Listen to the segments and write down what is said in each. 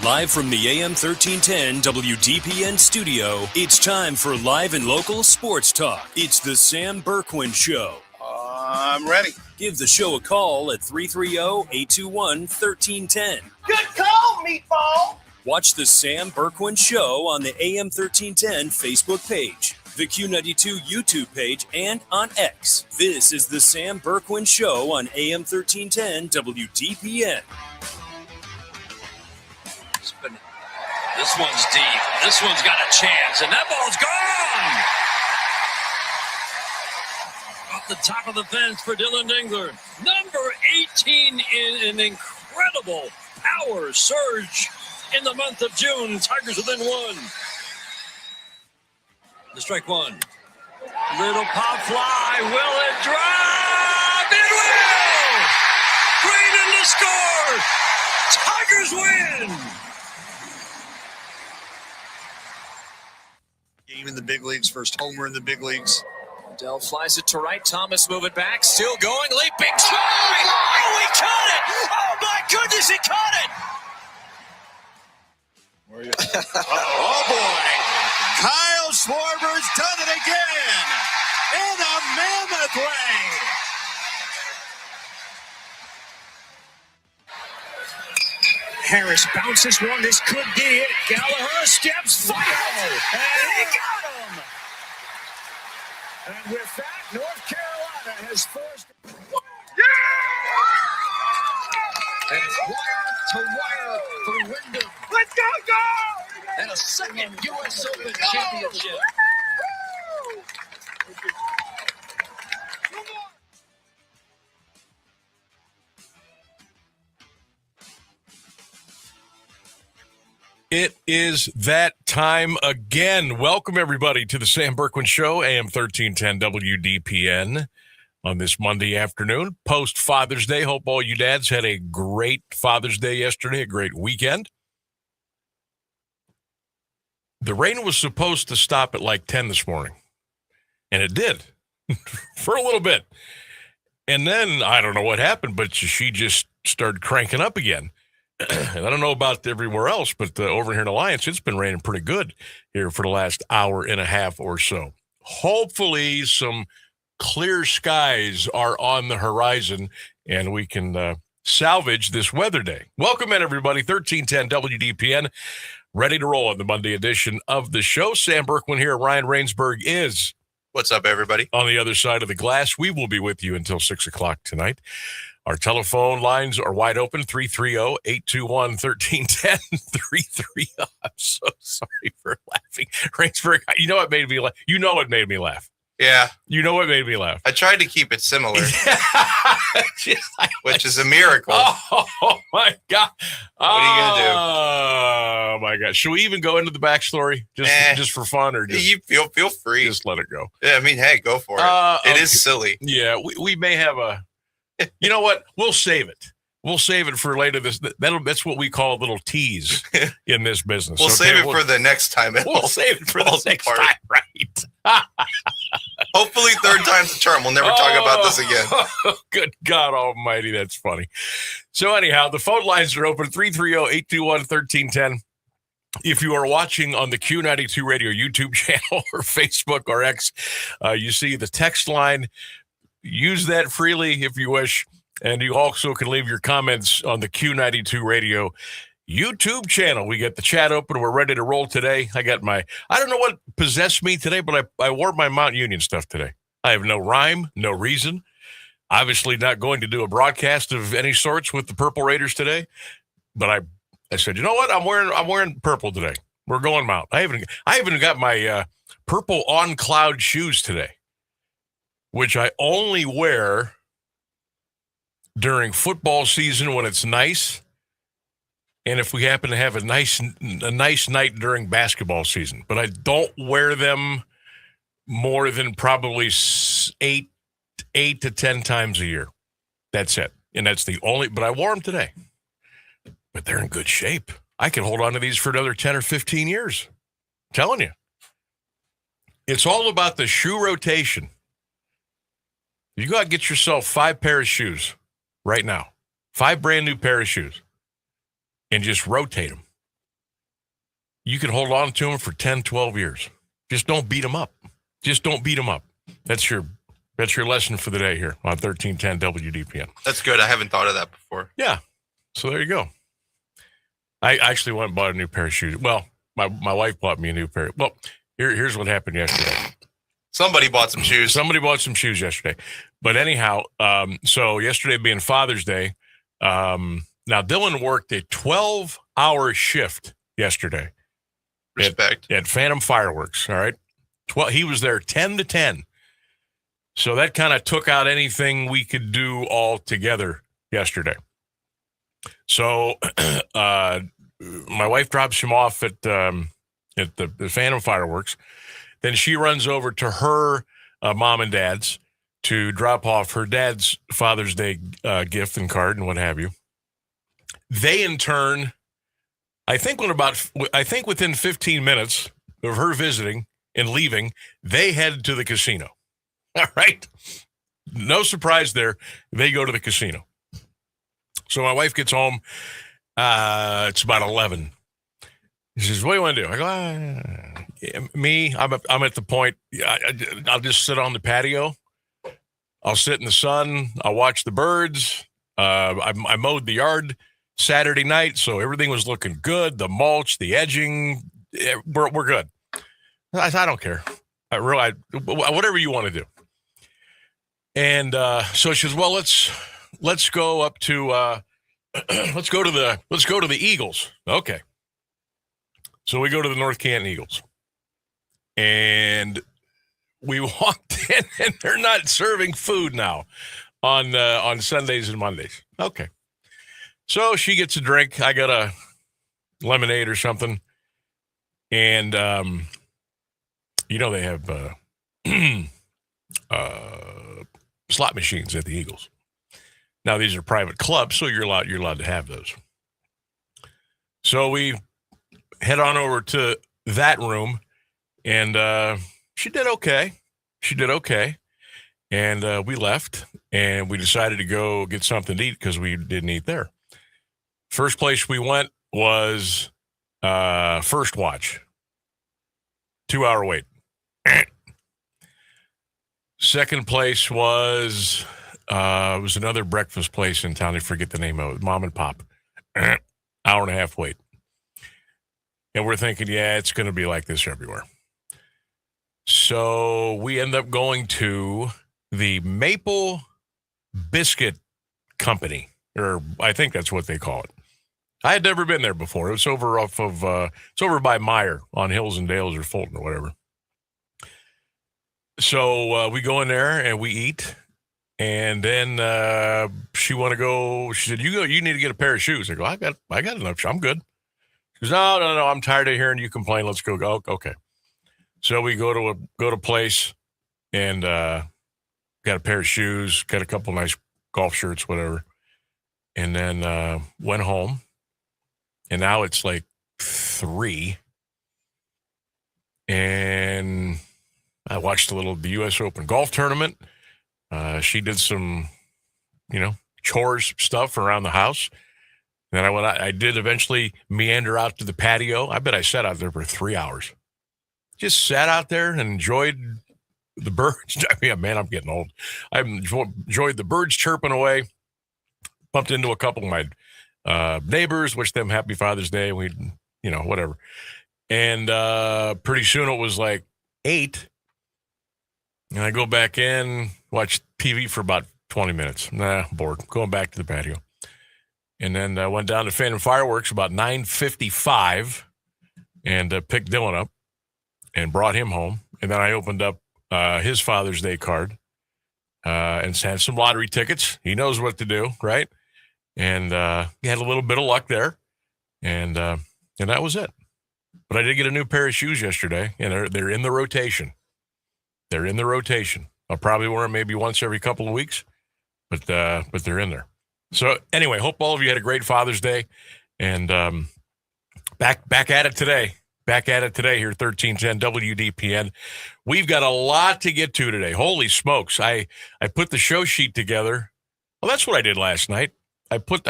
Live from the AM 1310 WDPN studio, it's time for live and local sports talk. It's the Sam Bourquin Show. I'm ready. Give the show a call at 330-821-1310. Good call, Meatball. Watch the Sam Bourquin Show on the AM 1310 Facebook page, the Q92 YouTube page, and on X. This is the Sam Bourquin Show on AM 1310 WDPN. This one's deep. This one's got a chance, and that ball's gone! Off the top of the fence for Dylan Dingler. Number 18 in an incredible power surge in the month of June. Tigers within one. The strike one. Little pop fly. Will it drop? It will! Green to score! Tigers win! Game in the big leagues, first homer in the big leagues. Dell flies it to right. Thomas moving back. Still going. Leaping strike. Oh, he caught it. Oh, my goodness, he caught it. Where are you? Oh, boy. Kyle Schwarber's done it again in a mammoth way. Harris bounces one. This could be it. Gallagher steps forward. And he got him. And with that, North Carolina has forced. And it's wire to wire for Wyndham. Let's go! And a second U.S. Open championship. It is that time again. Welcome, everybody, to the Sam Bourquin Show, AM 1310 WDPN, on this Monday afternoon, post-Father's Day. Hope all you dads had a great Father's Day yesterday, a great weekend. The rain was supposed to stop at like 10 this morning, and it did for a little bit. And then, I don't know what happened, but she just started cranking up again. And I don't know about everywhere else, but over here in Alliance, it's been raining pretty good here for the last hour and a half or so. Hopefully, some clear skies are on the horizon, and we can salvage this weather day. Welcome in, everybody. 1310 WDPN, ready to roll on the Monday edition of the show. Sam Bourquin here. Ryan Rainsberg is. What's up, everybody? On the other side of the glass. We will be with you until 6 o'clock tonight. Our telephone lines are wide open, 330-821-1310, 330. I'm so sorry for laughing. Rainsberg, you know what made me laugh? You know what made me laugh. Yeah. You know what made me laugh? I tried to keep it similar, which is a miracle. Oh, my God. What are you going to do? Oh, my God. Should we even go into the backstory just for fun? Or just, you feel free. Just let it go. Yeah, I mean, hey, go for it. It is silly. Yeah, we may have a... You know what? We'll save it. We'll save it for later. That's what we call a little tease in this business. We'll save it for the next time. We'll save it for the next time, right? Hopefully, third time's the charm. We'll never talk about this again. Good God Almighty, that's funny. So anyhow, the phone lines are open, 330-821-1310. If you are watching on the Q92 Radio YouTube channel or Facebook or X, you see the text line. Use that freely if you wish. And you also can leave your comments on the Q92 Radio YouTube channel. We got the chat open. We're ready to roll today. I don't know what possessed me today, but I wore my Mount Union stuff today. I have no rhyme, no reason. Obviously not going to do a broadcast of any sorts with the Purple Raiders today. But I said, you know what? I'm wearing purple today. We're going Mount. I even got my purple on cloud shoes today, which I only wear during football season when it's nice, and if we happen to have a nice night during basketball season. But I don't wear them more than probably 8 to 10 times a year. That's it, and that's the only. But I wore them today. But they're in good shape. I can hold on to these for another 10 or 15 years. I'm telling you, it's all about the shoe rotation. You got to get yourself 5 pair of shoes right now, 5 brand new pair of shoes, and just rotate them. you can hold on to them for 10, 12 years. Just don't beat them up. Just don't beat them up. That's your lesson for the day here on 1310 WDPN. That's good. I haven't thought of that before. Yeah. So there you go. I actually went and bought a new pair of shoes. Well, my wife bought me a new pair. Well, here's what happened yesterday. Somebody bought some shoes. Somebody bought some shoes yesterday. But anyhow, so yesterday being Father's Day, now Dylan worked a 12-hour shift yesterday. Respect. At Phantom Fireworks, all right? He was there 10 to 10. So that kind of took out anything we could do all together yesterday. So my wife drops him off at the Phantom Fireworks. Then she runs over to her mom and dad's to drop off her dad's Father's Day gift and card and what have you. They, in turn, I think within 15 minutes of her visiting and leaving, they head to the casino. All right. No surprise there. They go to the casino. So my wife gets home. It's about 11. She says, "What do you want to do?" I go, "Me, I'm at the point. I'll just sit on the patio. I'll sit in the sun. I'll watch the birds. I mowed the yard Saturday night, so everything was looking good. The mulch, the edging, we're good." I said, "I don't care. Whatever you want to do." And so she says, "Well, let's go up to let's go to the Eagles." Okay. So we go to the North Canton Eagles, and we walked in, and they're not serving food now on Sundays and Mondays. Okay. So she gets a drink. I got a lemonade or something. And, they have slot machines at the Eagles. Now, these are private clubs, so you're allowed to have those. So we head on over to that room, and she did okay. And we left, and we decided to go get something to eat because we didn't eat there. First place we went was First Watch. 2-hour wait. Second place was another breakfast place in town. I forget the name of it. Mom and Pop. Hour and a half wait. And we're thinking, yeah, it's going to be like this everywhere. So we end up going to the Maple Biscuit Company, or I think that's what they call it. I had never been there before. It's over it's over by Meyer on Hills and Dales or Fulton or whatever. So we go in there and we eat, and then she said, you need to get a pair of shoes. I go, I got enough. I'm good. She goes, no, I'm tired of hearing you complain. Let's go. Okay. So we go to a place and got a pair of shoes, got a couple nice golf shirts, whatever. And then went home. And now it's like 3. And I watched the U.S. Open golf tournament. She did some, chores stuff around the house. And then I did eventually meander out to the patio. I bet I sat out there for 3 hours. Just sat out there and enjoyed the birds. I mean, man, I'm getting old. I enjoyed the birds chirping away. Bumped into a couple of my neighbors, wished them happy Father's Day. We, whatever. And pretty soon it was like 8. And I go back in, watch TV for about 20 minutes. Bored. Going back to the patio. And then I went down to Phantom Fireworks about 9:55 and picked Dylan up and brought him home. And then I opened up his Father's Day card and had some lottery tickets. He knows what to do, right? And he had a little bit of luck there. And that was it. But I did get a new pair of shoes yesterday, and they're in the rotation. They're in the rotation. I'll probably wear them maybe once every couple of weeks, but they're in there. So anyway, hope all of you had a great Father's Day, and back at it today. Back at it today here, 1310 WDPN. We've got a lot to get to today. Holy smokes! I put the show sheet together. Well, that's what I did last night. I put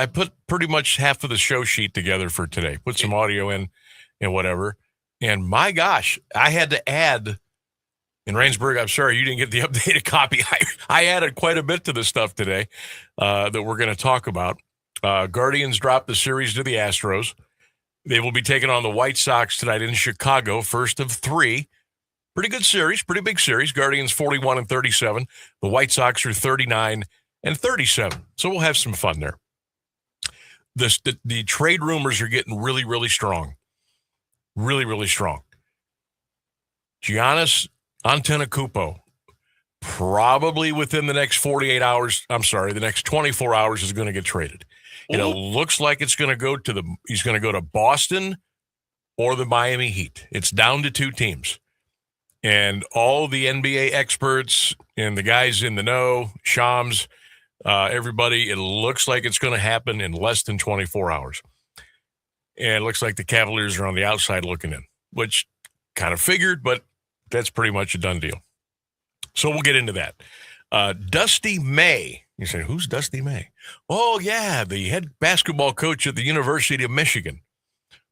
pretty much half of the show sheet together for today. Put some audio in and whatever. And my gosh, I had to add, in Rainsburg, I'm sorry you didn't get the updated copy. I added quite a bit to the stuff today that we're going to talk about. Guardians dropped the series to the Astros. They will be taking on the White Sox tonight in Chicago, first of 3. Pretty good series, pretty big series. Guardians 41-37. The White Sox are 39-37. So we'll have some fun there. The trade rumors are getting really, really strong. Really, really strong. Giannis Antetokounmpo, probably within the next 48 hours, the next 24 hours is going to get traded. And it looks like he's going to go to Boston or the Miami Heat. It's down to 2 teams. And all the NBA experts and the guys in the know, Shams, everybody, it looks like it's going to happen in less than 24 hours. And it looks like the Cavaliers are on the outside looking in, which kind of figured, but that's pretty much a done deal. So we'll get into that. Dusty May. You say, who's Dusty May? Oh, yeah, the head basketball coach at the University of Michigan,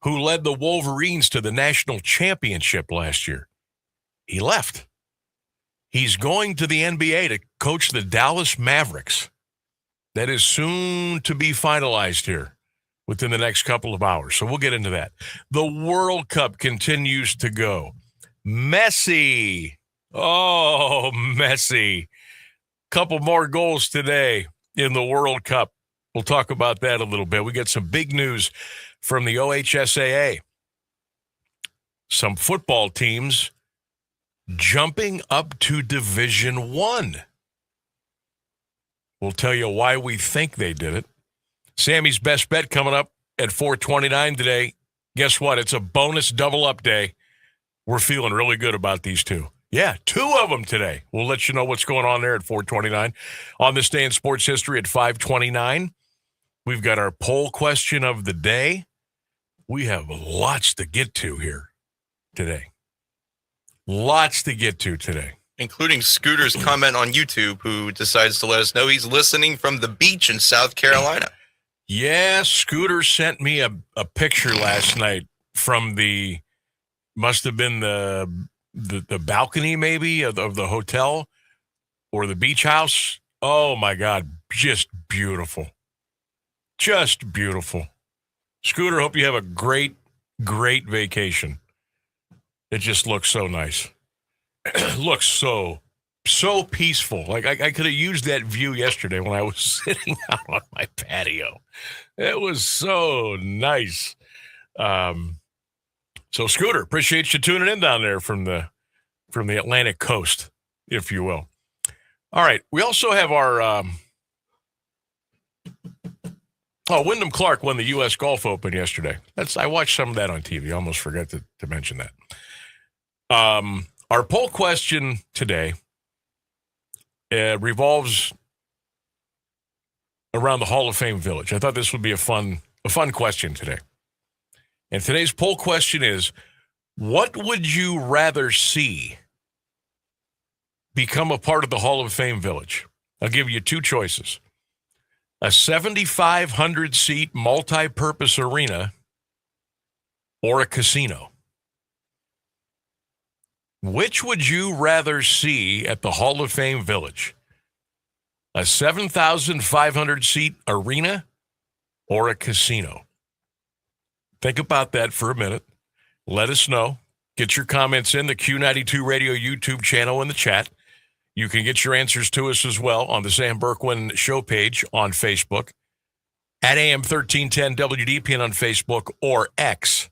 who led the Wolverines to the national championship last year. He left. He's going to the NBA to coach the Dallas Mavericks. That is soon to be finalized here within the next couple of hours. So we'll get into that. The World Cup continues to go. Messi. Oh, Messi. Couple more goals today in the World Cup. We'll talk about that a little bit. We get some big news from the OHSAA. Some football teams jumping up to Division I. We'll tell you why we think they did it. Sammy's best bet coming up at 4:29 today. Guess what? It's a bonus double up day. We're feeling really good about these 2. Yeah, 2 of them today. We'll let you know what's going on there at 4:29. On this day in sports history at 5:29, we've got our poll question of the day. We have lots to get to here today. Lots to get to today. Including Scooter's comment on YouTube, who decides to let us know he's listening from the beach in South Carolina. Yeah, Scooter sent me a picture last night from must have been the balcony maybe of the hotel or the beach house. Oh, my God, just beautiful. Just beautiful. Scooter, hope you have a great, great vacation. It just looks so nice. Looks so peaceful. Like I could have used that view yesterday when I was sitting out on my patio. It was so nice. So Scooter, appreciate you tuning in down there from the Atlantic coast, if you will. All right. We also have our Wyndham Clark won the U.S. Golf Open yesterday. I watched some of that on TV. I almost forgot to mention that. Our poll question today revolves around the Hall of Fame Village. I thought this would be a fun question today. And today's poll question is, what would you rather see become a part of the Hall of Fame Village? I'll give you 2 choices. A 7,500-seat multi-purpose arena or a casino. Which would you rather see at the Hall of Fame Village? A 7,500-seat arena or a casino? Think about that for a minute. Let us know. Get your comments in the Q92 Radio YouTube channel in the chat. You can get your answers to us as well on the Sam Bourquin Show page on Facebook, at AM 1310 WDPN on Facebook or X.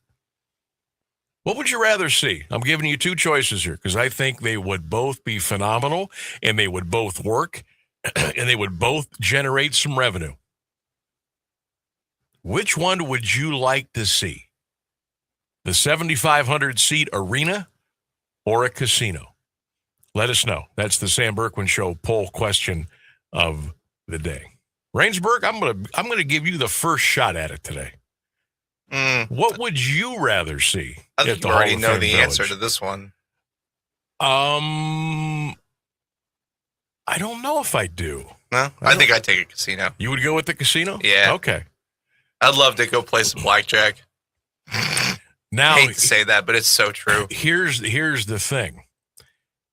What would you rather see? I'm giving you 2 choices here because I think they would both be phenomenal and they would both work and they would both generate some revenue. Which one would you like to see? The 7,500-seat arena or a casino? Let us know. That's the Sam Bourquin Show poll question of the day. Rainsburg, I'm gonna give you the first shot at it today. What would you rather see? I think you already know the answer to this one. I don't know if I do. No, I think I'd take a casino. You would go with the casino? Yeah. Okay. I'd love to go play some blackjack. Now, I hate to say that, but it's so true. Here's the thing.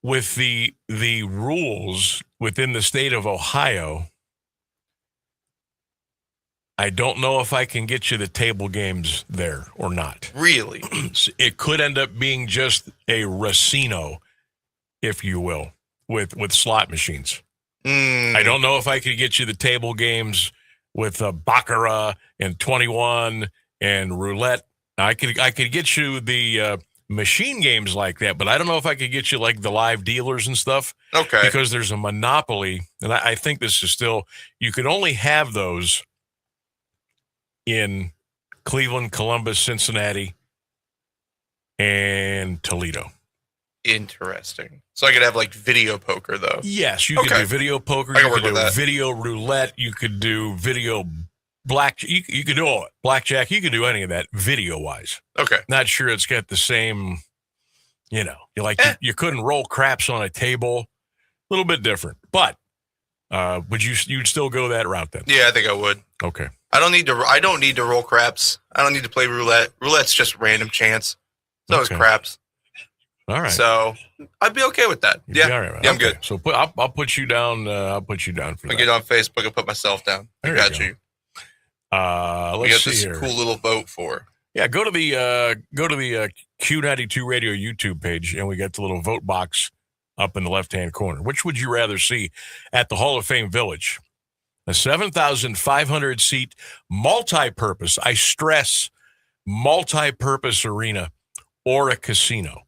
With the rules within the state of Ohio, I don't know if I can get you the table games there or not. Really? It could end up being just a Racino, if you will, with slot machines. I don't know if I could get you the table games with Baccarat and 21 and roulette. I could get you the machine games like that, but I don't know if I could get you like the live dealers and stuff. Okay. Because there's a monopoly, and I think this is still, you could only have those in Cleveland, Columbus, Cincinnati, and Toledo. Interesting. So I could have like video poker though. Yes, you could do video poker. You could do video roulette. You could do video black. You could do all it. Blackjack. You could do any of that video wise. Okay. Not sure it's got the same. You know, you couldn't roll craps on a table. A little bit different, but you'd still go that route then? Yeah, I think I would. Okay. I don't need to roll craps. I don't need to play roulette. Roulette's just random chance. So is craps. All right. So I'd be okay with that. Yeah. All right. Yeah, I'm good. So I'll put you down. I'll put you down for that. I'll get on Facebook and put myself down. I got you. Let's we got see this here. Cool little vote for. Yeah, go to the Q92 Radio YouTube page, and we got the little vote box up in the left-hand corner. Which would you rather see at the Hall of Fame Village? A 7,500-seat multi-purpose, I stress, multi-purpose arena, or a casino.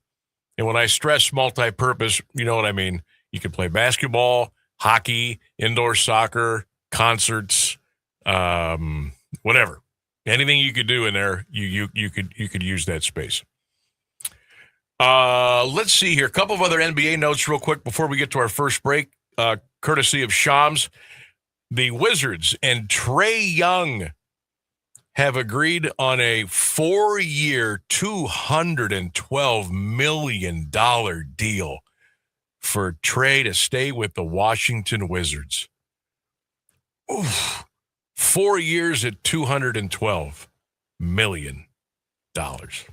And when I stress multi-purpose, you know what I mean. You could play basketball, hockey, indoor soccer, concerts, whatever. Anything you could do in there, you could use that space. Let's see here. A couple of other NBA notes real quick before we get to our first break, courtesy of Shams. The Wizards and Trae Young have agreed on a 4-year, $212 million deal for Trae to stay with the Washington Wizards. Oof. 4 years at $212 million. It's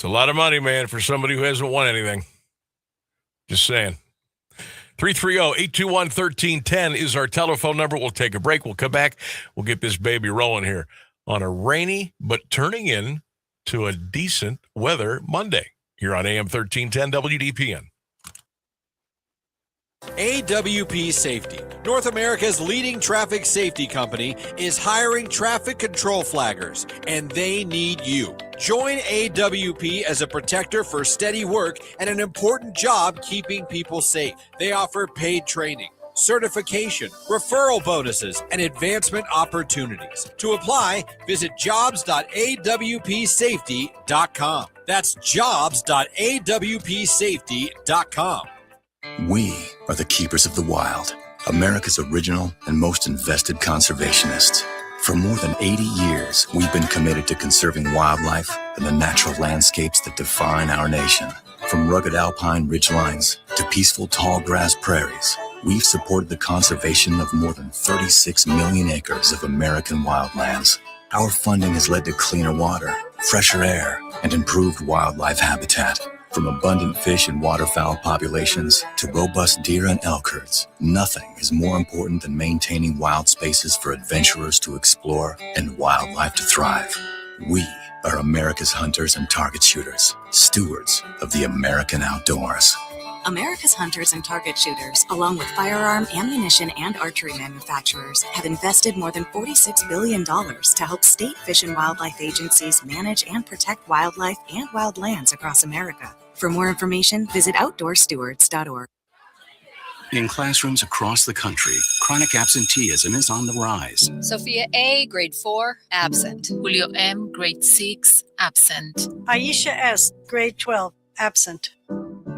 a lot of money, man, for somebody who hasn't won anything. Just saying. 330-821-1310 is our telephone number. We'll take a break. We'll come back. We'll get this baby rolling here on a rainy but turning in to a decent weather Monday here on AM 1310 WDPN. AWP Safety, North America's leading traffic safety company, is hiring traffic control flaggers, and they need you. Join AWP as a protector for steady work and an important job keeping people safe. They offer paid training, certification, referral bonuses, and advancement opportunities. To apply, visit jobs.awpsafety.com. That's jobs.awpsafety.com. We are the keepers of the wild, America's original and most invested conservationists. For more than 80 years, we've been committed to conserving wildlife and the natural landscapes that define our nation. From rugged alpine ridgelines to peaceful tall grass prairies, we've supported the conservation of more than 36 million acres of American wildlands. Our funding has led to cleaner water, fresher air, and improved wildlife habitat. From abundant fish and waterfowl populations to robust deer and elk herds, nothing is more important than maintaining wild spaces for adventurers to explore and wildlife to thrive. We are America's hunters and target shooters, stewards of the American outdoors. America's hunters and target shooters, along with firearm, ammunition, and archery manufacturers, have invested more than $46 billion to help state fish and wildlife agencies manage and protect wildlife and wildlands across America. For more information, visit outdoorstewards.org. In classrooms across the country, chronic absenteeism is on the rise. Sophia A., grade 4, absent. Julio M., grade 6, absent. Aisha S., grade 12, absent.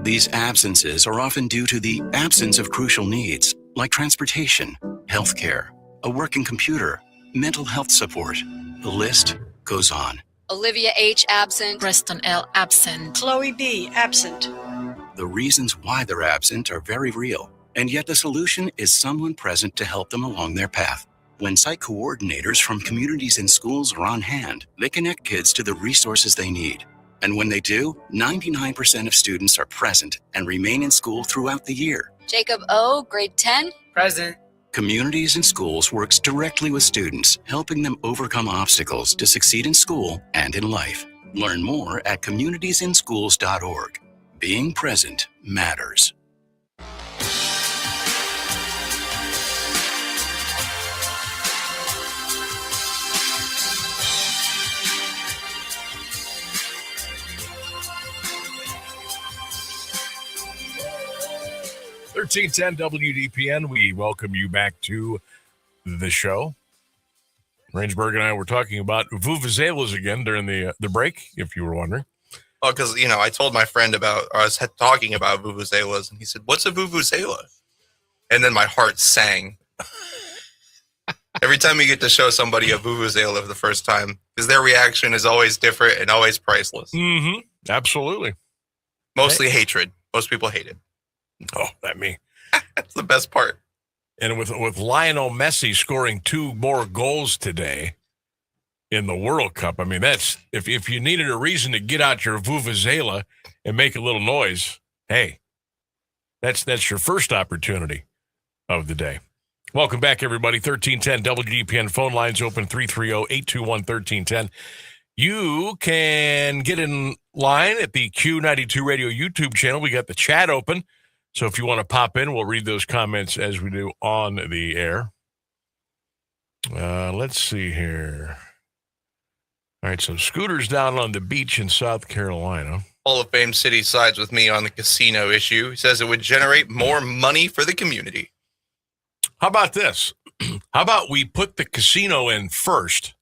These absences are often due to the absence of crucial needs, like transportation, healthcare, a working computer, mental health support. The list goes on. Olivia H., absent. Preston L., absent. Chloe B., absent. The reasons why they're absent are very real, and yet the solution is someone present to help them along their path. When site coordinators from communities and schools are on hand, they connect kids to the resources they need. And when they do, 99% of students are present and remain in school throughout the year. Jacob O., grade 10. Present. Communities and Schools works directly with students, helping them overcome obstacles to succeed in school and in life. Learn more at communitiesinschools.org. Being present matters. $13.10 WDPN. We welcome you back to the show. Rangeberg and I were talking about vuvuzelas again during the break, if you were wondering. Oh, because, I told my friend I was talking about vuvuzelas, and he said, "What's a vuvuzela?" And then my heart sang. Every time you get to show somebody a vuvuzela for the first time, because their reaction is always different and always priceless. Mm-hmm. Absolutely. Mostly hatred. Most people hate it. Oh, that me. That's the best part. And with Lionel Messi scoring 2 more goals today in the World Cup, I mean, that's if you needed a reason to get out your vuvuzela and make a little noise, hey, that's your first opportunity of the day. Welcome back, everybody. 1310 WGPN phone lines open 330-821-1310. You can get in line at the Q92 Radio YouTube channel. We got the chat open. So if you want to pop in, we'll read those comments as we do on the air. Let's see here. All right, so Scooter's down on the beach in South Carolina. Hall of Fame City sides with me on the casino issue. He says it would generate more money for the community. How about this? How about we put the casino in first,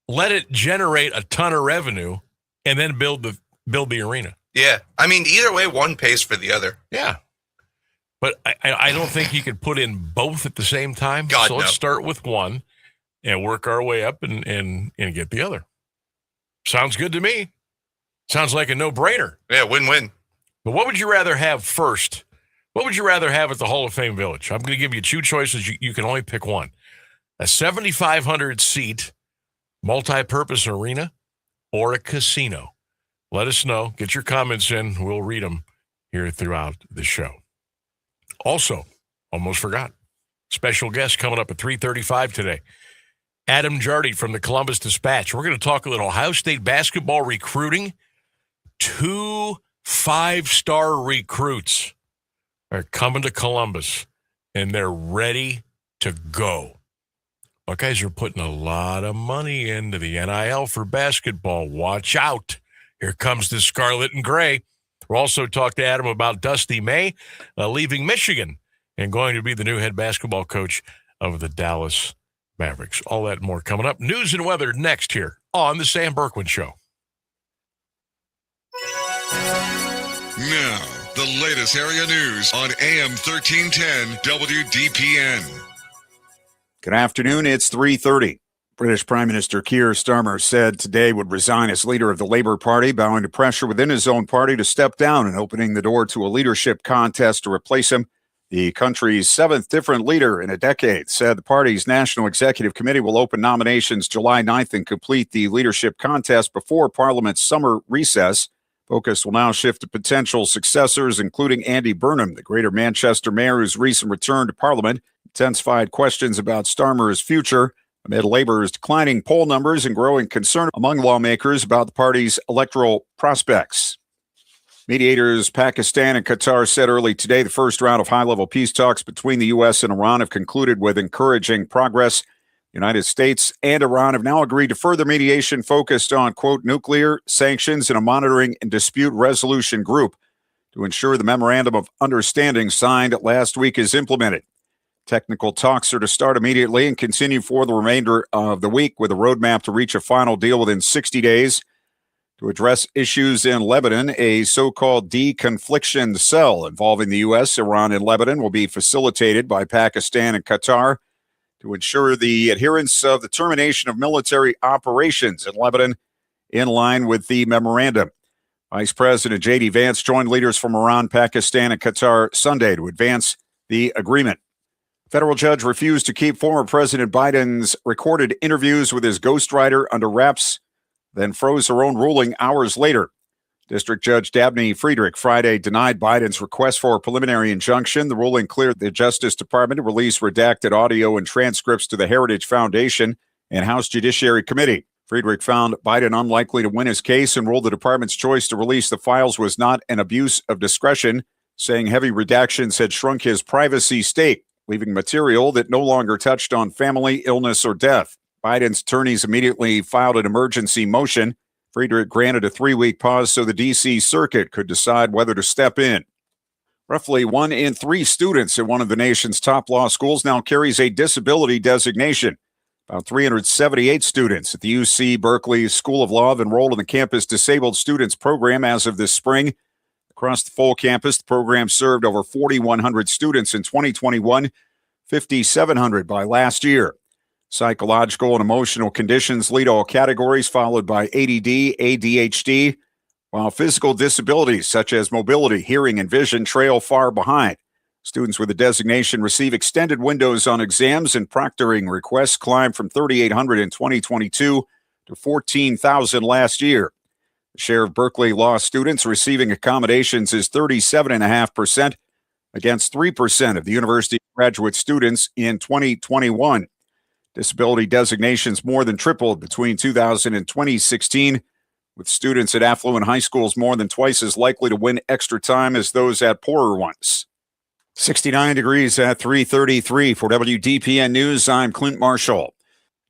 let it generate a ton of revenue, and then build the arena? Yeah. I mean, either way, one pays for the other. Yeah. But I don't think you could put in both at the same time. God, let's start with one and work our way up and get the other. Sounds good to me. Sounds like a no-brainer. Yeah, win-win. But what would you rather have first? What would you rather have at the Hall of Fame Village? I'm going to give you 2 choices. You can only pick one. A 7,500-seat multi-purpose arena or a casino. Let us know. Get your comments in. We'll read them here throughout the show. Also, almost forgot, special guest coming up at 3:35 today. Adam Jardy from the Columbus Dispatch. We're going to talk a little Ohio State basketball recruiting. 2 5-star recruits are coming to Columbus, and they're ready to go. Buckeyes are putting a lot of money into the NIL for basketball. Watch out. Here comes the Scarlet and Gray. We'll also talk to Adam about Dusty May leaving Michigan and going to be the new head basketball coach of the Dallas Mavericks. All that and more coming up. News and weather next here on the Sam Bourquin Show. Now, the latest area news on AM 1310 WDPN. Good afternoon. It's 3:30. British Prime Minister Keir Starmer said today would resign as leader of the Labour Party, bowing to pressure within his own party to step down and opening the door to a leadership contest to replace him. The country's 7th different leader in a decade said the party's National Executive Committee will open nominations July 9th and complete the leadership contest before Parliament's summer recess. Focus will now shift to potential successors, including Andy Burnham, the Greater Manchester mayor whose recent return to Parliament intensified questions about Starmer's future amid Labour's declining poll numbers and growing concern among lawmakers about the party's electoral prospects. Mediators Pakistan and Qatar said early today the first round of high-level peace talks between the U.S. and Iran have concluded with encouraging progress. The United States and Iran have now agreed to further mediation focused on, quote, nuclear sanctions and a monitoring and dispute resolution group to ensure the memorandum of understanding signed last week is implemented. Technical talks are to start immediately and continue for the remainder of the week with a roadmap to reach a final deal within 60 days. To address issues in Lebanon, a so-called deconfliction cell involving the U.S., Iran, and Lebanon will be facilitated by Pakistan and Qatar to ensure the adherence of the termination of military operations in Lebanon in line with the memorandum. Vice President J.D. Vance joined leaders from Iran, Pakistan, and Qatar Sunday to advance the agreement. Federal judge refused to keep former President Biden's recorded interviews with his ghostwriter under wraps, then froze her own ruling hours later. District Judge Dabney Friedrich Friday denied Biden's request for a preliminary injunction. The ruling cleared the Justice Department to release redacted audio and transcripts to the Heritage Foundation and House Judiciary Committee. Friedrich found Biden unlikely to win his case and ruled the department's choice to release the files was not an abuse of discretion, saying heavy redactions had shrunk his privacy stake, leaving material that no longer touched on family, illness, or death. Biden's attorneys immediately filed an emergency motion. Friedrich granted a 3-week pause so the D.C. Circuit could decide whether to step in. Roughly 1 in 3 students at one of the nation's top law schools now carries a disability designation. About 378 students at the UC Berkeley School of Law have enrolled in the campus Disabled Students Program as of this spring. Across the full campus, the program served over 4,100 students in 2021, 5,700 by last year. Psychological and emotional conditions lead all categories, followed by ADD, ADHD, while physical disabilities such as mobility, hearing, and vision trail far behind. Students with the designation receive extended windows on exams, and proctoring requests climbed from 3,800 in 2022 to 14,000 last year. The share of Berkeley Law students receiving accommodations is 37.5% against 3% of the university graduate students in 2021. Disability designations more than tripled between 2000 and 2016, with students at affluent high schools more than twice as likely to win extra time as those at poorer ones. 69 degrees at 3:33 for WDPN News. I'm Clint Marshall.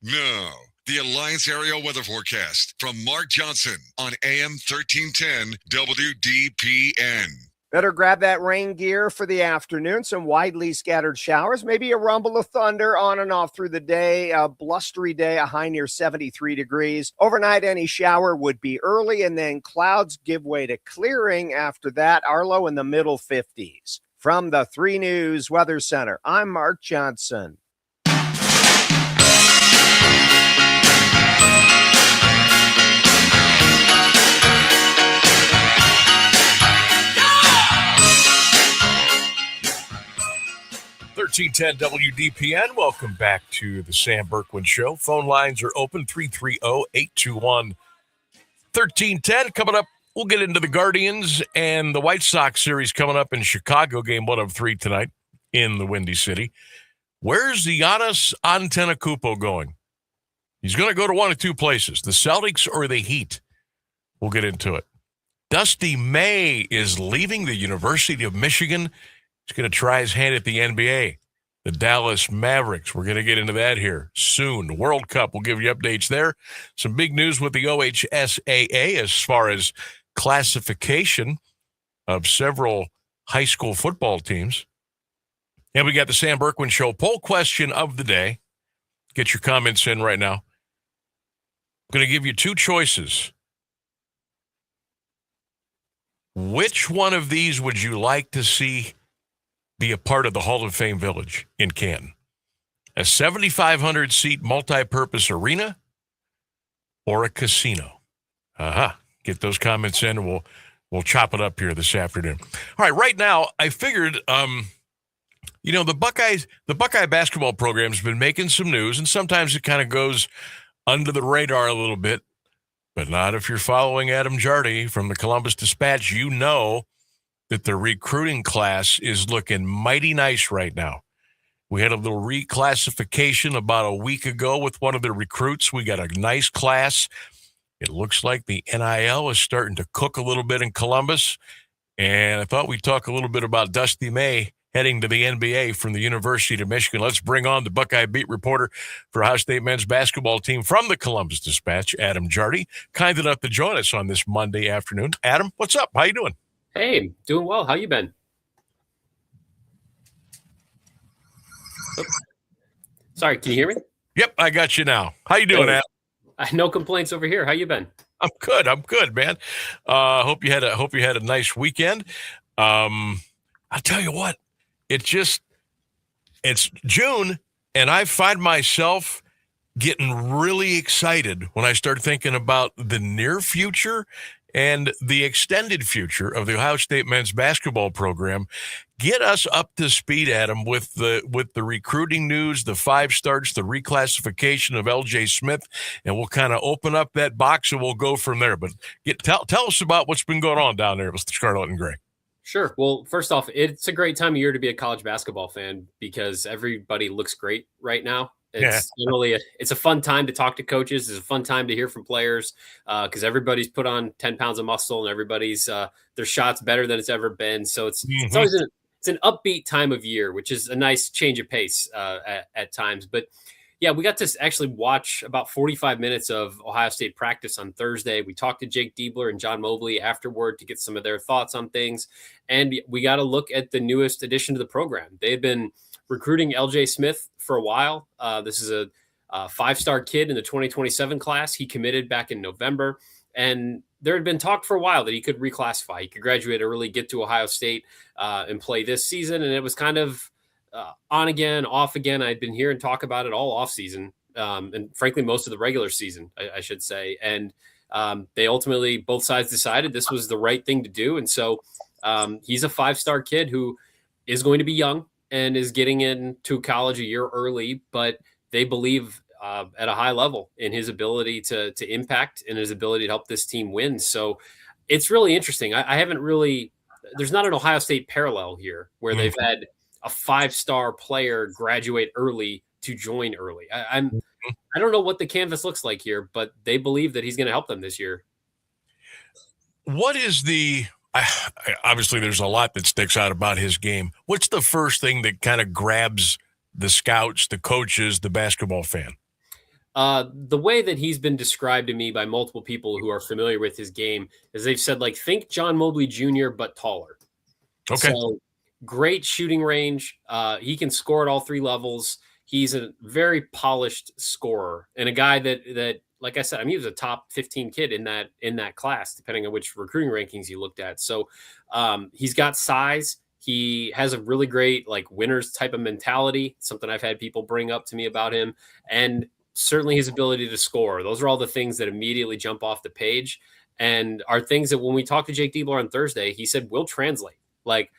Now, the Alliance Area Weather Forecast from Mark Johnson on AM 1310 WDPN. Better grab that rain gear for the afternoon. Some widely scattered showers, maybe a rumble of thunder on and off through the day. A blustery day, a high near 73 degrees. Overnight, any shower would be early, and then clouds give way to clearing after that. Our low in the middle 50s. From the 3 News Weather Center, I'm Mark Johnson. $13.10 WDPN. Welcome back to the Sam Bourquin Show. Phone lines are open, 330-821-1310. Coming up, we'll get into the Guardians and the White Sox series coming up in Chicago, game 1 of 3 tonight in the Windy City. Where's Giannis Antetokounmpo going? He's going to go to one of 2 places, the Celtics or the Heat. We'll get into it. Dusty May is leaving the University of Michigan. He's going to try his hand at the NBA. The Dallas Mavericks. We're going to get into that here soon. The World Cup, we'll give you updates there. Some big news with the OHSAA as far as classification of several high school football teams. And we got the Sam Bourquin Show poll question of the day. Get your comments in right now. I'm going to give you 2 choices. Which one of these would you like to see be a part of the Hall of Fame Village in Canton? A 7,500-seat multi-purpose arena or a casino? Get those comments in, and we'll chop it up here this afternoon. All right, right now, I figured, the Buckeye basketball program's been making some news, and sometimes it kind of goes under the radar a little bit, but not if you're following Adam Jardy from the Columbus Dispatch. You know that the recruiting class is looking mighty nice right now. We had a little reclassification about a week ago with one of the recruits. We got a nice class. It looks like the NIL is starting to cook a little bit in Columbus. And I thought we'd talk a little bit about Dusty May heading to the NBA from the University of Michigan. Let's bring on the Buckeye beat reporter for Ohio State men's basketball team from the Columbus Dispatch, Adam Jardy, kind enough to join us on this Monday afternoon. Adam, what's up? How you doing? Hey, doing well. How you been? Oh. Sorry, can you hear me? Yep, I got you now. How you doing, Adam? No complaints over here. How you been? I'm good, man. Hope you had a nice weekend. I'll tell you what, it's June, and I find myself getting really excited when I start thinking about the near future and the extended future of the Ohio State men's basketball program. Get us up to speed, Adam, with the recruiting news, the 5 starts, the reclassification of LJ Smith, and we'll kind of open up that box and we'll go from there. But tell us about what's been going on down there with Scarlet and Gray. Sure. Well, first off, it's a great time of year to be a college basketball fan because everybody looks great right now. It's really it's a fun time to talk to coaches. It's a fun time to hear from players because everybody's put on 10 pounds of muscle and everybody's their shot's better than it's ever been. So it's always it's an upbeat time of year, which is a nice change of pace at times. But yeah, we got to actually watch about 45 minutes of Ohio State practice on Thursday. We talked to Jake Diebler and John Mobley afterward to get some of their thoughts on things. And we got to look at the newest addition to the program. They've been recruiting LJ Smith for a while. This is a 5-star kid in the 2027 class. He committed back in November. And there had been talk for a while that he could reclassify. He could graduate early, get to Ohio State and play this season. And it was kind of on again, off again. I'd been hearing talk about it all off season, and frankly, most of the regular season, I should say. And they ultimately, both sides decided this was the right thing to do. And so he's a 5-star kid who is going to be young and is getting into college a year early, but they believe at a high level in his ability to impact and his ability to help this team win. So it's really interesting. I haven't really, there's not an Ohio State parallel here where they've had a 5-star player graduate early to join early. I don't know what the canvas looks like here, but they believe that he's going to help them this year. What is obviously there's a lot that sticks out about his game. What's the first thing that kind of grabs the scouts, the coaches, the basketball fan? The way that he's been described to me by multiple people who are familiar with his game is they've said, like, think John Mobley Jr., but taller. Okay. So great shooting range. He can score at all 3 levels. He's a very polished scorer and a guy that, like I said, I mean, he was a top 15 kid in that class, depending on which recruiting rankings you looked at. So he's got size. He has a really great, like, winners type of mentality, something I've had people bring up to me about him, and certainly his ability to score. Those are all the things that immediately jump off the page and are things that when we talked to Jake Diebler on Thursday, he said, we'll translate. Like,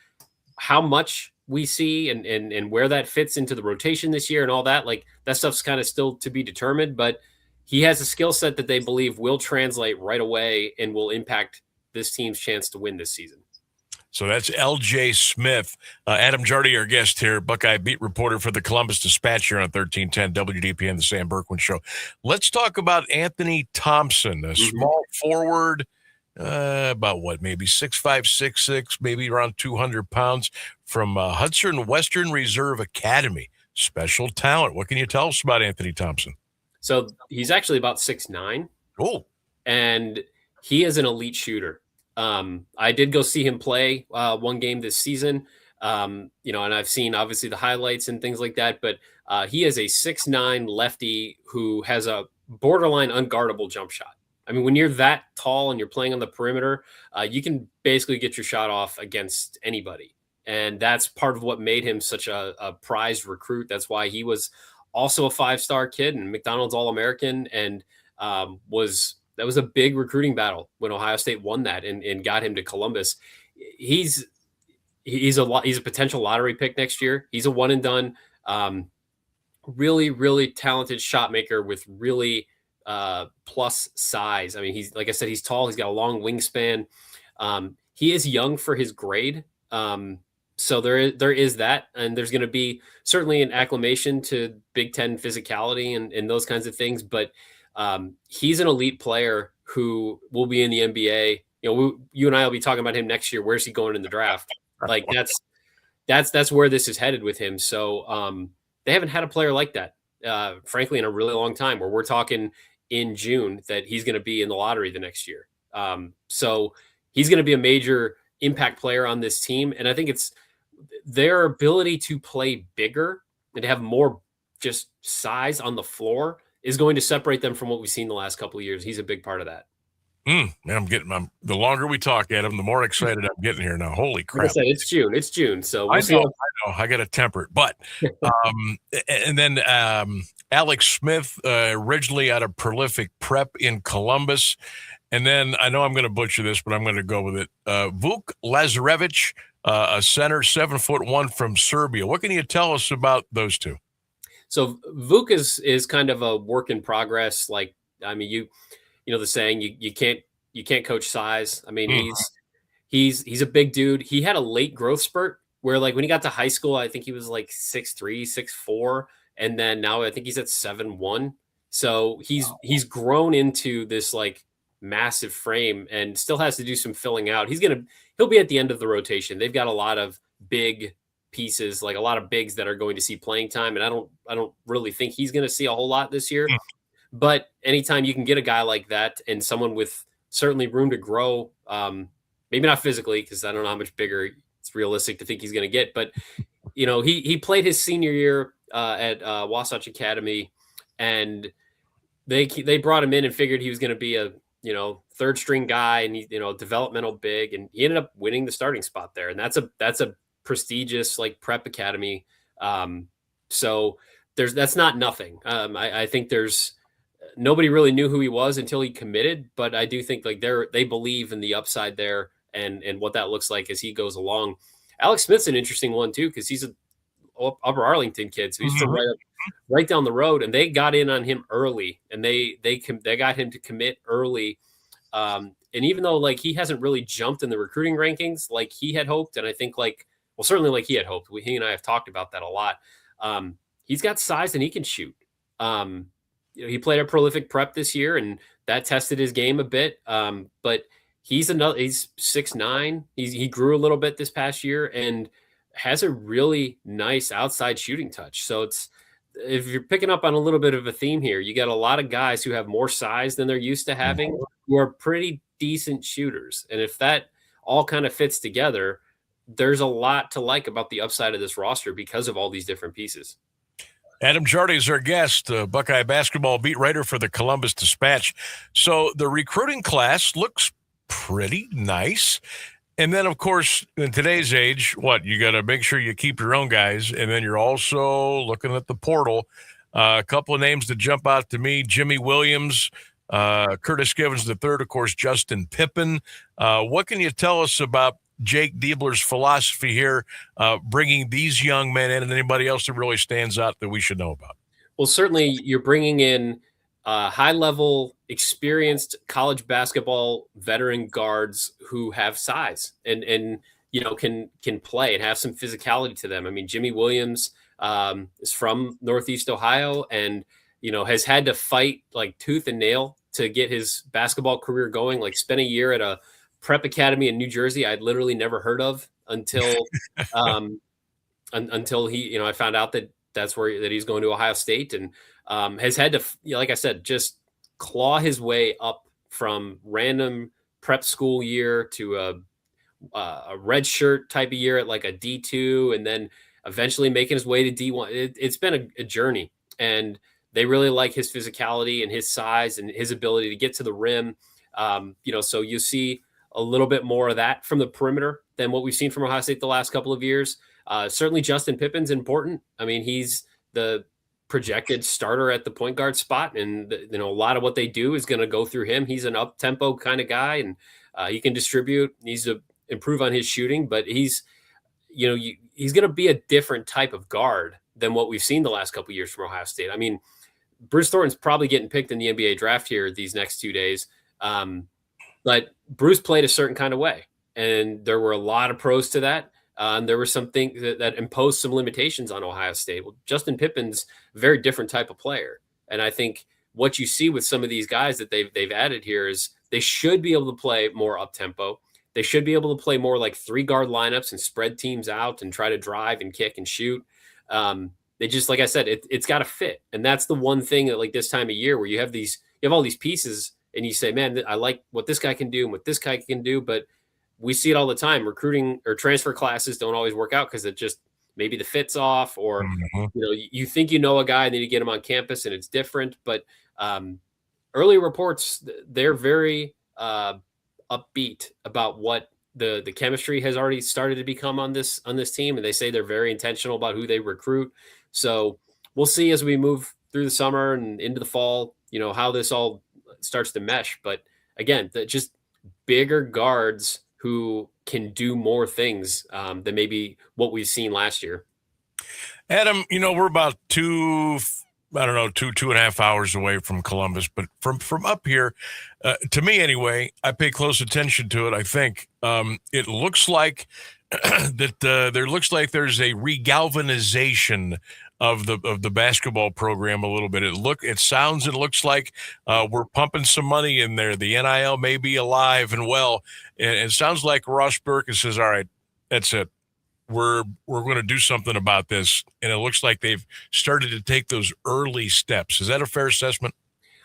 how much we see and where that fits into the rotation this year and all that, like, that stuff's kind of still to be determined, but he has a skill set that they believe will translate right away and will impact this team's chance to win this season. So that's LJ Smith. Adam Jardy, our guest here, Buckeye beat reporter for the Columbus Dispatch here on 1310 WDPN, the Sam Bourquin Show. Let's talk about Anthony Thompson, a small forward, about what, maybe 6'5", 6'6", maybe around 200 pounds, from Hudson Western Reserve Academy. Special talent. What can you tell us about Anthony Thompson? So he's actually about 6'9". Oh. And he is an elite shooter. I did go see him play one game this season, and I've seen obviously the highlights and things like that, but he is a 6'9" lefty who has a borderline unguardable jump shot. I mean, when you're that tall and you're playing on the perimeter, you can basically get your shot off against anybody. And that's part of what made him such a prized recruit. That's why he was also a 5-star kid and McDonald's All-American, and that was a big recruiting battle when Ohio State won that and got him to Columbus. He's a potential lottery pick next year. He's a one and done, really, really talented shot maker with really plus size. I mean, he's, like I said, he's tall. He's got a long wingspan. He is young for his grade. So there is that, and there's going to be certainly an acclimation to Big Ten physicality and those kinds of things. But he's an elite player who will be in the NBA. You and I will be talking about him next year. Where's he going in the draft? Like that's where this is headed with him. So they haven't had a player like that, frankly, in a really long time, where we're talking in June that he's going to be in the lottery the next year. So he's going to be a major impact player on this team. And I think it's their ability to play bigger and to have more just size on the floor is going to separate them from what we've seen the last couple of years. He's a big part of that. Man, the longer we talk, Adam, the more excited I'm getting here now. Holy crap. Like I said, it's June. So I know. I got to temper it. But, and then Alex Smith, originally out of Prolific Prep in Columbus, And then I know I'm going to butcher this, but I'm going to go with it. Vuk Lazarevich, a center, 7'1" from Serbia. What can you tell us about those two? So Vuk is kind of a work in progress. Like, I mean, you know the saying, you can't coach size. I mean, he's a big dude. He had a late growth spurt where, like, when he got to high school, I think he was like 6'3", 6'4", and then now I think he's at 7'1". So he's grown into this like massive frame and still has to do some filling out. He'll be at the end of the rotation. They've got a lot of big pieces, like a lot of bigs that are going to see playing time, and I don't really think he's going to see a whole lot this year. But anytime you can get a guy like that and someone with certainly room to grow, maybe not physically, because I don't know how much bigger it's realistic to think he's going to get, but you know, he played his senior year at Wasatch Academy, and they brought him in and figured he was going to be a third string guy, and he developmental big, and he ended up winning the starting spot there, and that's a prestigious like prep academy. So that's not nothing. I think there's nobody really knew who he was until he committed, but I do think like they believe in the upside there and what that looks like as he goes along. Alex Smith's an interesting one too, because he's a Upper Arlington kid, so he's from right down the road, and they got in on him early, and they got him to commit early. And even though like he hasn't really jumped in the recruiting rankings like he had hoped, and I think certainly like he had hoped. He and I have talked about that a lot. He's got size and he can shoot. He played a prolific prep this year, and that tested his game a bit. But he's 6'9". He grew a little bit this past year and has a really nice outside shooting touch. So if you're picking up on a little bit of a theme here, you got a lot of guys who have more size than they're used to having, who are pretty decent shooters. And if that all kind of fits together, there's a lot to like about the upside of this roster because of all these different pieces. Adam Jardy is our guest, Buckeye basketball beat writer for the Columbus Dispatch. So the recruiting class looks pretty nice. And then, of course, in today's age, you got to make sure you keep your own guys. And then you're also looking at the portal. A couple of names that jump out to me: Jimmy Williams, Curtis Givens III, of course, Justin Pippen. What can you tell us about Jake Diebler's philosophy here, bringing these young men in, and anybody else that really stands out that we should know about? Well, certainly you're bringing in high-level, experienced college basketball veteran guards who have size and can play and have some physicality to them. I mean, Jimmy Williams is from Northeast Ohio and has had to fight like tooth and nail to get his basketball career going. Like, spent a year at a prep academy in New Jersey I'd literally never heard of until until I found out that he's going to Ohio State, and has had to, like I said, just claw his way up from random prep school year to a red shirt type of year at like a D2, and then eventually making his way to D1. It's been a journey, and they really like his physicality and his size and his ability to get to the rim. So you see a little bit more of that from the perimeter than what we've seen from Ohio State the last couple of years. Certainly Justin Pippen's important. I mean, he's the projected starter at the point guard spot, and a lot of what they do is going to go through him. He's an up-tempo kind of guy, and he can distribute, needs to improve on his shooting, but he's going to be a different type of guard than what we've seen the last couple of years from Ohio State. I mean, Bruce Thornton's probably getting picked in the NBA draft here these next 2 days. But Bruce played a certain kind of way, and there were a lot of pros to that. There were some things that imposed some limitations on Ohio State. Well, Justin Pippen's a very different type of player. And I think what you see with some of these guys that they've added here is they should be able to play more up-tempo. They should be able to play more like 3-guard lineups and spread teams out and try to drive and kick and shoot. They just, like I said, it's got to fit. And that's the one thing that, like, this time of year where you have all these pieces, and you say, man, I like what this guy can do and what this guy can do. But we see it all the time. Recruiting or transfer classes don't always work out because it just maybe the fit's off, or you think a guy and then you get him on campus and it's different. But early reports, they're very upbeat about what the chemistry has already started to become on this team, and they say they're very intentional about who they recruit. So we'll see as we move through the summer and into the fall, how this all starts to mesh. But again, just bigger guards who can do more things than maybe what we've seen last year. Adam, we're about 2.5 hours away from Columbus, but from up here, to me anyway, I pay close attention to it. I think it looks like there's a regalvanization of the basketball program a little bit. It sounds and looks like we're pumping some money in there. The NIL may be alive and well, and it sounds like Ross Bourquin says, "All right, that's it. We're going to do something about this," and it looks like they've started to take those early steps. Is that a fair assessment?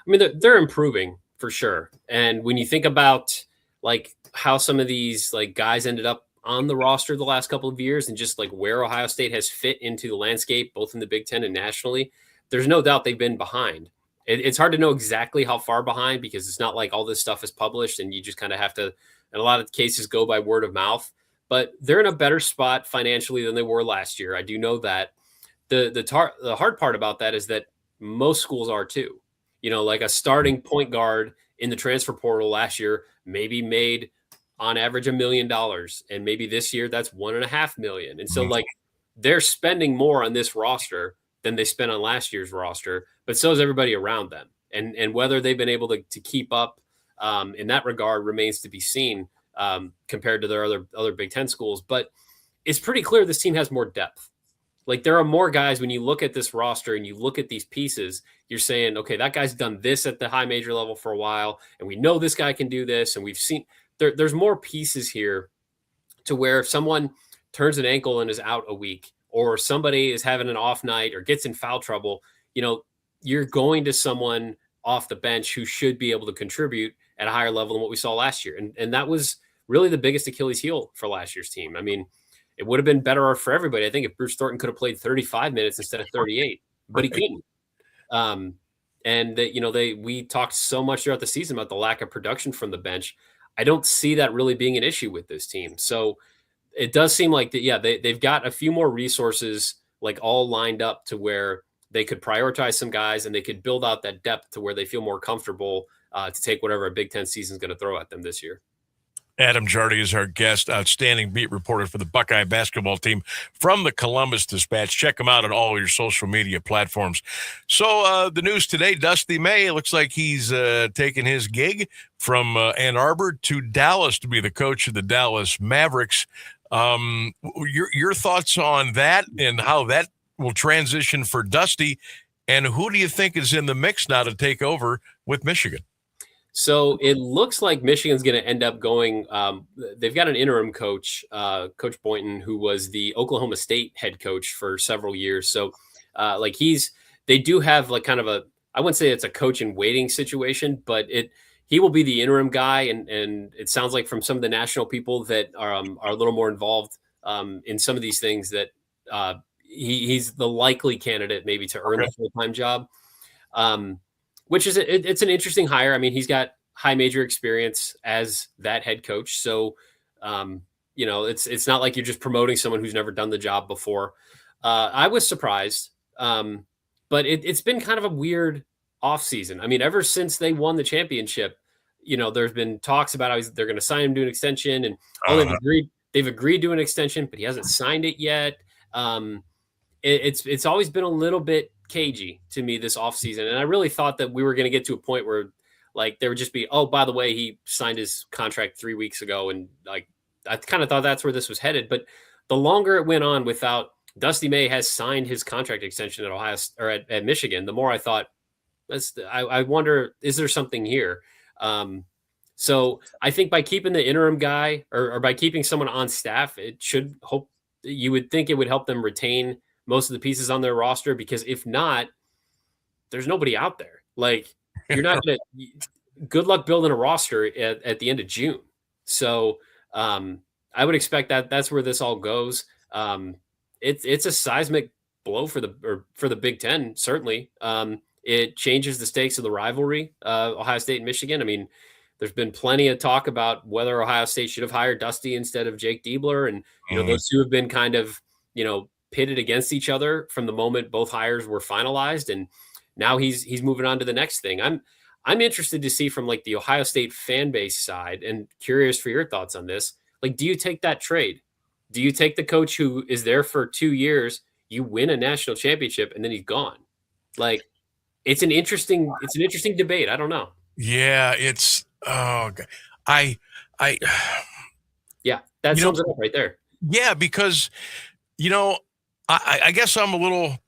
I mean, they're improving for sure. And when you think about like how some of these like guys ended up on the roster the last couple of years and just like where Ohio State has fit into the landscape, both in the Big Ten and nationally, there's no doubt they've been behind. It's hard to know exactly how far behind because it's not like all this stuff is published and you just kind of have to, in a lot of cases, go by word of mouth. But they're in a better spot financially than they were last year. I do know that. The hard part about that is that most schools are too. Like a starting point guard in the transfer portal last year maybe made on average $1 million, and maybe this year that's $1.5 million. And so like they're spending more on this roster than they spent on last year's roster, but so is everybody around them. And whether they've been able to keep up in that regard remains to be seen. Compared to their other Big Ten schools. But it's pretty clear this team has more depth. Like there are more guys when you look at this roster and you look at these pieces, you're saying, okay, that guy's done this at the high major level for a while, and we know this guy can do this. And we've seen there's more pieces here to where if someone turns an ankle and is out a week, or somebody is having an off night or gets in foul trouble, you're going to someone off the bench who should be able to contribute at a higher level than what we saw last year. And that was really the biggest Achilles heel for last year's team. I mean, it would have been better for everybody. I think if Bruce Thornton could have played 35 minutes instead of 38, but he couldn't. And we talked so much throughout the season about the lack of production from the bench. I don't see that really being an issue with this team. So it does seem like that. Yeah, they've got a few more resources, like all lined up to where they could prioritize some guys and they could build out that depth to where they feel more comfortable to take whatever a Big Ten season is going to throw at them this year. Adam Jardy is our guest, outstanding beat reporter for the Buckeye basketball team from the Columbus Dispatch. Check him out on all your social media platforms. So the news today, Dusty May, looks like he's taking his gig from Ann Arbor to Dallas to be the coach of the Dallas Mavericks. Your thoughts on that and how that will transition for Dusty, and who do you think is in the mix now to take over with Michigan? So it looks like Michigan's going to end up going. They've got an interim coach, Coach Boynton, who was the Oklahoma State head coach for several years. So they do have like kind of I wouldn't say it's a coach in waiting situation, but he will be the interim guy. And it sounds like from some of the national people that are a little more involved in some of these things that he's the likely candidate maybe to earn the full-time job. Which is it's an interesting hire. I mean, he's got high major experience as that head coach. So, it's not like you're just promoting someone who's never done the job before. I was surprised, but it's been kind of a weird offseason. I mean, ever since they won the championship, there's been talks about how they're going to sign him to an extension, and they've agreed to an extension, but he hasn't signed it yet. It's always been a little bit cagey to me this offseason. And I really thought that we were going to get to a point where like there would just be, oh, by the way, he signed his contract 3 weeks ago. And like, I kind of thought that's where this was headed. But the longer it went on without Dusty May has signed his contract extension at Ohio or at Michigan, the more I thought, I wonder, is there something here? So I think by keeping the interim guy or by keeping someone on staff, you would think it would help them retain most of the pieces on their roster, because if not, there's nobody out there. Like you're not going to, good luck building a roster at the end of June. So I would expect that that's where this all goes. It's a seismic blow for the Big Ten. Certainly. It changes the stakes of the rivalry, Ohio State and Michigan. I mean, there's been plenty of talk about whether Ohio State should have hired Dusty instead of Jake Diebler. And, those two have been kind of, pitted against each other from the moment both hires were finalized, and now he's moving on to the next thing. I'm interested to see from like the Ohio State fan base side, and curious for your thoughts on this. Like, do you take that trade? Do you take the coach who is there for 2 years, you win a national championship, and then he's gone? Like, it's an interesting debate. I don't know. Yeah, it's I yeah, that sums it up right there. Yeah, because I guess I'm a little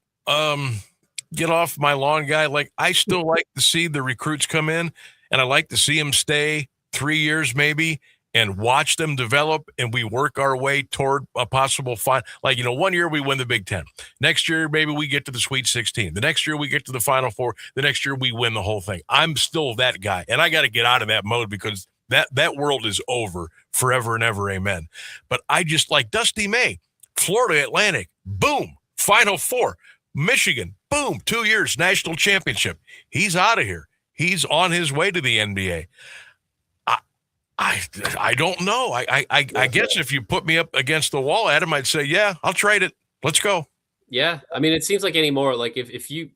get off my lawn guy. Like, I still like to see the recruits come in, and I like to see them stay 3 years maybe and watch them develop, and we work our way toward a possible final. Like, 1 year we win the Big Ten. Next year, maybe we get to the Sweet 16. The next year we get to the Final Four. The next year we win the whole thing. I'm still that guy, and I got to get out of that mode because that world is over forever and ever. Amen. But I just like Dusty May, Florida Atlantic, boom, Final Four. Michigan, boom, 2 years, national championship. He's out of here. He's on his way to the NBA. I don't know. I guess if you put me up against the wall, Adam, I'd say, yeah, I'll trade it. Let's go. Yeah. I mean, it seems like anymore, like if you,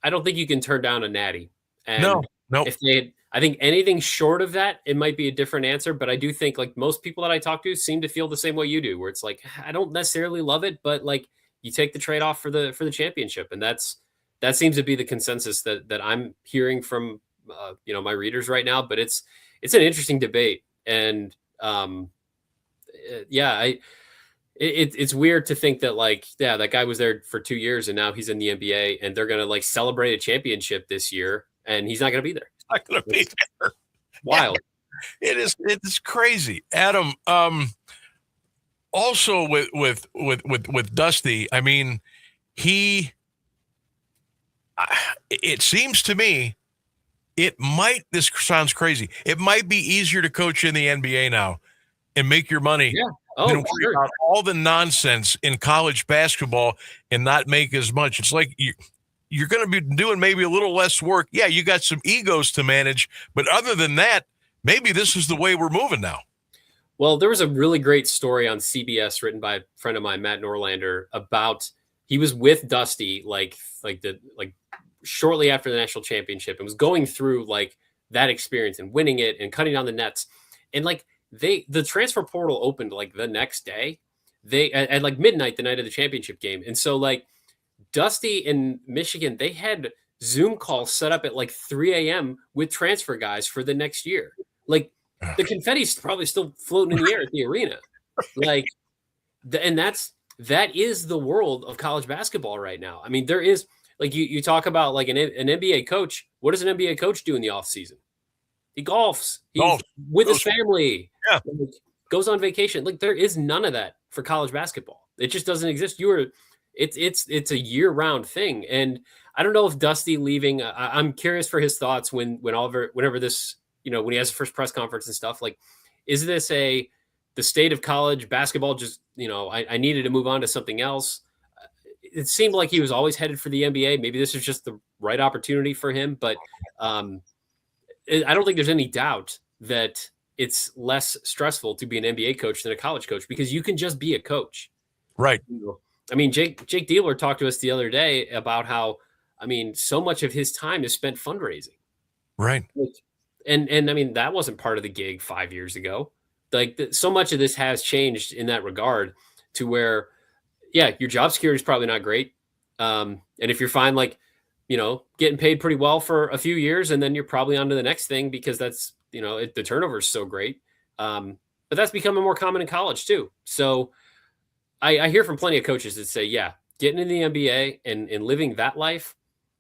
I don't think you can turn down a natty. And no. If they had, I think anything short of that, it might be a different answer. But I do think like most people that I talk to seem to feel the same way you do, where it's like, I don't necessarily love it, but like you take the trade off for the championship. And that seems to be the consensus that I'm hearing from, my readers right now. But it's an interesting debate. And it's weird to think that like, yeah, that guy was there for 2 years and now he's in the NBA and they're going to like celebrate a championship this year and he's not going to be there. Not going to be there. Wild. It's crazy. Adam, also with Dusty, I mean, it seems to me, this sounds crazy. It might be easier to coach in the NBA now and make your money than worry about all the nonsense in college basketball and not make as much. It's like you're going to be doing maybe a little less work. Yeah, you got some egos to manage, but other than that, maybe this is the way we're moving now. Well, there was a really great story on CBS written by a friend of mine, Matt Norlander, about he was with Dusty like shortly after the national championship and was going through like that experience and winning it and cutting down the nets. And like the transfer portal opened like the next day, at like midnight, the night of the championship game. And so like Dusty in Michigan, they had Zoom calls set up at like 3 a.m. with transfer guys for the next year. Like the confetti's probably still floating in the air at the arena. Like, that is the world of college basketball right now. I mean, there is, like you talk about like an NBA coach. What does an NBA coach do in the off season? He golfs. He's with his family. Yeah. Like, goes on vacation. Like there is none of that for college basketball. It just doesn't exist. It's a year round thing. And I don't know if Dusty leaving. I'm curious for his thoughts whenever this, when he has a first press conference and stuff. Like, is this the state of college basketball? Just I needed to move on to something else. It seemed like he was always headed for the NBA. Maybe this is just the right opportunity for him, but I don't think there's any doubt that it's less stressful to be an NBA coach than a college coach because you can just be a coach. Right. I mean, Jake Dealer talked to us the other day about how, I mean, so much of his time is spent fundraising. Right. And I mean, that wasn't part of the gig 5 years ago. Like so much of this has changed in that regard to where, yeah, your job security is probably not great. And if you're fine, like, getting paid pretty well for a few years, and then you're probably on to the next thing because that's, the turnover is so great. But that's becoming more common in college too. So I hear from plenty of coaches that say, yeah, getting in the NBA and living that life,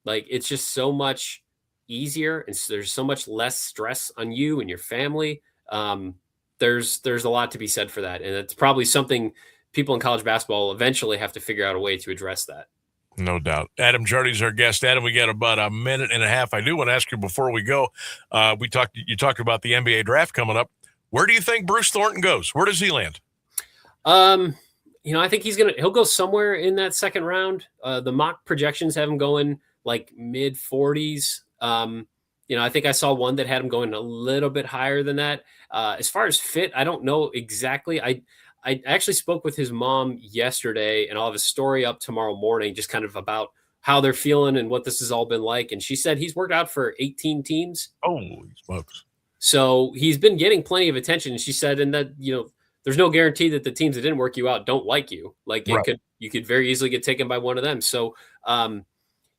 like it's just so much easier. And there's so much less stress on you and your family. There's a lot to be said for that. And it's probably something people in college basketball eventually have to figure out a way to address that. No doubt. Adam Jardy's our guest. Adam, we got about a minute and a half. I do want to ask you before we go, you talked about the NBA draft coming up. Where do you think Bruce Thornton goes? Where does he land? I think he'll go somewhere in that second round. The mock projections have him going like mid 40s. I think I saw one that had him going a little bit higher than that. As far as fit, I don't know exactly. I actually spoke with his mom yesterday, and I'll have a story up tomorrow morning just kind of about how they're feeling and what this has all been like. And she said he's worked out for 18 teams. Holy smokes. So he's been getting plenty of attention. And she said, and that, there's no guarantee that the teams that didn't work you out don't like you. Like you could very easily get taken by one of them. So,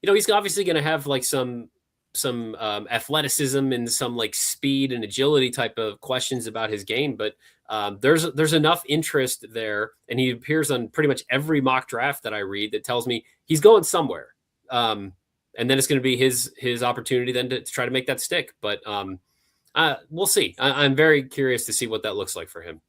he's obviously going to have like some athleticism and some like speed and agility type of questions about his game. But there's enough interest there. And he appears on pretty much every mock draft that I read that tells me he's going somewhere. And then it's going to be his opportunity then to try to make that stick. But we'll see. I'm very curious to see what that looks like for him.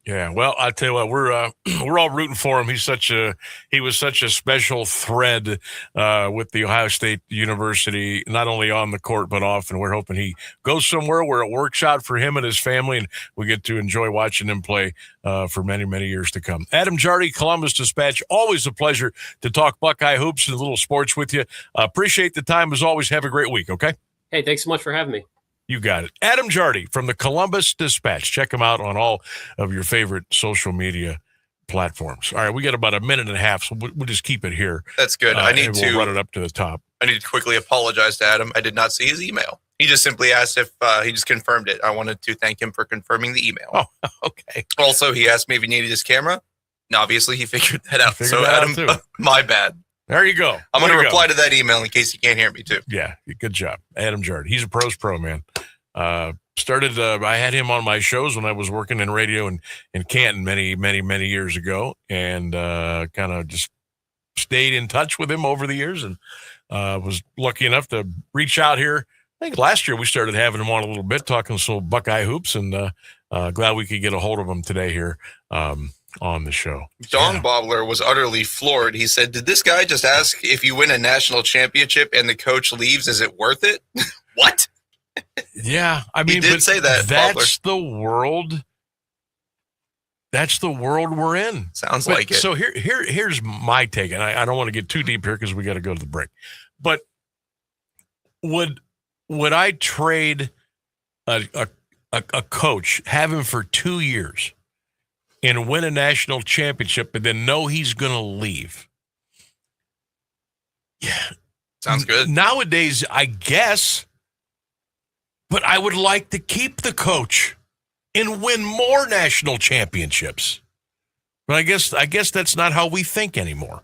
Yeah, well, I tell you what, we're all rooting for him. He was such a special thread with the Ohio State University, not only on the court but off. And we're hoping he goes somewhere where it works out for him and his family, and we get to enjoy watching him play for many, many years to come. Adam Jardy, Columbus Dispatch. Always a pleasure to talk Buckeye hoops and a little sports with you. Appreciate the time as always. Have a great week. Okay. Hey, thanks so much for having me. You got it. Adam Jardy from the Columbus Dispatch. Check him out on all of your favorite social media platforms. All right, we got about a minute and a half, so we'll just keep it here. That's good. We'll run it up to the top. I need to quickly apologize to Adam. I did not see his email. He just simply asked if he just confirmed it. I wanted to thank him for confirming the email. Oh, okay. Also, he asked me if he needed his camera. And obviously, he figured that out. So, Adam, my bad. There you go. I'm going to reply to that email in case you can't hear me, too. Yeah, good job. Adam Jardy. He's a pro's pro, man. I had him on my shows when I was working in radio in Canton many, many, many years ago, and kind of just stayed in touch with him over the years, and was lucky enough to reach out here. I think last year we started having him on a little bit, talking some Buckeye hoops, and glad we could get a hold of him today here on the show. Dong Bobbler was utterly floored. He said, did this guy just ask if you win a national championship and the coach leaves, is it worth it? What? Yeah, I mean, he did say that. That's the world. That's the world we're in. Sounds like it. So here's my take, and I don't want to get too deep here because we got to go to the break. But would I trade a coach, have him for 2 years, and win a national championship, and then know he's going to leave? Yeah, sounds good. Nowadays, I guess. But I would like to keep the coach and win more national championships. But I guess that's not how we think anymore.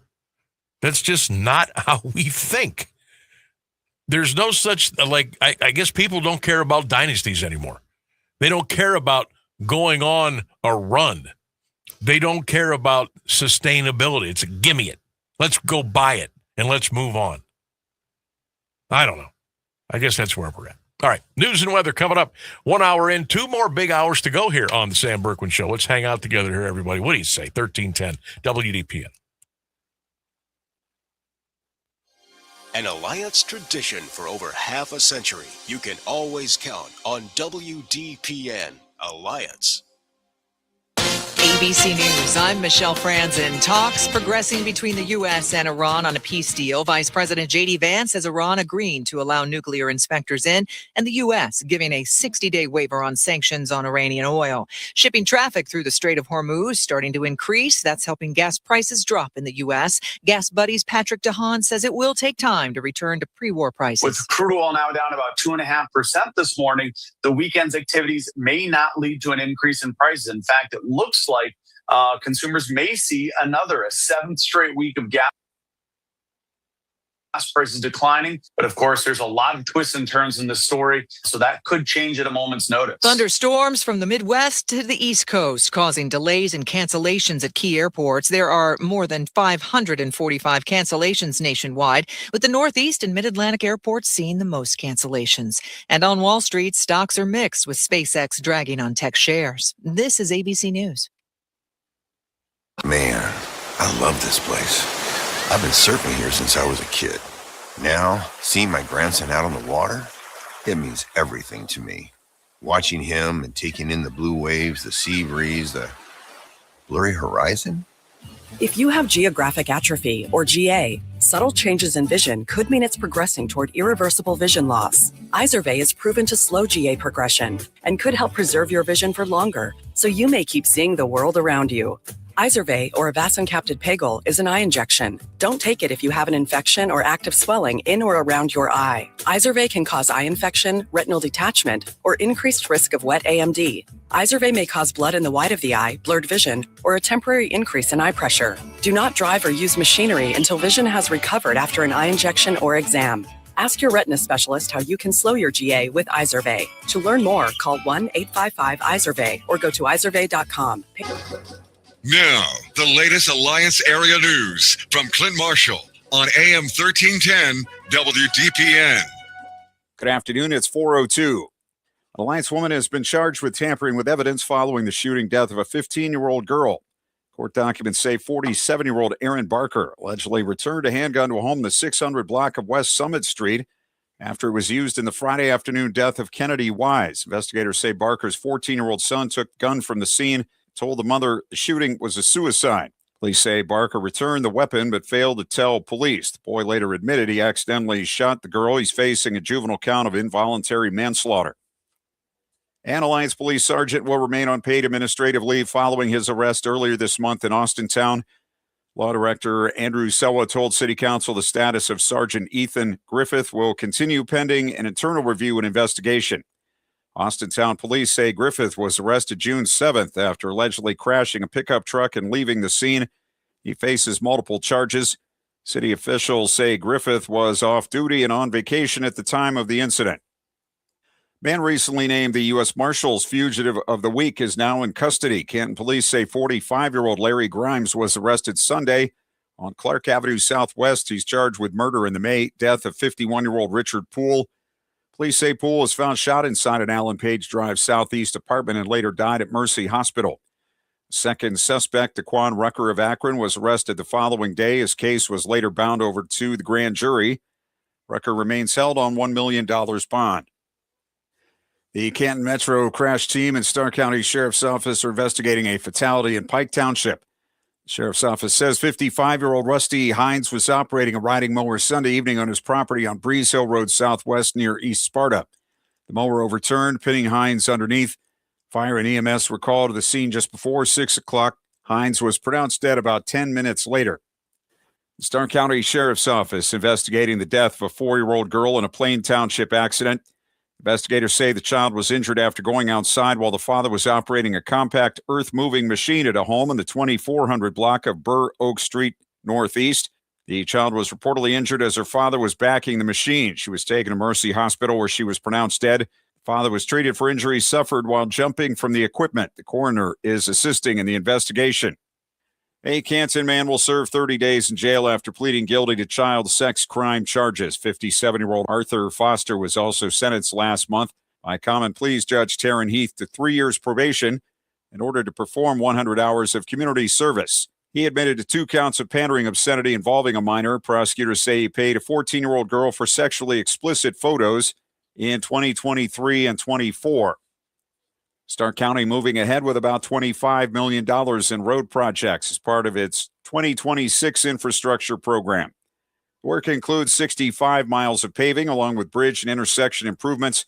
That's just not how we think. There's no such, I guess people don't care about dynasties anymore. They don't care about going on a run. They don't care about sustainability. It's a gimme it. Let's go buy it and let's move on. I don't know. I guess that's where we're at. All right, news and weather coming up. 1 hour in, 2 more big hours to go here on the Sam Bourquin Show. Let's hang out together here, everybody. What do you say? 1310 WDPN. An Alliance tradition for over half a century. You can always count on WDPN Alliance. ABC News, I'm Michelle Franzen. Talks progressing between the U.S. and Iran on a peace deal. Vice President J.D. Vance says Iran agreeing to allow nuclear inspectors in, and the U.S. giving a 60-day waiver on sanctions on Iranian oil. Shipping traffic through the Strait of Hormuz starting to increase. That's helping gas prices drop in the U.S. Gas Buddies Patrick DeHaan says it will take time to return to pre-war prices. With crude oil now down about 2.5% this morning, the weekend's activities may not lead to an increase in prices. In fact, it looks like consumers may see a 7th straight week of gas prices declining. But of course, there's a lot of twists and turns in this story, so that could change at a moment's notice. Thunderstorms from the Midwest to the East Coast, causing delays and cancellations at key airports. There are more than 545 cancellations nationwide, with the Northeast and Mid-Atlantic airports seeing the most cancellations. And on Wall Street, stocks are mixed, with SpaceX dragging on tech shares. This is ABC News. Man, I love this place. I've been surfing here since I was a kid. Now, seeing my grandson out on the water, it means everything to me. Watching him and taking in the blue waves, the sea breeze, the blurry horizon. If you have geographic atrophy, or GA, subtle changes in vision could mean it's progressing toward irreversible vision loss. Izervay is proven to slow GA progression and could help preserve your vision for longer, so you may keep seeing the world around you. Izervay, or avacincaptad pegol, is an eye injection. Don't take it if you have an infection or active swelling in or around your eye. Izervay can cause eye infection, retinal detachment, or increased risk of wet AMD. Izervay may cause blood in the white of the eye, blurred vision, or a temporary increase in eye pressure. Do not drive or use machinery until vision has recovered after an eye injection or exam. Ask your retina specialist how you can slow your GA with Izervay. To learn more, call 1-855-IZERVAY or go to izervay.com. Now, the latest Alliance area news from Clint Marshall on AM 1310 WDPN. Good afternoon. It's 4:02. An Alliance woman has been charged with tampering with evidence following the shooting death of a 15-year-old girl. Court documents say 47-year-old Erin Barker allegedly returned a handgun to a home in the 600 block of West Summit Street after it was used in the Friday afternoon death of Kennedy Wise. Investigators say Barker's 14-year-old son took the gun from the scene, told the mother the shooting was a suicide. Police say Barker returned the weapon but failed to tell police. The boy later admitted he accidentally shot the girl. He's facing a juvenile count of involuntary manslaughter. An Alliance Police Sergeant will remain on paid administrative leave following his arrest earlier this month in Austintown. Law Director Andrew Selwa told City Council the status of Sergeant Ethan Griffith will continue pending an internal review and investigation. Austintown police say Griffith was arrested June 7th after allegedly crashing a pickup truck and leaving the scene. He faces multiple charges. City officials say Griffith was off duty and on vacation at the time of the incident. Man recently named the U.S. Marshals Fugitive of the Week is now in custody. Canton police say 45-year-old Larry Grimes was arrested Sunday on Clark Avenue Southwest. He's charged with murder in the May death of 51-year-old Richard Poole. Police say Poole was found shot inside an Allen Page Drive Southeast apartment and later died at Mercy Hospital. Second suspect, Daquan Rucker of Akron, was arrested the following day. His case was later bound over to the grand jury. Rucker remains held on $1 million bond. The Canton Metro Crash Team and Starr County Sheriff's Office are investigating a fatality in Pike Township. The Sheriff's Office says 55-year-old Rusty Hines was operating a riding mower Sunday evening on his property on Breeze Hill Road Southwest near East Sparta. The mower overturned, pinning Hines underneath. Fire and EMS were called to the scene just before 6 o'clock. Hines was pronounced dead about 10 minutes later. The Starr County Sheriff's Office investigating the death of a 4-year-old girl in a Plain Township accident. Investigators say the child was injured after going outside while the father was operating a compact earth-moving machine at a home in the 2400 block of Burr Oak Street Northeast. The child was reportedly injured as her father was backing the machine. She was taken to Mercy Hospital where she was pronounced dead. The father was treated for injuries suffered while jumping from the equipment. The coroner is assisting in the investigation. A Canton man will serve 30 days in jail after pleading guilty to child sex crime charges. 57-year-old Arthur Foster was also sentenced last month by common pleas Judge Taryn Heath to 3 years probation in order to perform 100 hours of community service. He admitted to 2 counts of pandering obscenity involving a minor. Prosecutors say he paid a 14-year-old girl for sexually explicit photos in 2023 and 24. Starr County moving ahead with about $25 million in road projects as part of its 2026 infrastructure program. The work includes 65 miles of paving along with bridge and intersection improvements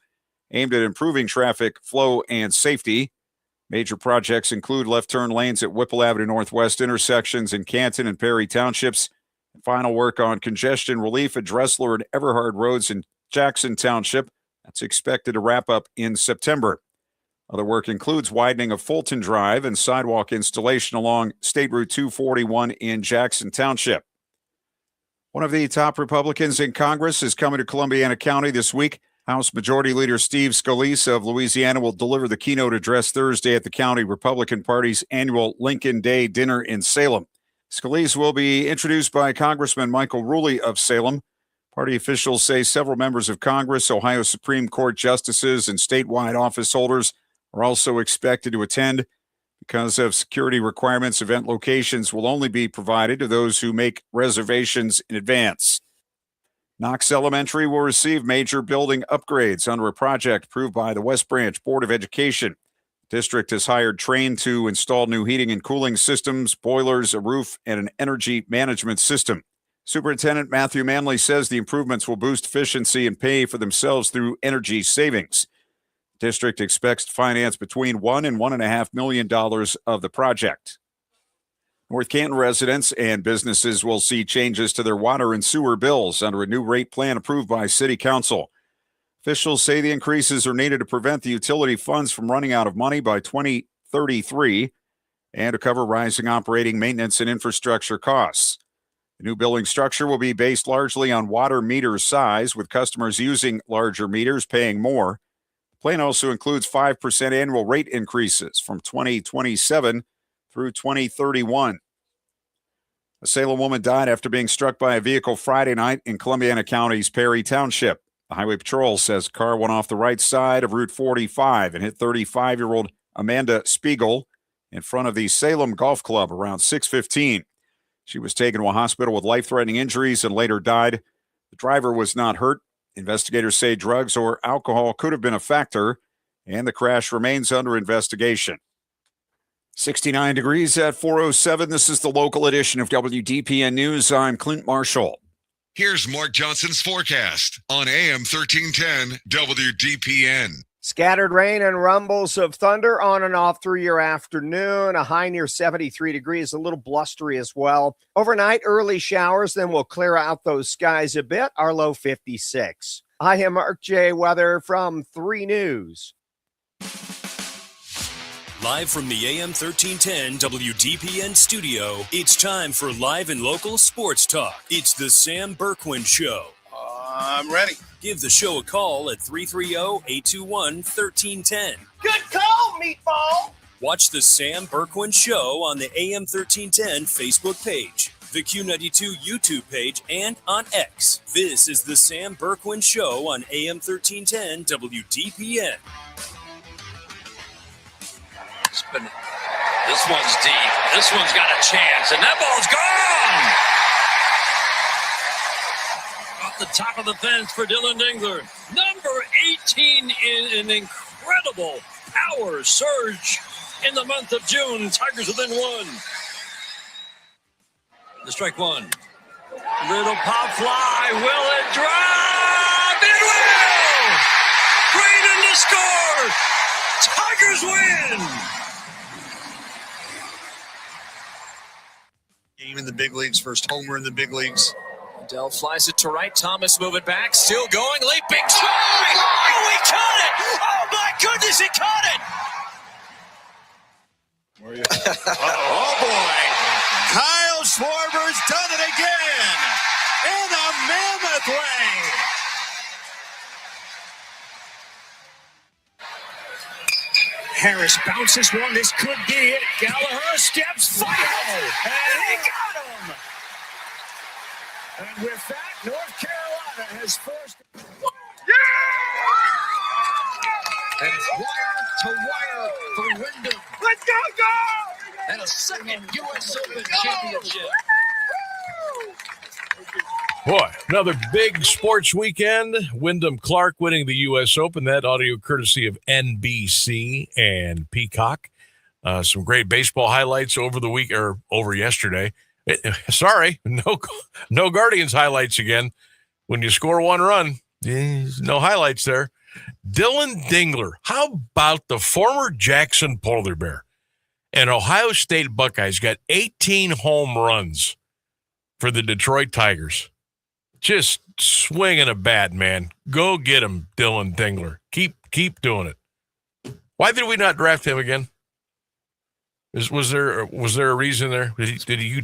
aimed at improving traffic flow and safety. Major projects include left turn lanes at Whipple Avenue Northwest intersections in Canton and Perry Townships, and final work on congestion relief at Dressler and Everhard roads in Jackson Township. That's expected to wrap up in September. Other work includes widening of Fulton Drive and sidewalk installation along State Route 241 in Jackson Township. One of the top Republicans in Congress is coming to Columbiana County this week. House Majority Leader Steve Scalise of Louisiana will deliver the keynote address Thursday at the county Republican Party's annual Lincoln Day dinner in Salem. Scalise will be introduced by Congressman Michael Rulli of Salem. Party officials say several members of Congress, Ohio Supreme Court justices, and statewide office holders are also expected to attend. Because of security requirements, event locations will only be provided to those who make reservations in advance. Knox Elementary will receive major building upgrades under a project approved by the West Branch Board of Education. The district has hired Trane to install new heating and cooling systems, boilers, a roof, and an energy management system. Superintendent Matthew Manley says the improvements will boost efficiency and pay for themselves through energy savings. The district expects to finance between $1 and $1.5 million of the project. North Canton residents and businesses will see changes to their water and sewer bills under a new rate plan approved by City Council. Officials say the increases are needed to prevent the utility funds from running out of money by 2033 and to cover rising operating, maintenance, and infrastructure costs. The new billing structure will be based largely on water meter size, with customers using larger meters paying more. The plan also includes 5% annual rate increases from 2027 through 2031. A Salem woman died after being struck by a vehicle Friday night in Columbiana County's Perry Township. The Highway Patrol says the car went off the right side of Route 45 and hit 35-year-old Amanda Spiegel in front of the Salem Golf Club around 6:15. She was taken to a hospital with life-threatening injuries and later died. The driver was not hurt. Investigators say drugs or alcohol could have been a factor, and the crash remains under investigation. 69 degrees at 4:07. This is the local edition of WDPN News. I'm Clint Marshall. Here's Mark Johnson's forecast on AM 1310 WDPN. Scattered rain and rumbles of thunder on and off through your afternoon. A high near 73 degrees, a little blustery as well. Overnight, early showers, then we'll clear out those skies a bit. Our low 56. I am Mark J. Weather from 3 News. Live from the AM 1310 WDPN studio, it's time for live and local sports talk. It's the Sam Bourquin Show. I'm ready. Give the show a call at 330-821-1310. Good call, Meatball. Watch the Sam Bourquin Show on the AM 1310 Facebook page, the Q92 YouTube page, and on X. This is the Sam Bourquin Show on AM 1310 WDPN. This one's deep. This one's got a chance, and that ball's gone! Off the top of the fence for Dylan Dingler. Number 18 in an incredible power surge in the month of June. Tigers within 1. The strike 1. Little pop fly. Will it drop? It will! Braden to score! Tigers win! Game in the big leagues, first homer in the big leagues. Adele flies it to right. Thomas moving back, still going. Leaping strike! Oh, he caught it! Oh, my goodness, he caught it! Where are you? Oh, boy. Kyle Schwarber's done it again in a mammoth way. Harris bounces one. This could be it. Gallagher steps forward, and he got him. And with that, North Carolina has first. And it's wire to wire for Wyndham. Let's go! And a second U.S. Open championship. Boy, another big sports weekend. Wyndham Clark winning the U.S. Open. That audio courtesy of NBC and Peacock. Some great baseball highlights over the week or over yesterday. No Guardians highlights again. When you score 1 run, no highlights there. Dylan Dingler. How about the former Jackson Polar Bear and Ohio State Buckeyes got 18 home runs for the Detroit Tigers? Just swinging a bat, man. Go get him, Dylan Dingler. Keep doing it. Why did we not draft him again? Was there a reason there? Did he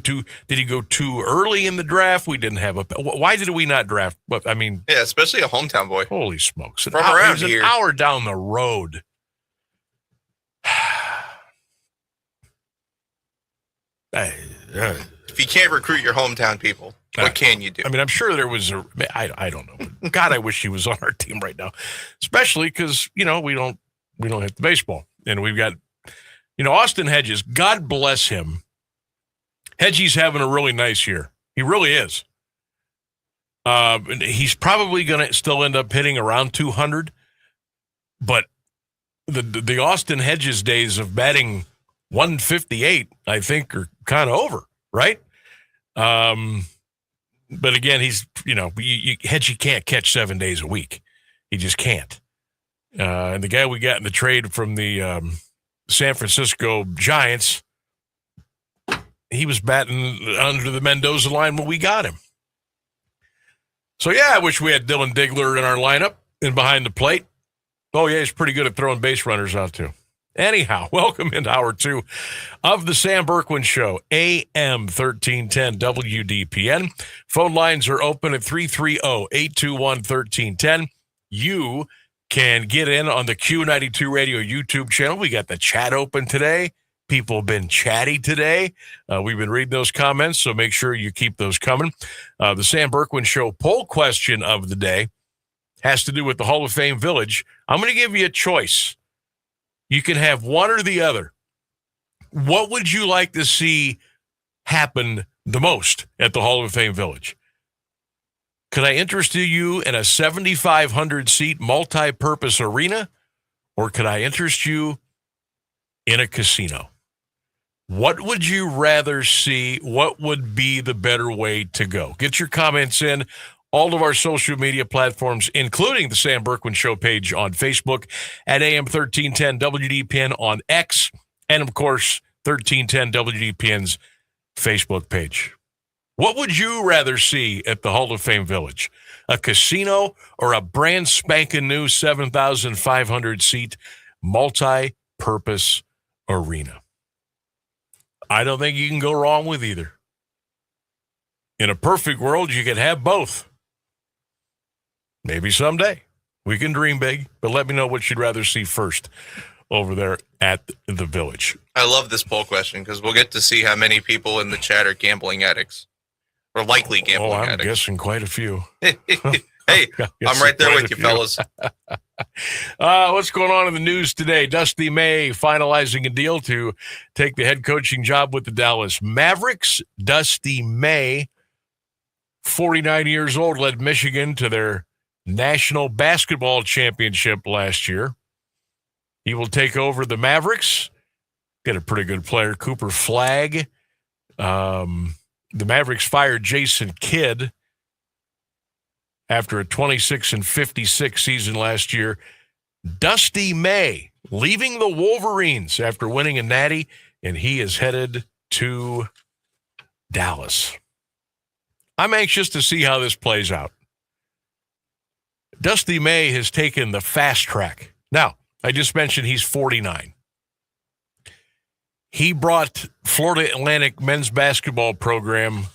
go too early in the draft? We didn't have a. Why did we not draft? I mean, yeah, especially a hometown boy. Holy smokes! From around here, an hour down the road. If you can't recruit your hometown people, what can you do? I mean, I'm sure there was a. I don't know. God, I wish he was on our team right now, especially because we don't hit the baseball, and we've got. Austin Hedges, God bless him. Hedgie's having a really nice year. He really is. He's probably going to still end up hitting around 200, but the Austin Hedges days of batting 158, I think, are kind of over, right? But again, he's, Hedgie can't catch 7 days a week. He just can't. And the guy we got in the trade from the San Francisco Giants, he was batting under the Mendoza line when we got him. So, yeah, I wish we had Dylan Diggler in our lineup and behind the plate. Oh, yeah, he's pretty good at throwing base runners out, too. Anyhow, welcome into hour 2 of the Sam Bourquin Show, AM 1310 WDPN. Phone lines are open at 330-821-1310. You can get in on the Q92 Radio YouTube channel. We got the chat open today. People have been chatty today. We've been reading those comments, so make sure you keep those coming. The Sam Bourquin Show poll question of the day has to do with the Hall of Fame Village. I'm going to give you a choice. You can have one or the other. What would you like to see happen the most at the Hall of Fame Village? Could I interest you in a 7,500-seat multi-purpose arena, or could I interest you in a casino? What would you rather see? What would be the better way to go? Get your comments in. All of our social media platforms, including the Sam Bourquin Show page on Facebook, at AM 1310 WDPN on X, and, of course, 1310 WDPN's Facebook page. What would you rather see at the Hall of Fame Village? A casino or a brand spanking new 7,500-seat multi-purpose arena? I don't think you can go wrong with either. In a perfect world, you could have both. Maybe someday we can dream big, but let me know what you'd rather see first over there at the Village. I love this poll question because we'll get to see how many people in the chat are gambling addicts or likely gambling I'm addicts. guessing quite a few. Hey, I'm right there with you, fellas. What's going on in the news today? Dusty May finalizing a deal to take the head coaching job with the Dallas Mavericks. Dusty May, 49 years old, led Michigan to their National Basketball Championship last year. He will take over the Mavericks. Got a pretty good player, Cooper Flagg. The Mavericks fired Jason Kidd after a 26-56 season last year. Dusty May leaving the Wolverines after winning a natty, and he is headed to Dallas. I'm anxious to see how this plays out. Dusty May has taken the fast track. Now, I just mentioned he's 49. He brought Florida Atlantic men's basketball program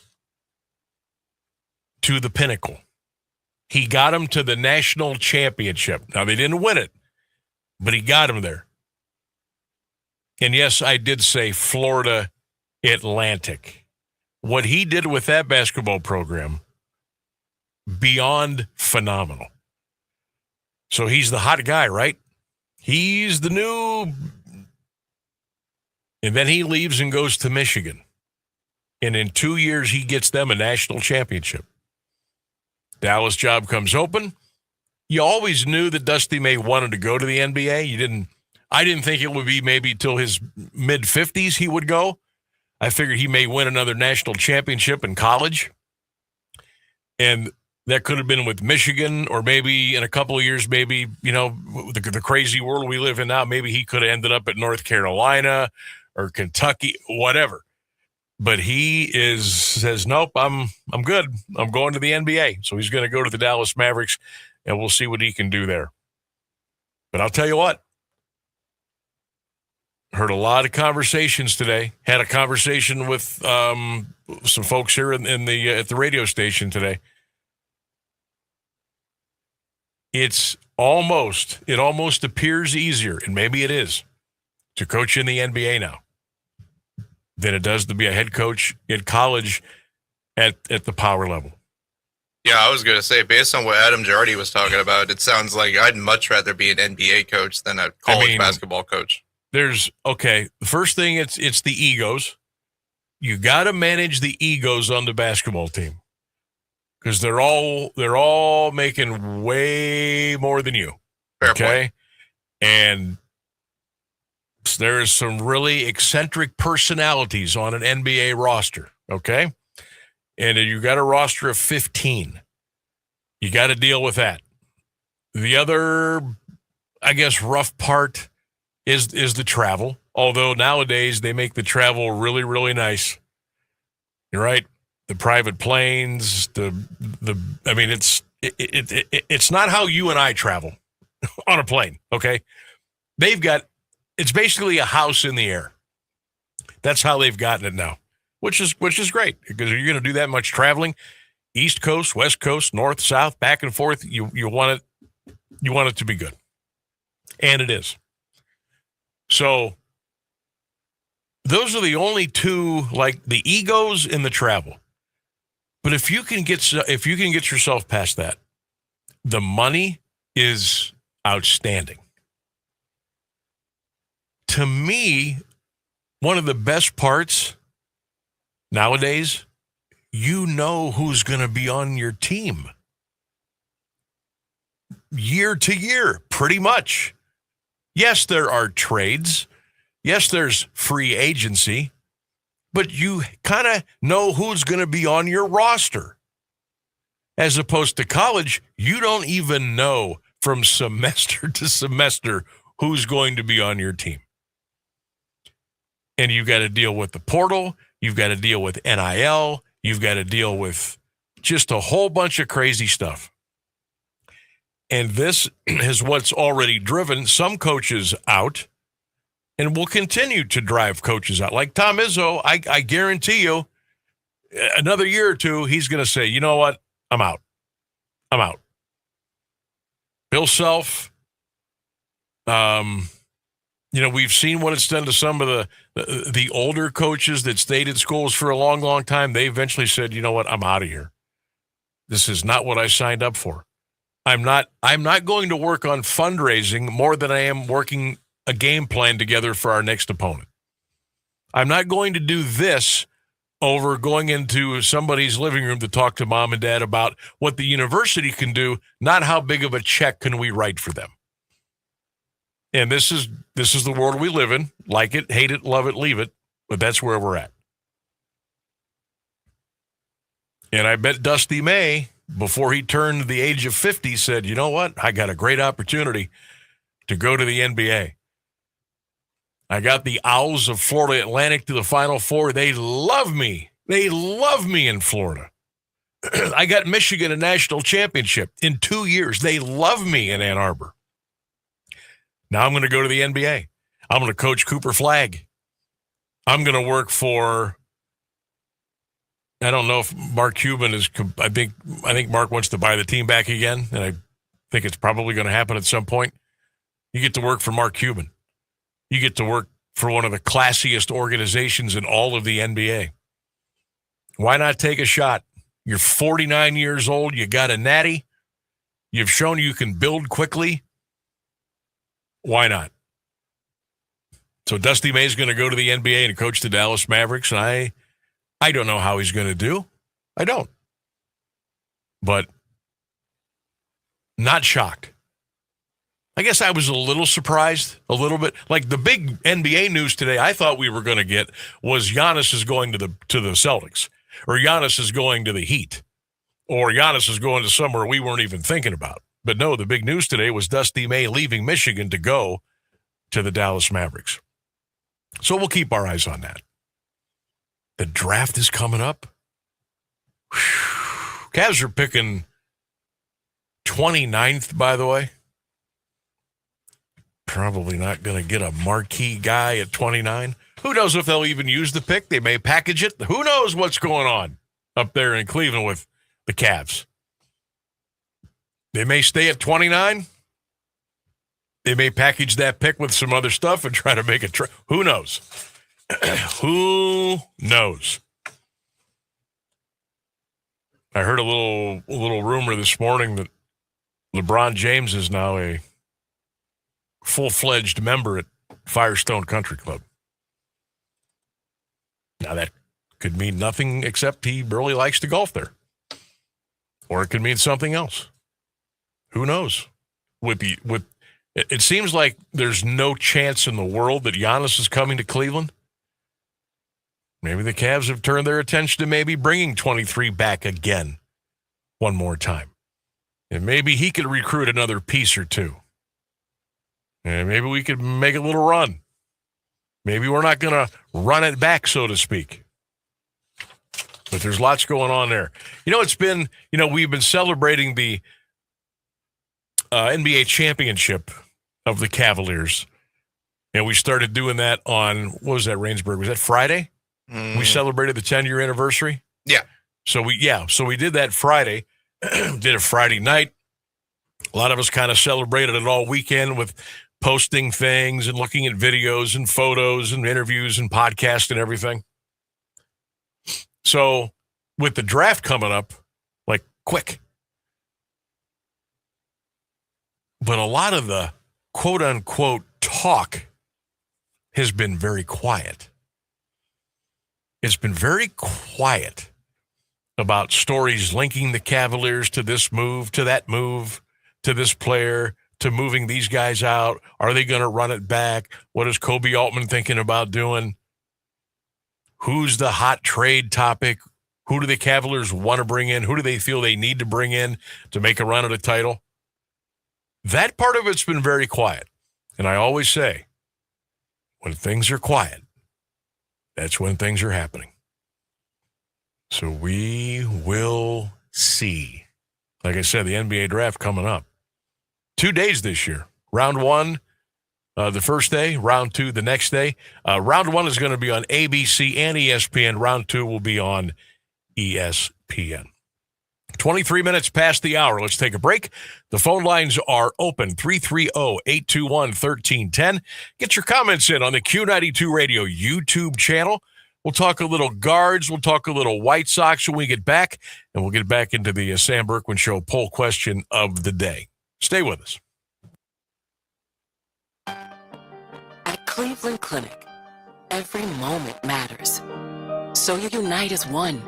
to the pinnacle. He got them to the national championship. Now, they didn't win it, but he got them there. And yes, I did say Florida Atlantic. What he did with that basketball program, beyond phenomenal. So he's the hot guy, right? He's the new. And then he leaves and goes to Michigan. And in 2 years, he gets them a national championship. Dallas job comes open. You always knew that Dusty May wanted to go to the NBA. I didn't think it would be maybe till his mid-50s he would go. I figured he may win another national championship in college. And that could have been with Michigan, or maybe in a couple of years, maybe, the crazy world we live in now, maybe he could have ended up at North Carolina or Kentucky, whatever. But he says, nope, I'm good. I'm going to the NBA. So he's going to go to the Dallas Mavericks, and we'll see what he can do there. But I'll tell you what, heard a lot of conversations today. Had a conversation with some folks here at the radio station today. It almost appears easier, and maybe it is, to coach in the NBA now than it does to be a head coach in college at the power level. Yeah, I was going to say, based on what Adam Girardi was talking about, it sounds like I'd much rather be an NBA coach than a college basketball coach. The first thing, it's the egos. You got to manage the egos on the basketball team, because they're all making way more than you. Fair point. And there's some really eccentric personalities on an NBA roster, okay? And you got a roster of 15. You got to deal with that. The other, I guess, rough part is the travel. Although nowadays they make the travel really, really nice. You're right. The private planes, I mean, it's not how you and I travel on a plane, okay? It's basically a house in the air. That's how they've gotten it now, which is great, because you're going to do that much traveling, East Coast, West Coast, North, South, back and forth. You want it to be good, and it is. So those are the only two, like the egos in the travel. But if you can get yourself past that, the money is outstanding. To me, one of the best parts nowadays, you know who's going to be on your team year to year, pretty much. Yes, there are trades. Yes, there's free agency, but you kind of know who's going to be on your roster. As opposed to college, you don't even know from semester to semester who's going to be on your team. And you've got to deal with the portal. You've got to deal with NIL. You've got to deal with just a whole bunch of crazy stuff. And this is what's already driven some coaches out and will continue to drive coaches out. Like Tom Izzo, I guarantee you, another year or two, he's going to say, you know what? I'm out. Bill Self, we've seen what it's done to some of the older coaches that stayed at schools for a long, long time. They eventually said, you know what? I'm out of here. This is not what I signed up for. I'm not going to work on fundraising more than I am working a game plan together for our next opponent. I'm not going to do this over going into somebody's living room to talk to mom and dad about what the university can do, not how big of a check can we write for them. And this is the world we live in. Like it, hate it, love it, leave it. But that's where we're at. And I bet Dusty May, before he turned the age of 50, said, you know what? I got a great opportunity to go to the NBA. I got the Owls of Florida Atlantic to the Final Four. They love me. They love me in Florida. I got Michigan a national championship in 2 years. They love me in Ann Arbor. Now I'm going to go to the NBA. I'm going to coach Cooper Flagg. I'm going to work for, I don't know if Mark Cuban is, I think Mark wants to buy the team back again, and I think it's probably going to happen at some point. You get to work for Mark Cuban. You get to work for one of the classiest organizations in all of the NBA. Why not take a shot? You're 49 years old. You got a natty. You've shown you can build quickly. Why not? So Dusty May's going to go to the NBA and coach the Dallas Mavericks, and I don't know how he's going to do. I don't. But not shocked. I guess I was a little surprised, a little bit. Like the big NBA news today I thought we were going to get was Giannis is going to the Celtics, or Giannis is going to the Heat, or Giannis is going to somewhere we weren't even thinking about. But no, the big news today was Dusty May leaving Michigan to go to the Dallas Mavericks. So we'll keep our eyes on that. The draft is coming up. Whew. Cavs are picking 29th, by the way. Probably not going to get a marquee guy at 29. Who knows if they'll even use the pick? They may package it. Who knows what's going on up there in Cleveland with the Cavs? They may stay at 29. They may package that pick with some other stuff and try to make a trade. Who knows? Who knows? I heard a little rumor this morning that LeBron James is now a full-fledged member at Firestone Country Club. Now that could mean nothing except he really likes to golf there. Or it could mean something else. Who knows? It seems like there's no chance in the world that Giannis is coming to Cleveland. Maybe the Cavs have turned their attention to maybe bringing 23 back again one more time. And maybe he could recruit another piece or two. And maybe we could make a little run. Maybe we're not going to run it back, so to speak. But there's lots going on there. We've been celebrating the NBA championship of the Cavaliers. And we started doing that on, what was that, Rainsburg? Was that Friday? We celebrated the 10-year anniversary? Yeah. So we did that Friday, did a Friday night. A lot of us kind of celebrated it all weekend with posting things and looking at videos and photos and interviews and podcasts and everything. So with the draft coming up, like quick. But a lot of the quote unquote talk has been very quiet. It's been very quiet about stories linking the Cavaliers to this move, to that move, to this player, to moving these guys out. Are they going to run it back? What is Kobe Altman thinking about doing? Who's the hot trade topic? Who do the Cavaliers want to bring in? Who do they feel they need to bring in to make a run at a title? That part of it's been very quiet. And I always say, when things are quiet, that's when things are happening. So we will see. Like I said, the NBA draft coming up. 2 days this year. Round 1, the first day. Round 2, the next day. Round 1 is going to be on ABC and ESPN. Round 2 will be on ESPN. 23 minutes past the hour. Let's take a break. The phone lines are open, 330-821-1310. Get your comments in on the Q92 Radio YouTube channel. We'll talk a little Guards. We'll talk a little White Sox when we get back, and we'll get back into the Sam Bourquin Show poll question of the day. Stay with us. At Cleveland Clinic, every moment matters. So you unite as one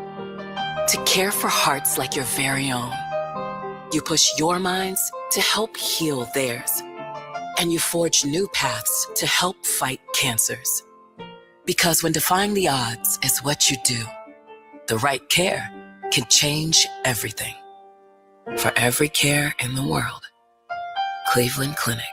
to care for hearts like your very own. You push your minds to help heal theirs. And you forge new paths to help fight cancers. Because when defying the odds is what you do, the right care can change everything. For every care in the world, Cleveland Clinic.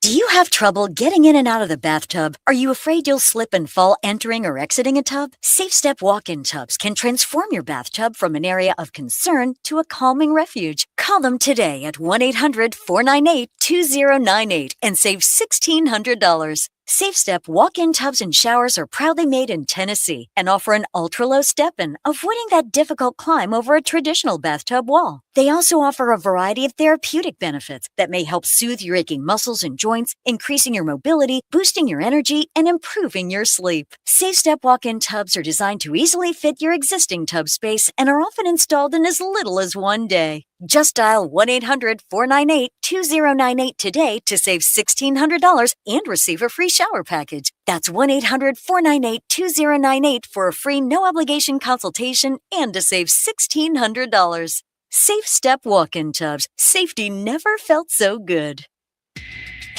Do you have trouble getting in and out of the bathtub? Are you afraid you'll slip and fall entering or exiting a tub? Safe Step walk-in tubs can transform your bathtub from an area of concern to a calming refuge. Call them today at 1-800-498-2098 and save $1,600. Safe Step walk-in tubs and showers are proudly made in Tennessee and offer an ultra-low step-in, avoiding that difficult climb over a traditional bathtub wall. They also offer a variety of therapeutic benefits that may help soothe your aching muscles and joints, increasing your mobility, boosting your energy, and improving your sleep. Safe Step walk-in tubs are designed to easily fit your existing tub space and are often installed in as little as 1 day. Just dial 1-800-498-2098 today to save $1,600 and receive a free shower package. That's 1-800-498-2098 for a free no-obligation consultation and to save $1,600. Safe Step walk-in tubs. Safety never felt so good.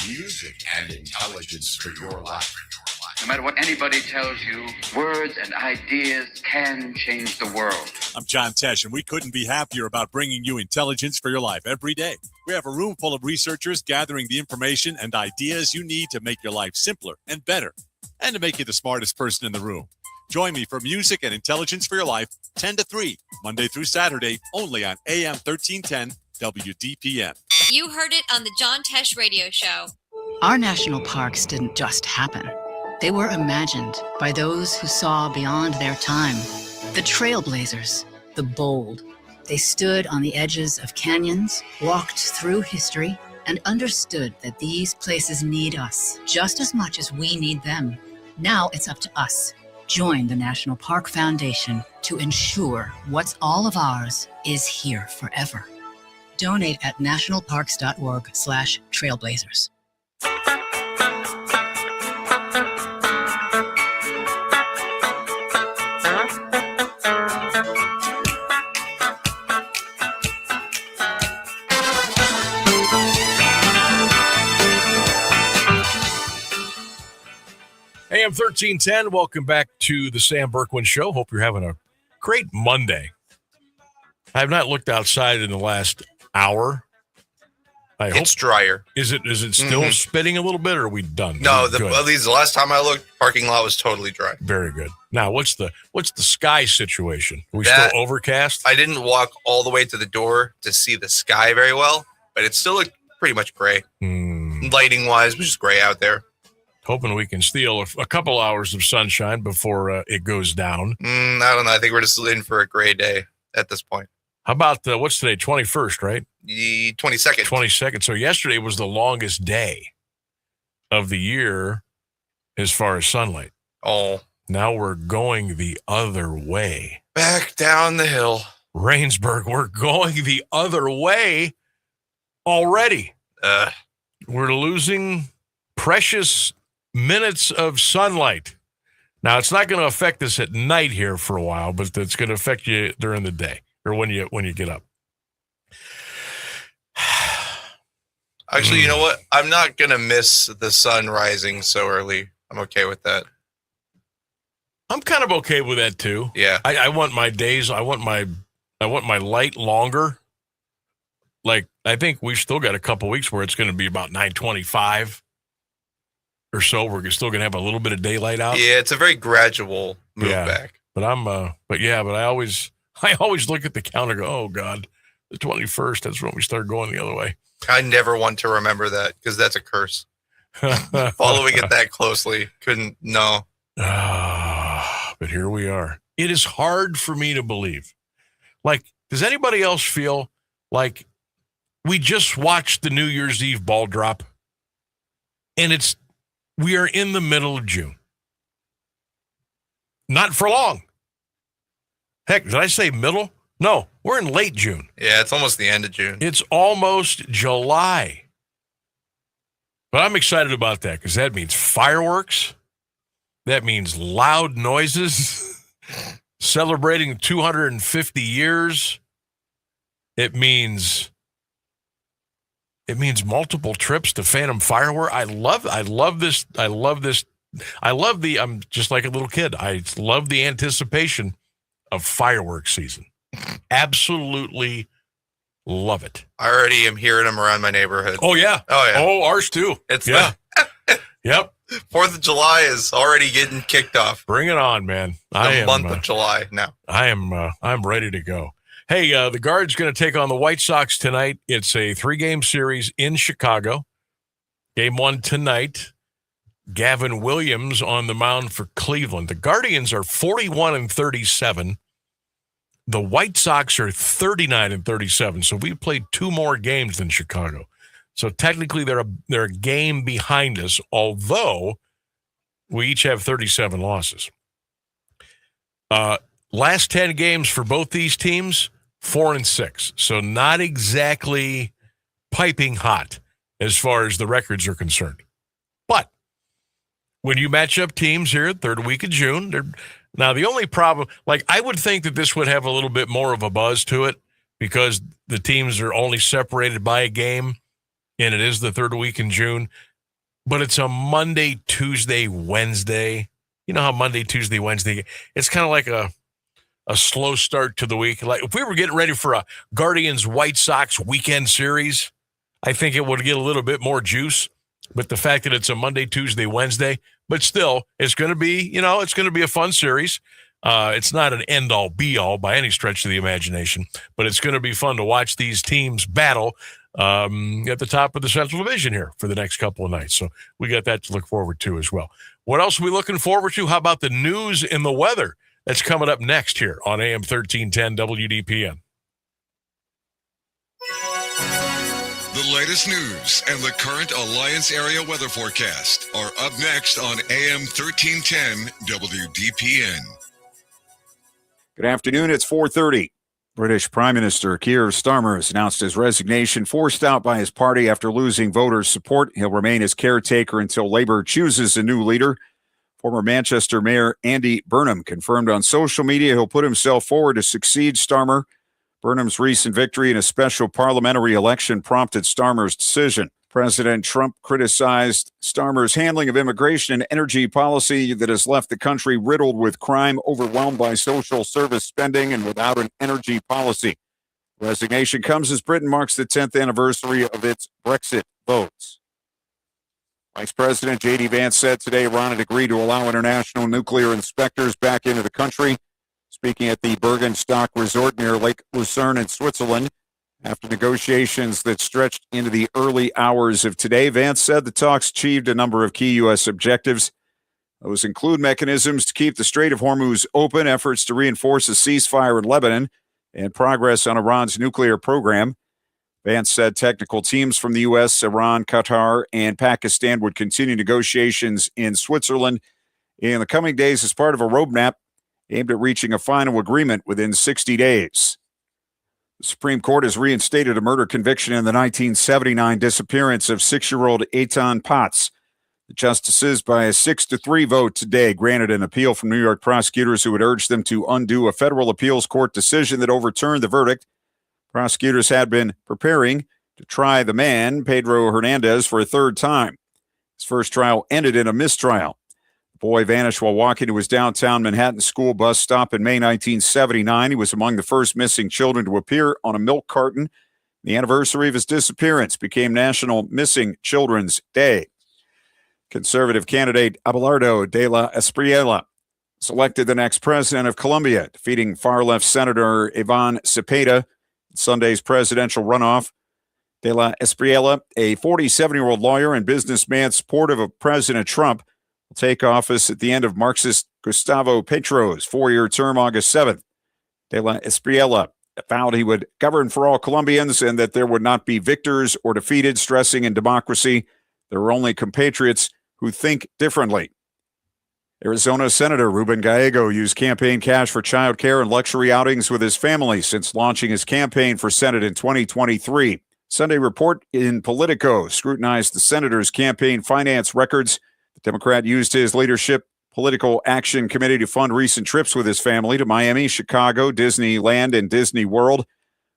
Music and intelligence for your life. No matter what anybody tells you, words and ideas can change the world. I'm John Tesh, and we couldn't be happier about bringing you intelligence for your life every day. We have a room full of researchers gathering the information and ideas you need to make your life simpler and better, and to make you the smartest person in the room. Join me for Music and Intelligence for Your Life, 10 to 3, Monday through Saturday, only on AM 1310 WDPN. You heard it on the John Tesh Radio Show. Our national parks didn't just happen. They were imagined by those who saw beyond their time. The trailblazers, the bold. They stood on the edges of canyons, walked through history, and understood that these places need us just as much as we need them. Now it's up to us. Join the National Park Foundation to ensure what's all of ours is here forever. Donate at nationalparks.org/trailblazers. AM 1310, welcome back to the Sam Bourquin Show. Hope you're having a great Monday. I have not looked outside in the last hour. It's drier. Is it still spitting a little bit, or are we done? No, at least the last time I looked, parking lot was totally dry. Very good. Now, what's the sky situation? Are we still overcast? I didn't walk all the way to the door to see the sky very well, but it still looked pretty much gray. Lighting wise, was just gray out there. Hoping we can steal a couple hours of sunshine before it goes down. I don't know. I think we're just in for a gray day at this point. How about what's today? 21st, right? The 22nd. 22nd. So yesterday was the longest day of the year as far as sunlight. Oh. Now we're going the other way. Back down the hill. Rainsburg, we're going the other way already. We're losing precious minutes of sunlight. Now, it's not going to affect us at night here for a while, but it's going to affect you during the day or when you get up. Actually, you know what? I'm not going to miss the sun rising so early. I'm okay with that. I'm kind of okay with that too. Yeah. I want my days, I want my light longer. Like, I think we've still got a couple weeks where it's going to be about 9:25 or so. We're still going to have a little bit of daylight out. Yeah, it's a very gradual move back. But I always look at the counter and go, oh God, the 21st, that's when we start going the other way. I never want to remember that because that's a curse. Following it that closely, no. But here we are. It is hard for me to believe. Like, does anybody else feel like we just watched the New Year's Eve ball drop and we are in the middle of June? Not for long. Heck, did I say middle? No, we're in late June. Yeah, it's almost the end of June. It's almost July. But I'm excited about that because that means fireworks. That means loud noises. Celebrating 250 years. It means multiple trips to Phantom Fireworks. I love this. I'm just like a little kid. I love the anticipation of fireworks season. Absolutely love it. I already am hearing them around my neighborhood. Oh, yeah. Oh, ours too. It's Yep. 4th of July is already getting kicked off. Bring it on, man. The month of July now. I'm ready to go. Hey, the Guard's going to take on the White Sox tonight. It's a 3-game series in Chicago. Game 1 tonight. Gavin Williams on the mound for Cleveland. The Guardians are 41-37. The White Sox are 39-37. So we've played 2 more games than Chicago. So technically they're a game behind us, although we each have 37 losses. Last 10 games for both these teams, 4-6. So not exactly piping hot as far as the records are concerned. But when you match up teams here, third week of June, now the only problem, like I would think that this would have a little bit more of a buzz to it because the teams are only separated by a game, and it is the third week in June. But it's a Monday, Tuesday, Wednesday. You know how Monday, Tuesday, Wednesday, it's kind of like a slow start to the week. Like if we were getting ready for a Guardians White Sox weekend series, I think it would get a little bit more juice. But the fact that it's a Monday, Tuesday, Wednesday, but still, it's going to be, it's going to be a fun series. It's not an end-all, be-all by any stretch of the imagination, but it's going to be fun to watch these teams battle at the top of the Central Division here for the next couple of nights. So we got that to look forward to as well. What else are we looking forward to? How about the news and the weather? That's coming up next here on AM 1310 WDPN. The latest news and the current Alliance area weather forecast are up next on AM 1310 WDPN. Good afternoon. It's 4:30. British Prime Minister Keir Starmer has announced his resignation, forced out by his party after losing voters' support. He'll remain as caretaker until Labour chooses a new leader. Former Manchester Mayor Andy Burnham confirmed on social media he'll put himself forward to succeed Starmer. Burnham's recent victory in a special parliamentary election prompted Starmer's decision. President Trump criticized Starmer's handling of immigration and energy policy that has left the country riddled with crime, overwhelmed by social service spending, and without an energy policy. Resignation comes as Britain marks the 10th anniversary of its Brexit votes. Vice President J.D. Vance said today Iran had agreed to allow international nuclear inspectors back into the country. Speaking at the Bergenstock Resort near Lake Lucerne in Switzerland, after negotiations that stretched into the early hours of today, Vance said the talks achieved a number of key U.S. objectives. Those include mechanisms to keep the Strait of Hormuz open, efforts to reinforce a ceasefire in Lebanon, and progress on Iran's nuclear program. Vance said technical teams from the U.S., Iran, Qatar, and Pakistan would continue negotiations in Switzerland in the coming days as part of a roadmap aimed at reaching a final agreement within 60 days. The Supreme Court has reinstated a murder conviction in the 1979 disappearance of 6-year-old Eitan Potts. The justices, by a 6-3 vote today, granted an appeal from New York prosecutors who had urged them to undo a federal appeals court decision that overturned the verdict. Prosecutors had been preparing to try the man, Pedro Hernandez, for a third time. His first trial ended in a mistrial. The boy vanished while walking to his downtown Manhattan school bus stop in May 1979. He was among the first missing children to appear on a milk carton. The anniversary of his disappearance became National Missing Children's Day. Conservative candidate Abelardo de la Espriella selected the next president of Colombia, defeating far-left Senator Iván Cepeda in Sunday's presidential runoff. De la Espriella, a 47-year-old lawyer and businessman supportive of President Trump, will take office at the end of Marxist Gustavo Petro's 4-year term August 7th. De la Espriella vowed he would govern for all Colombians and that there would not be victors or defeated, stressing in democracy there are only compatriots who think differently. Arizona Senator Ruben Gallego used campaign cash for child care and luxury outings with his family since launching his campaign for Senate in 2023. Sunday report in Politico scrutinized the senator's campaign finance records. The Democrat used his leadership political action committee to fund recent trips with his family to Miami, Chicago, Disneyland, and Disney World.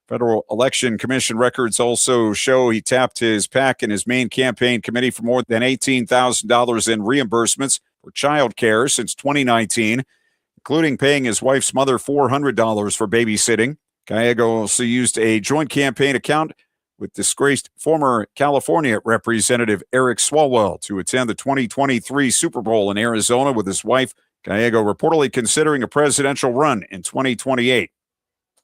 Federal Election Commission records also show he tapped his PAC and his main campaign committee for more than $18,000 in reimbursements for child care since 2019, including paying his wife's mother $400 for babysitting. Gallego also used a joint campaign account with disgraced former California Representative Eric Swalwell to attend the 2023 Super Bowl in Arizona with his wife. Gallego reportedly considering a presidential run in 2028.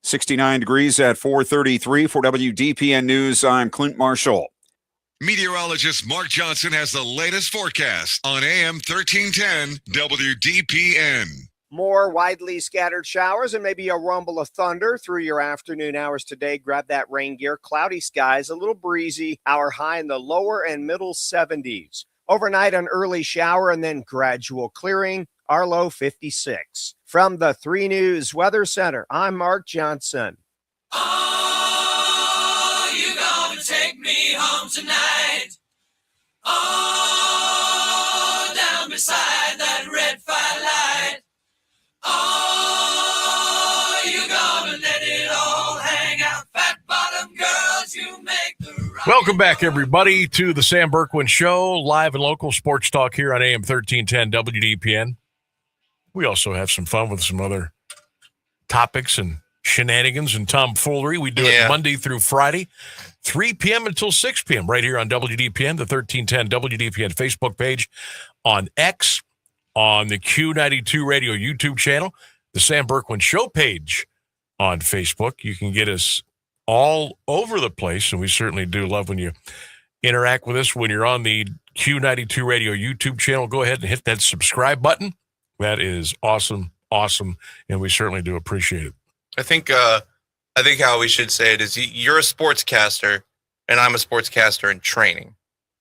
69 degrees at 4:33 for WDPN News. I'm Clint Marshall. Meteorologist Mark Johnson has the latest forecast on AM 1310 WDPN. More widely scattered showers and maybe a rumble of thunder through your afternoon hours today. Grab that rain gear. Cloudy skies, a little breezy. Our high in the lower and middle 70s. Overnight, an early shower and then gradual clearing. Our low 56. From the 3 News Weather Center, I'm Mark Johnson. Oh, you're gonna take me home tonight. Oh, down beside that red firelight. Oh, you're gonna let it all hang out. Fat bottom girls, you make the right. Welcome back, everybody, to the Sam Bourquin Show, live and local sports talk here on AM 1310 WDPN. We also have some fun with some other topics and shenanigans and tomfoolery. We do it Monday through Friday, 3 p.m. until 6 p.m. right here on WDPN, the 1310 WDPN Facebook page, on X, on the Q92 Radio YouTube channel, the Sam Bourquin Show page on Facebook. You can get us all over the place, and we certainly do love when you interact with us. When you're on the Q92 Radio YouTube channel, go ahead and hit that subscribe button. That is awesome, and we certainly do appreciate it. I think how we should say it is you're a sportscaster, and I'm a sportscaster in training.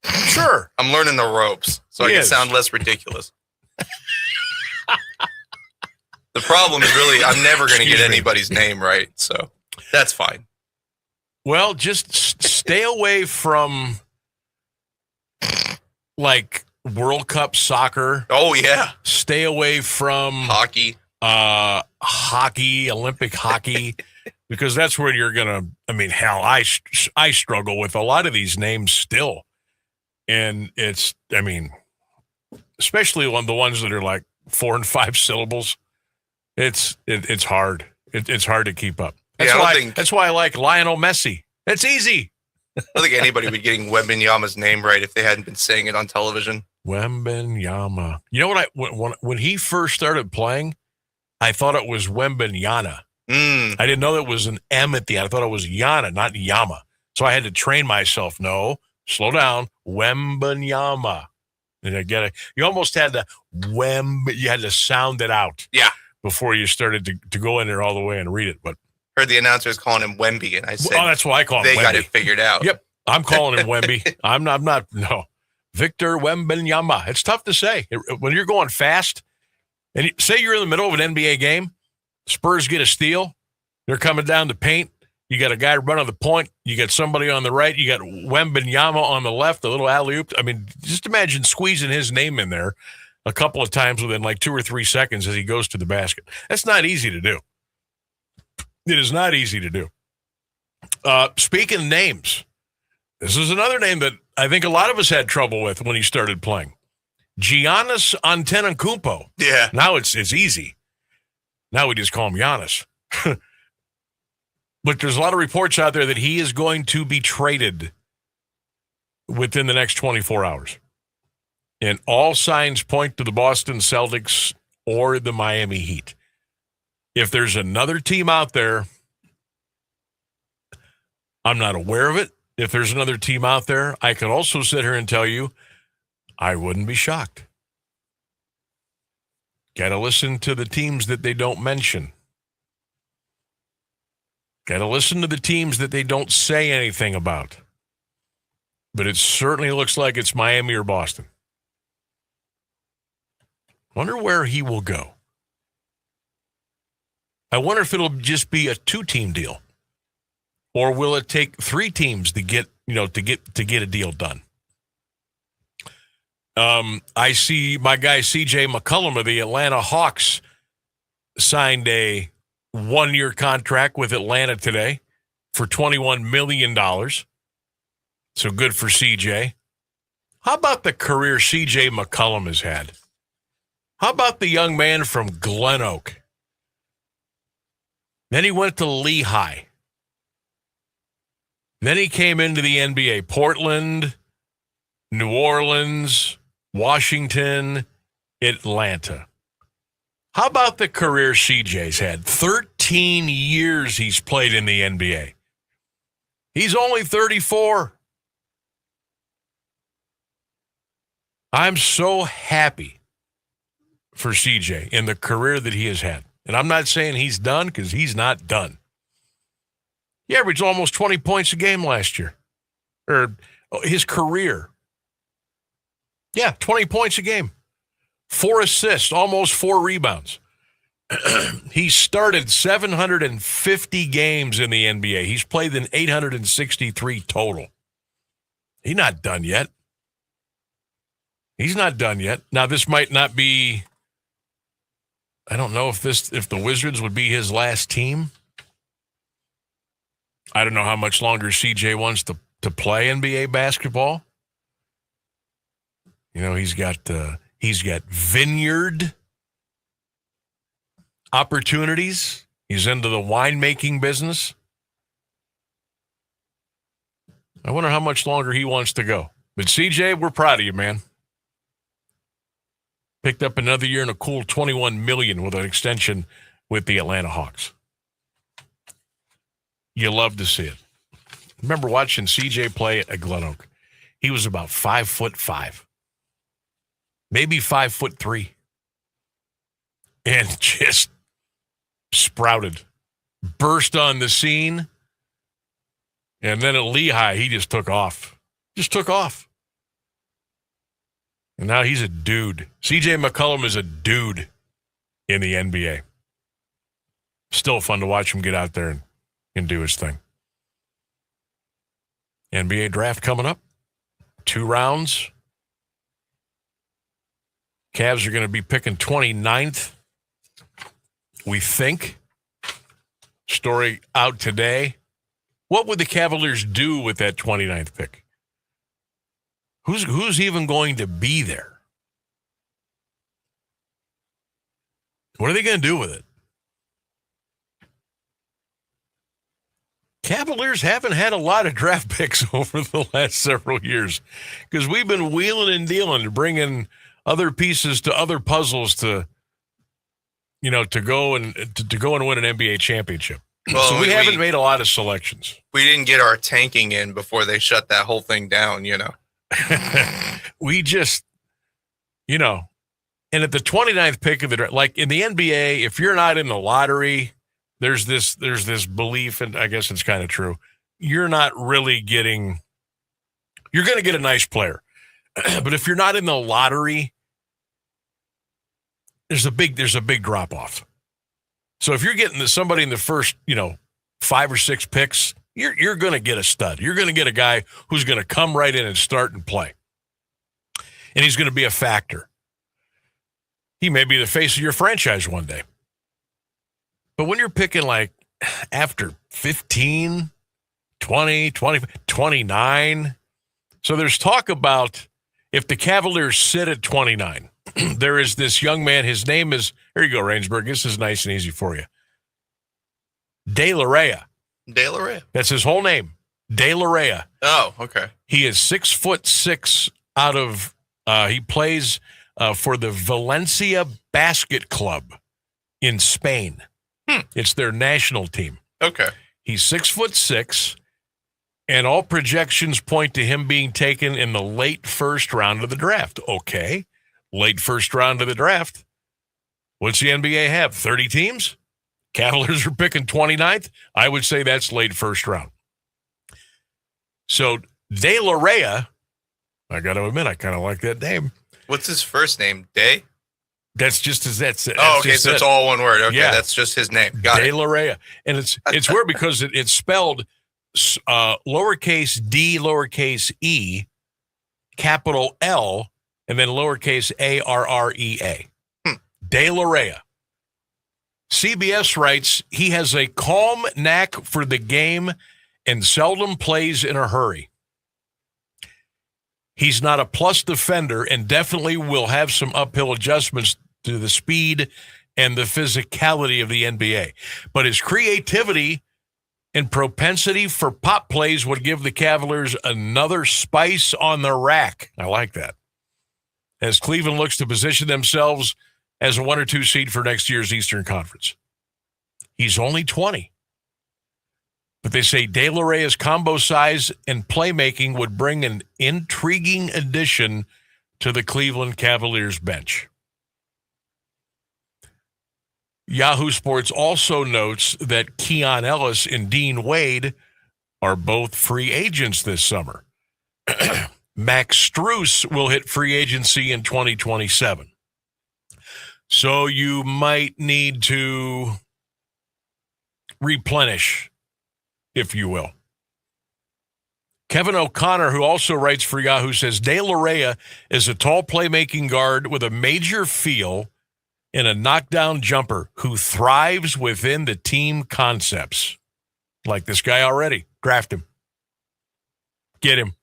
Sure. I'm learning the ropes, so I can sound less ridiculous. The problem is really I'm never going to get anybody's name right, so that's fine. Well, just stay away from, like, World Cup soccer. Oh, yeah. Stay away from hockey, Olympic hockey, because that's where you're going to, I struggle with a lot of these names still. And it's, especially on the ones that are like 4 and 5 syllables, it's hard. It's hard to keep up. That's why I like Lionel Messi. It's easy. I don't think anybody would be getting Wembanyama's name right if they hadn't been saying it on television. Wembanyama. You know what? When he first started playing, I thought it was Wembanyama. I didn't know that it was an M at the end. I thought it was Yana, not Yama. So I had to train myself. No, slow down. Wembanyama. And I get it. You almost had to you had to sound it out. Yeah. Before you started to go in there all the way and read it. But heard the announcers calling him Wemby, and I said, "Oh, that's why I call him." They Wemby. got it figured out. Yep, I'm calling him Wemby. I'm not. No, Victor Wembanyama. It's tough to say when you're going fast. And say you're in the middle of an NBA game, Spurs get a steal, they're coming down the paint. You got a guy running the point. You got somebody on the right. You got Wembanyama on the left, a little alley-oop. I mean, just imagine squeezing his name in there a couple of times within like 2 or 3 seconds as he goes to the basket. That's not easy to do. It is not easy to do. Speaking of names, this is another name that I think a lot of us had trouble with when he started playing. Giannis Antetokounmpo. Yeah. Now it's easy. Now we just call him Giannis. But there's a lot of reports out there that he is going to be traded within the next 24 hours. And all signs point to the Boston Celtics or the Miami Heat. If there's another team out there, I'm not aware of it. If there's another team out there, I could also sit here and tell you I wouldn't be shocked. Got to listen to the teams that they don't mention. Got to listen to the teams that they don't say anything about. But it certainly looks like it's Miami or Boston. Wonder where he will go. I wonder if it'll just be a 2-team deal, or will it take 3 teams to get a deal done? I see my guy CJ McCollum of the Atlanta Hawks signed a 1-year contract with Atlanta today for $21 million. So good for CJ. How about the career CJ McCollum has had? How about the young man from Glen Oak? Then he went to Lehigh. Then he came into the NBA. Portland, New Orleans, Washington, Atlanta. How about the career CJ's had? 13 years he's played in the NBA. He's only 34. I'm so happy for CJ in the career that he has had. And I'm not saying he's done, because he's not done. He averaged almost 20 points a game last year. Or his career. Yeah, 20 points a game. 4 assists, almost 4 rebounds. He started 750 games in the NBA. He's played in 863 total. He's not done yet. He's not done yet. Now, this might not be, I don't know if the Wizards would be his last team. I don't know how much longer CJ wants to play NBA basketball. You know, he's got vineyard opportunities. He's into the winemaking business. I wonder how much longer he wants to go. But CJ, we're proud of you, man. Picked up another year and a cool $21 million with an extension with the Atlanta Hawks. You love to see it. Remember watching CJ play at Glen Oak. He was about 5'5", maybe 5'3", and just sprouted, burst on the scene. And then at Lehigh, he just took off. And now he's a dude. CJ McCollum is a dude in the NBA. Still fun to watch him get out there and do his thing. NBA draft coming up. 2 rounds. Cavs are going to be picking 29th. We think. Story out today. What would the Cavaliers do with that 29th pick? Who's even going to be there? What are they going to do with it? Cavaliers haven't had a lot of draft picks over the last several years because we've been wheeling and dealing to bring in other pieces to other puzzles to go and win an NBA championship. Well, so we haven't made a lot of selections. We didn't get our tanking in before they shut that whole thing down, We just, and at the 29th pick of the draft, like in the NBA, if you're not in the lottery, there's this belief, and I guess it's kind of true, you're not really getting, you're going to get a nice player. But if you're not in the lottery, there's a big drop off. So if you're getting somebody in the first, 5 or 6 picks, you're going to get a stud. You're going to get a guy who's going to come right in and start and play. And he's going to be a factor. He may be the face of your franchise one day. But when you're picking like after 15, 20, 29, so there's talk about if the Cavaliers sit at 29, there is this young man. His name is, here you go, Rainsburg. This is nice and easy for you. De La Rhea. De La Rhea. That's his whole name. De La Rhea. Oh, okay. He is 6'6" out of, he plays for the Valencia Basket Club in Spain. It's their national team. Okay. He's 6'6", and all projections point to him being taken in the late first round of the draft. Okay. Late first round of the draft. What's the NBA have? 30 teams? Cavaliers are picking 29th. I would say that's late first round. So De La Rhea, I got to admit, I kind of like that name. What's his first name? Day? That's just as that's. Oh, okay. So it's all one word. Okay, yeah. That's just his name. Got it. De La Rhea, and it's weird because it's spelled lowercase d, lowercase e, capital L, and then lowercase ARREA. De La Rhea. CBS writes he has a calm knack for the game and seldom plays in a hurry. He's not a plus defender and definitely will have some uphill adjustments to the speed and the physicality of the NBA. But his creativity and propensity for pop plays would give the Cavaliers another spice on the rack. I like that. As Cleveland looks to position themselves as a 1 or 2 seed for next year's Eastern Conference. He's only 20. But they say De La Rhea's combo size and playmaking would bring an intriguing addition to the Cleveland Cavaliers bench. Yahoo Sports also notes that Keon Ellis and Dean Wade are both free agents this summer. Max Strus will hit free agency in 2027. So you might need to replenish, if you will. Kevin O'Connor, who also writes for Yahoo, says De La Rhea is a tall playmaking guard with a major feel and a knockdown jumper who thrives within the team concepts. Like this guy already. Draft him. Get him.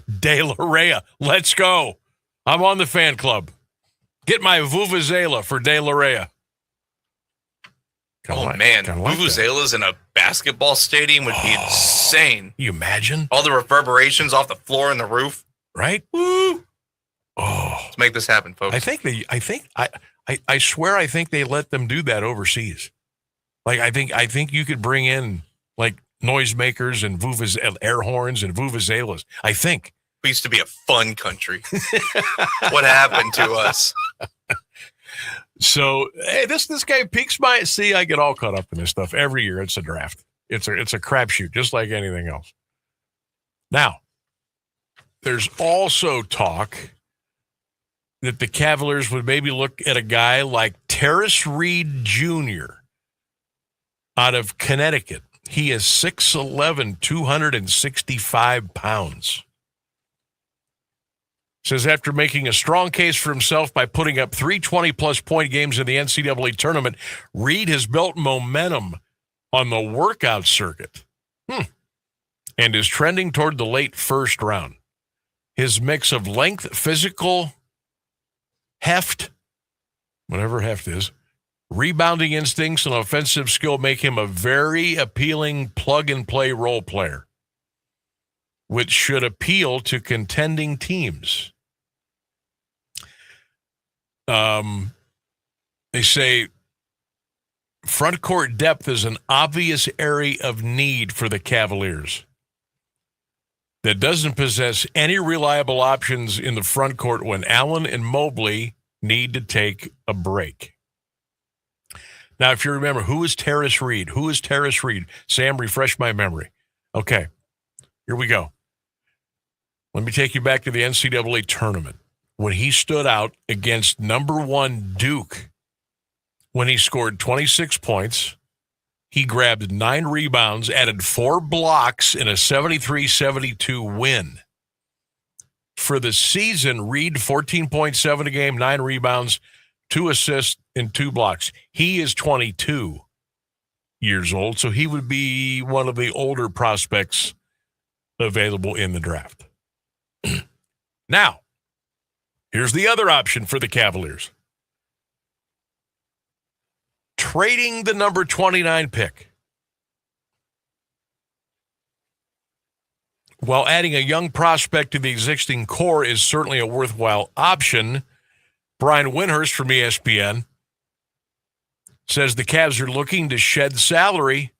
De La Rhea. Let's go. I'm on the fan club. Get my Vuvuzela for De La Rhea. Vuvuzelas in a basketball stadium would be insane. You imagine? All the reverberations off the floor and the roof. Right? Woo! Oh, let's make this happen, folks. I swear I think they let them do that overseas. Like I think you could bring in like noisemakers and air horns and vuvuzelas. I think. We used to be a fun country. What happened to us? So, hey, this guy piques my... See, I get all caught up in this stuff. Every year, it's a draft. It's a crapshoot, just like anything else. Now, there's also talk that the Cavaliers would maybe look at a guy like Terrace Reed Jr. out of Connecticut. He is 6'11", 265 pounds. Says after making a strong case for himself by putting up 3 20-plus point games in the NCAA tournament, Reed has built momentum on the workout circuit and is trending toward the late first round. His mix of length, physical heft, whatever heft is, Rebounding instincts and offensive skill make him a very appealing plug-and-play role player, which should appeal to contending teams. They say front court depth is an obvious area of need for the Cavaliers that doesn't possess any reliable options in the front court when Allen and Mobley need to take a break. Now, if you remember, who is Terrace Reed? Who is Terrace Reed? Sam, refresh my memory. Okay, here we go. Let me take you back to the NCAA tournament when he stood out against number 1 Duke. When he scored 26 points, he grabbed 9 rebounds, added 4 blocks in a 73-72 win. For the season, Reed, 14.7 a game, 9 rebounds, 2 assists, and 2 blocks. He is 22 years old, so he would be one of the older prospects available in the draft. Now, here's the other option for the Cavaliers. Trading the number 29 pick while adding a young prospect to the existing core is certainly a worthwhile option. Brian Windhorst from ESPN says the Cavs are looking to shed salary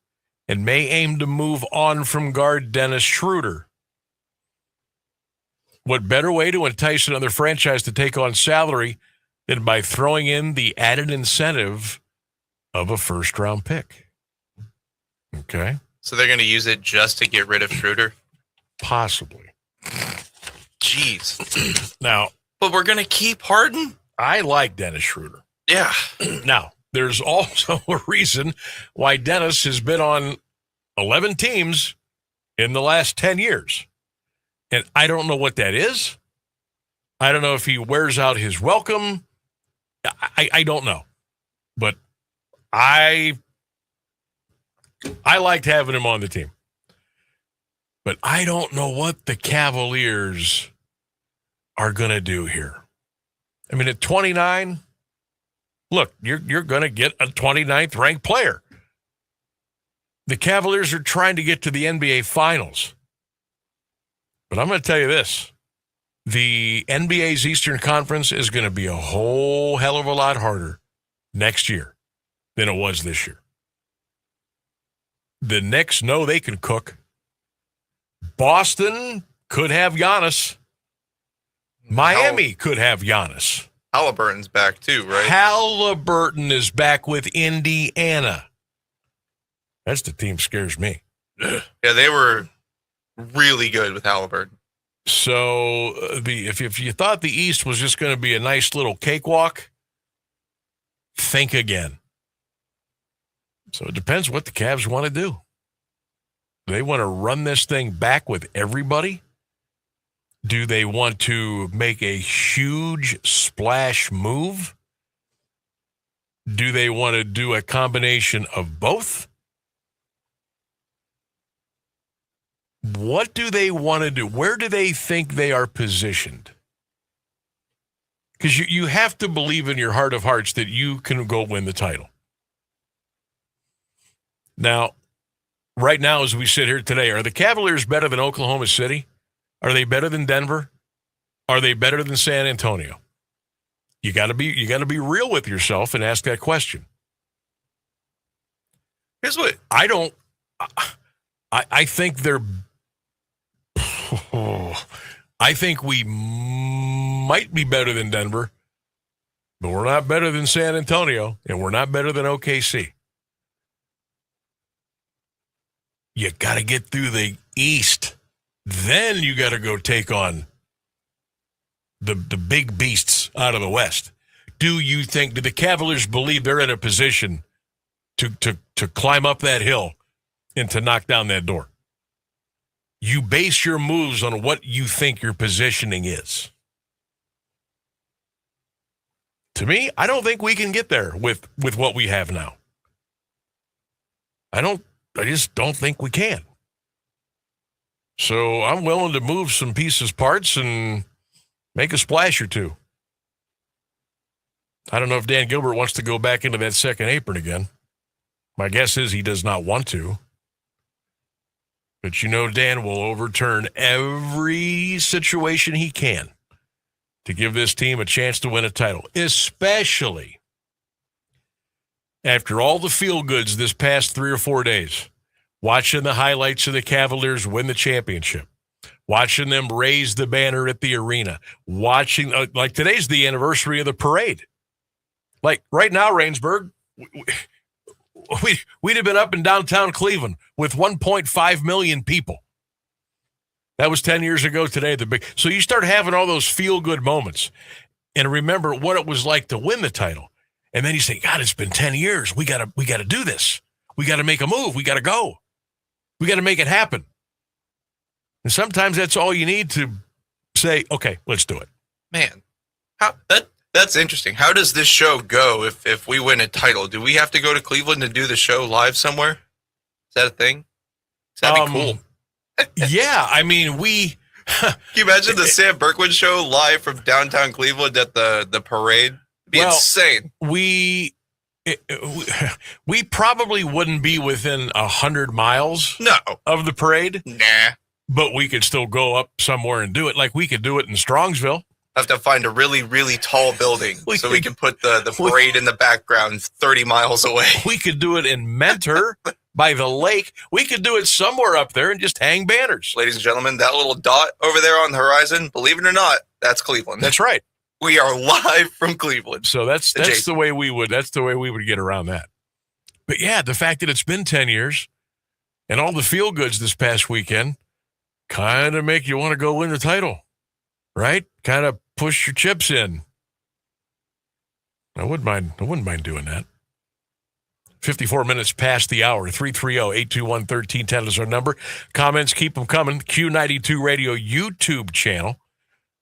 and may aim to move on from guard Dennis Schroeder. What better way to entice another franchise to take on salary than by throwing in the added incentive of a first-round pick? Okay. So they're going to use it just to get rid of Schroeder? Possibly. Jeez. Now, but we're going to keep Harden? I like Dennis Schroeder. Yeah. Now, there's also a reason why Dennis has been on 11 teams in the last 10 years. And I don't know what that is. I don't know if he wears out his welcome. I don't know. But I liked having him on the team. But I don't know what the Cavaliers are going to do here. I mean, at 29, look, you're going to get a 29th ranked player. The Cavaliers are trying to get to the NBA Finals. But I'm going to tell you this. The NBA's Eastern Conference is going to be a whole hell of a lot harder next year than it was this year. The Knicks know they can cook. Boston could have Giannis. Miami could have Giannis. Halliburton's back too, right? Halliburton is back with Indiana. That's the team scares me. Yeah, they were really good with Halliburton. So if you thought the East was just going to be a nice little cakewalk, think again. So it depends what the Cavs want to do. Do they want to run this thing back with everybody? Do they want to make a huge splash move? Do they want to do a combination of both? What do they want to do? Where do they think they are positioned? Because you have to believe in your heart of hearts that you can go win the title. Now, right now, as we sit here today, are the Cavaliers better than Oklahoma City? Are they better than Denver? Are they better than San Antonio? You got to be real with yourself and ask that question. Here's what I think they're. I think we might be better than Denver, but we're not better than San Antonio, and we're not better than OKC. You got to get through the East. Then you got to go take on the big beasts out of the West. Do the Cavaliers believe they're in a position to climb up that hill and to knock down that door? You base your moves on what you think your positioning is. To me, I don't think we can get there with what we have now. I just don't think we can. So I'm willing to move some pieces, parts, and make a splash or two. I don't know if Dan Gilbert wants to go back into that second apron again. My guess is he does not want to. But Dan will overturn every situation he can to give this team a chance to win a title, especially after all the feel-goods this past 3 or 4 days, watching the highlights of the Cavaliers win the championship, watching them raise the banner at the arena, watching, like today's the anniversary of the parade. Like right now, Rainsburg, we'd have been up in downtown Cleveland with 1.5 million people. That was 10 years ago today. So you start having all those feel-good moments and remember what it was like to win the title. And then you say, God, it's been 10 years. We gotta do this. We got to make a move. We got to go. We got to make it happen. And sometimes that's all you need to say, okay, let's do it. Man, that's interesting. How does this show go if we win a title? Do we have to go to Cleveland to do the show live somewhere? Is that a thing? That'd be cool. Yeah, I mean, Can you imagine the Sam Bourquin Show live from downtown Cleveland at the parade? It'd be insane. We probably wouldn't be within 100 miles of the parade. Nah. But we could still go up somewhere and do it. Like we could do it in Strongsville. Have to find a really, really tall building so we can put the parade in the background 30 miles away. We could do it in Mentor by the lake. We could do it somewhere up there and just hang banners. Ladies and gentlemen, that little dot over there on the horizon, believe it or not, that's Cleveland. That's right. We are live from Cleveland. So that's the way we would get around that. But yeah, the fact that it's been 10 years and all the feel goods this past weekend kind of make you want to go win the title, right? Kind of push your chips in. I wouldn't mind doing that. 54 minutes past the hour. 330-821-1310 is our number. Comments, keep them coming. Q92 Radio YouTube channel.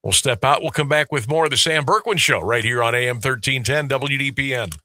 We'll step out. We'll come back with more of the Sam Bourquin Show right here on AM 1310 WDPN.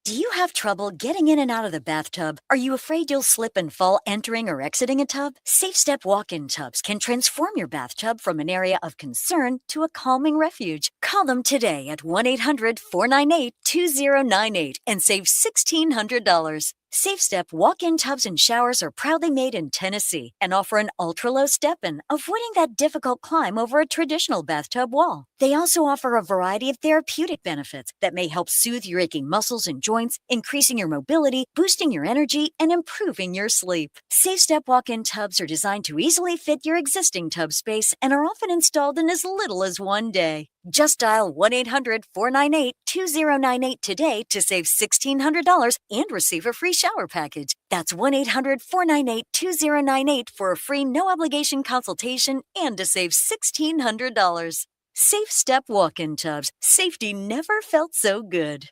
Do you have trouble getting in and out of the bathtub? Are you afraid you'll slip and fall entering or exiting a tub? Safe Step walk-in tubs can transform your bathtub from an area of concern to a calming refuge. Call them today at 1-800-498-2098 and save $1,600. Safe Step walk-in tubs and showers are proudly made in Tennessee and offer an ultra-low step-in, avoiding that difficult climb over a traditional bathtub wall. They also offer a variety of therapeutic benefits that may help soothe your aching muscles and joints, increasing your mobility, boosting your energy, and improving your sleep. Safe Step walk-in tubs are designed to easily fit your existing tub space and are often installed in as little as 1 day. Just dial 1-800-498-2098 today to save $1,600 and receive a free shower package. That's 1-800-498-2098 for a free no-obligation consultation and to save $1,600. Safe Step walk-in tubs. Safety never felt so good.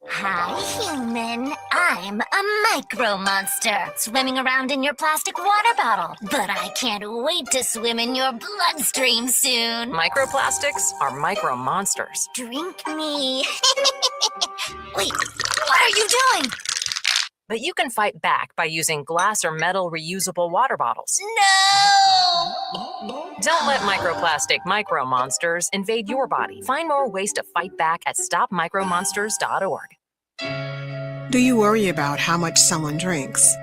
Hi, human. I'm a micro monster swimming around in your plastic water bottle. But I can't wait to swim in your bloodstream soon. Microplastics are micro monsters. Drink me. Wait, what are you doing? But you can fight back by using glass or metal reusable water bottles. No! Don't let microplastic micro monsters invade your body. Find more ways to fight back at stopmicromonsters.org. Do you worry about how much someone drinks?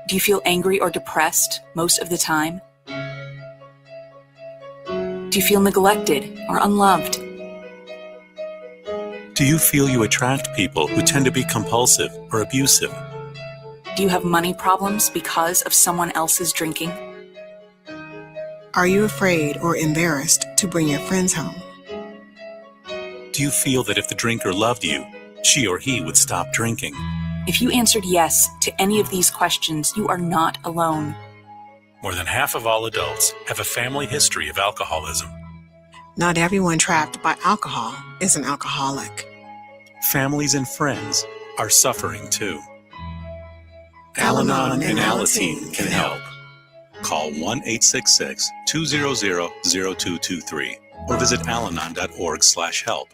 Do you feel angry or depressed most of the time? Do you feel neglected or unloved? Do you feel you attract people who tend to be compulsive or abusive? Do you have money problems because of someone else's drinking? Are you afraid or embarrassed to bring your friends home? Do you feel that if the drinker loved you, she or he would stop drinking? If you answered yes to any of these questions, you are not alone. More than half of all adults have a family history of alcoholism. Not everyone trapped by alcohol is an alcoholic. Families and friends are suffering too. Al-Anon and Alateen can help. Call 1-866-200-0223 or visit alanon.org/help.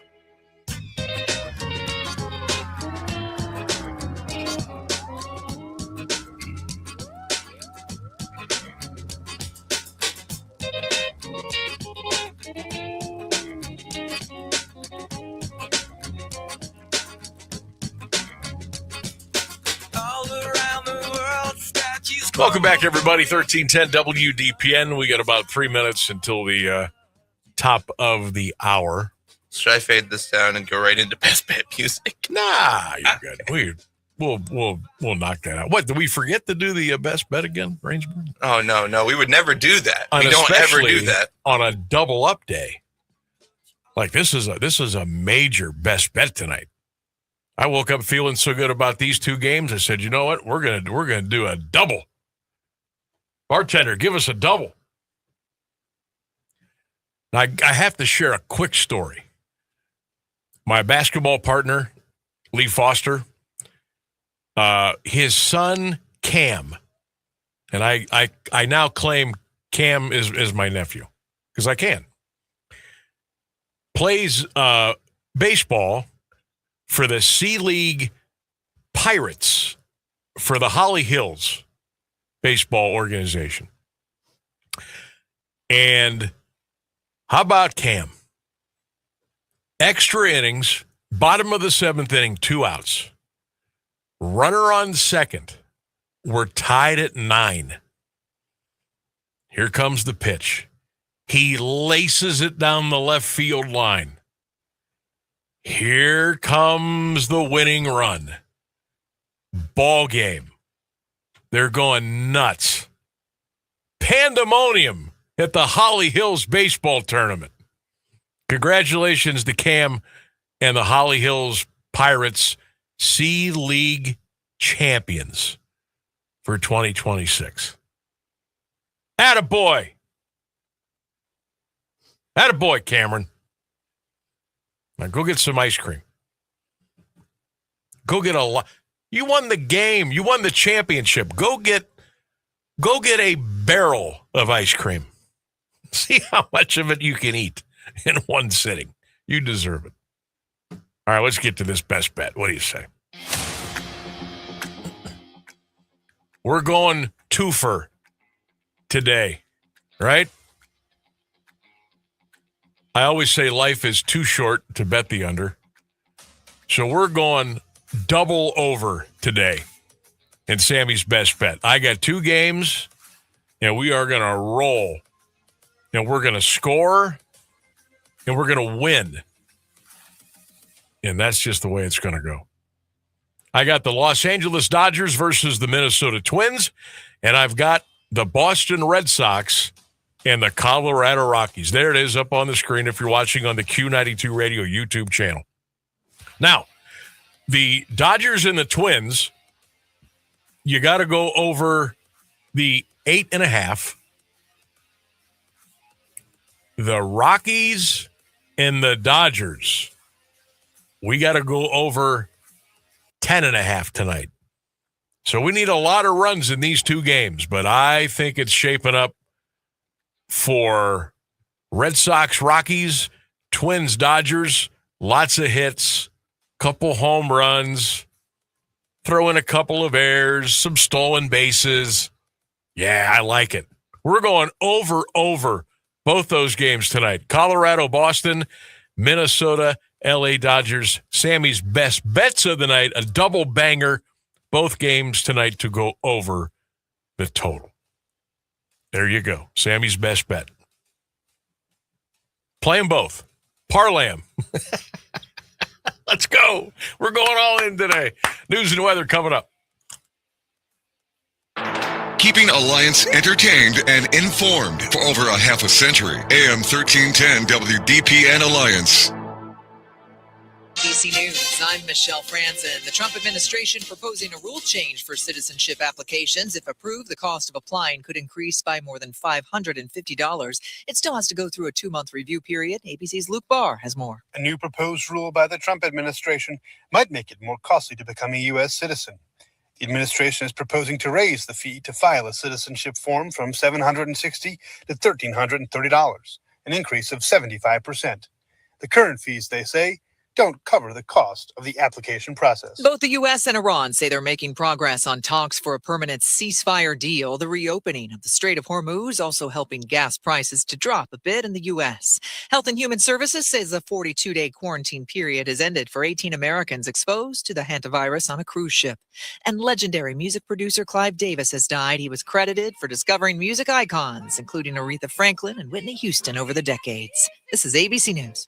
Welcome back, everybody. 1310 WDPN. We got about 3 minutes until the top of the hour. Should I fade this down and go right into best bet music? Nah, you're good. We'll knock that out. What, did we forget to do the best bet again, Rangeburg? Oh, no. We would never do that. We don't ever do that. On a double up day. Like, this is a major best bet tonight. I woke up feeling so good about these two games. I said, you know what? We're gonna do a double. Bartender, give us a double. Now, I have to share a quick story. My basketball partner, Lee Foster, his son, Cam, and I now claim Cam is my nephew because I can, plays baseball for the C-League Pirates for the Holly Hills baseball organization. And how about Cam? Extra innings, bottom of the seventh inning, 2 outs. Runner on second. We're tied at 9. Here comes the pitch. He laces it down the left field line. Here comes the winning run. Ball game. They're going nuts. Pandemonium at the Holly Hills baseball tournament. Congratulations to Cam and the Holly Hills Pirates, C-League champions for 2026. Attaboy. Attaboy, Cameron. Now go get some ice cream. Go get a lot. You won the game. You won the championship. Go get a barrel of ice cream. See how much of it you can eat in one sitting. You deserve it. All right, let's get to this best bet. What do you say? We're going twofer today, right? I always say life is too short to bet the under. So we're going double over today in Sammy's best bet. I got 2 games, and we are going to roll. And we're going to score, and we're going to win. And that's just the way it's going to go. I got the Los Angeles Dodgers versus the Minnesota Twins, and I've got the Boston Red Sox and the Colorado Rockies. There it is up on the screen if you're watching on the Q92 Radio YouTube channel. Now, the Dodgers and the Twins, you got to go over the 8.5. The Rockies and the Dodgers, we got to go over 10.5 tonight. So we need a lot of runs in these 2 games, but I think it's shaping up for Red Sox, Rockies, Twins, Dodgers, lots of hits, couple home runs, throw in a couple of errors, some stolen bases. Yeah, I like it. We're going over both those games tonight. Colorado, Boston, Minnesota, LA Dodgers. Sammy's best bets of the night, a double banger. Both games tonight to go over the total. There you go. Sammy's best bet. Play them both. Parlay them. Let's go. We're going all in today. News and weather coming up. Keeping Alliance entertained and informed for over a half a century. AM 1310 WDPN Alliance. ABC News, I'm Michelle Franzen. The Trump administration proposing a rule change for citizenship applications. If approved, the cost of applying could increase by more than $550. It still has to go through a 2-month review period. ABC's Luke Barr has more. A new proposed rule by the Trump administration might make it more costly to become a U.S. citizen. The administration is proposing to raise the fee to file a citizenship form from $760 to $1,330, an increase of 75%. The current fees, they say, don't cover the cost of the application process. Both the U.S. and Iran say they're making progress on talks for a permanent ceasefire deal. The reopening of the Strait of Hormuz also helping gas prices to drop a bit in the U.S. Health and Human Services says a 42-day quarantine period has ended for 18 Americans exposed to the hantavirus on a cruise ship. And legendary music producer Clive Davis has died. He was credited for discovering music icons, including Aretha Franklin and Whitney Houston over the decades. This is ABC News.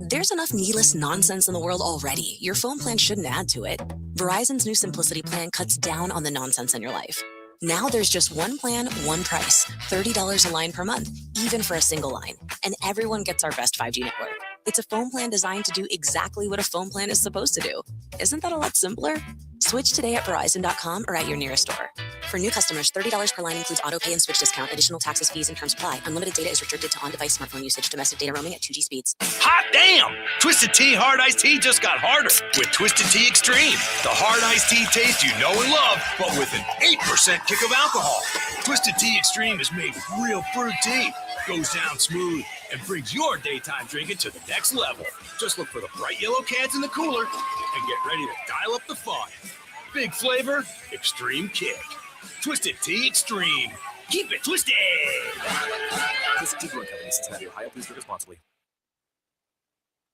There's enough needless nonsense in the world already. Your phone plan shouldn't add to it. Verizon's new Simplicity plan cuts down on the nonsense in your life. Now there's just one plan, one price, $30 a line per month, even for a single line. And everyone gets our best 5G network. It's a phone plan designed to do exactly what a phone plan is supposed to do. Isn't that a lot simpler? Switch today at Verizon.com or at your nearest store. For new customers, $30 per line includes auto pay and switch discount. Additional taxes, fees, and terms apply. Unlimited data is restricted to on-device smartphone usage. Domestic data roaming at 2G speeds. Hot damn! Twisted Tea Hard Iced Tea just got harder with Twisted Tea Extreme. The hard iced tea taste you know and love, but with an 8% kick of alcohol. Twisted Tea Extreme is made with real fruit tea. Goes down smooth and brings your daytime drinking to the next level. Just look for the bright yellow cans in the cooler and get ready to dial up the fun. Big flavor, extreme kick. Twisted Tea Extreme. Keep it twisted. Twisted Tea Brewing Company, Cincinnati, Ohio. Please drink responsibly.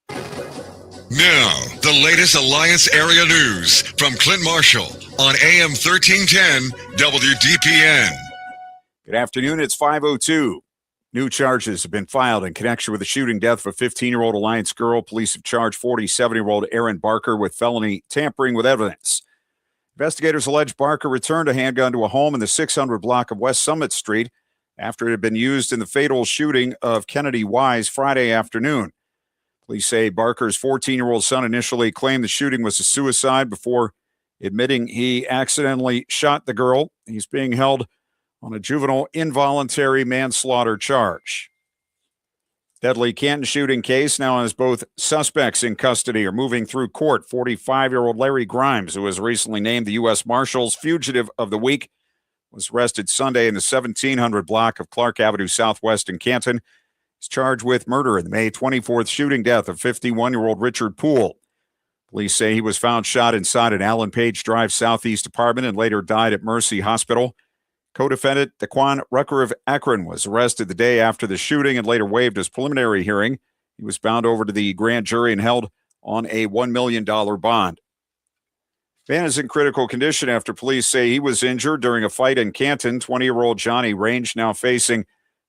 Now, the latest Alliance area news from Clint Marshall on AM 1310 WDPN. Good afternoon. It's 5:02. New charges have been filed in connection with the shooting death of a 15-year-old Alliance girl. Police have charged 47-year-old Aaron Barker with felony tampering with evidence. Investigators allege Barker returned a handgun to a home in the 600 block of West Summit Street after it had been used in the fatal shooting of Kennedy Wise Friday afternoon. Police say Barker's 14-year-old son initially claimed the shooting was a suicide before admitting he accidentally shot the girl. He's being held on a juvenile involuntary manslaughter charge. Deadly Canton shooting case now has both suspects in custody are moving through court. 45-year-old Larry Grimes, who was recently named the U.S. Marshals Fugitive of the Week, was arrested Sunday in the 1700 block of Clark Avenue Southwest in Canton. He's charged with murder in the May 24th shooting death of 51-year-old Richard Poole. Police say he was found shot inside an Allen Page Drive Southeast apartment and later died at Mercy Hospital. Co-defendant Daquan Rucker of Akron was arrested the day after the shooting and later waived his preliminary hearing. He was bound over to the grand jury and held on a $1 million bond. Man is in critical condition after police say he was injured during a fight in Canton. 20-year-old Johnny Range now facing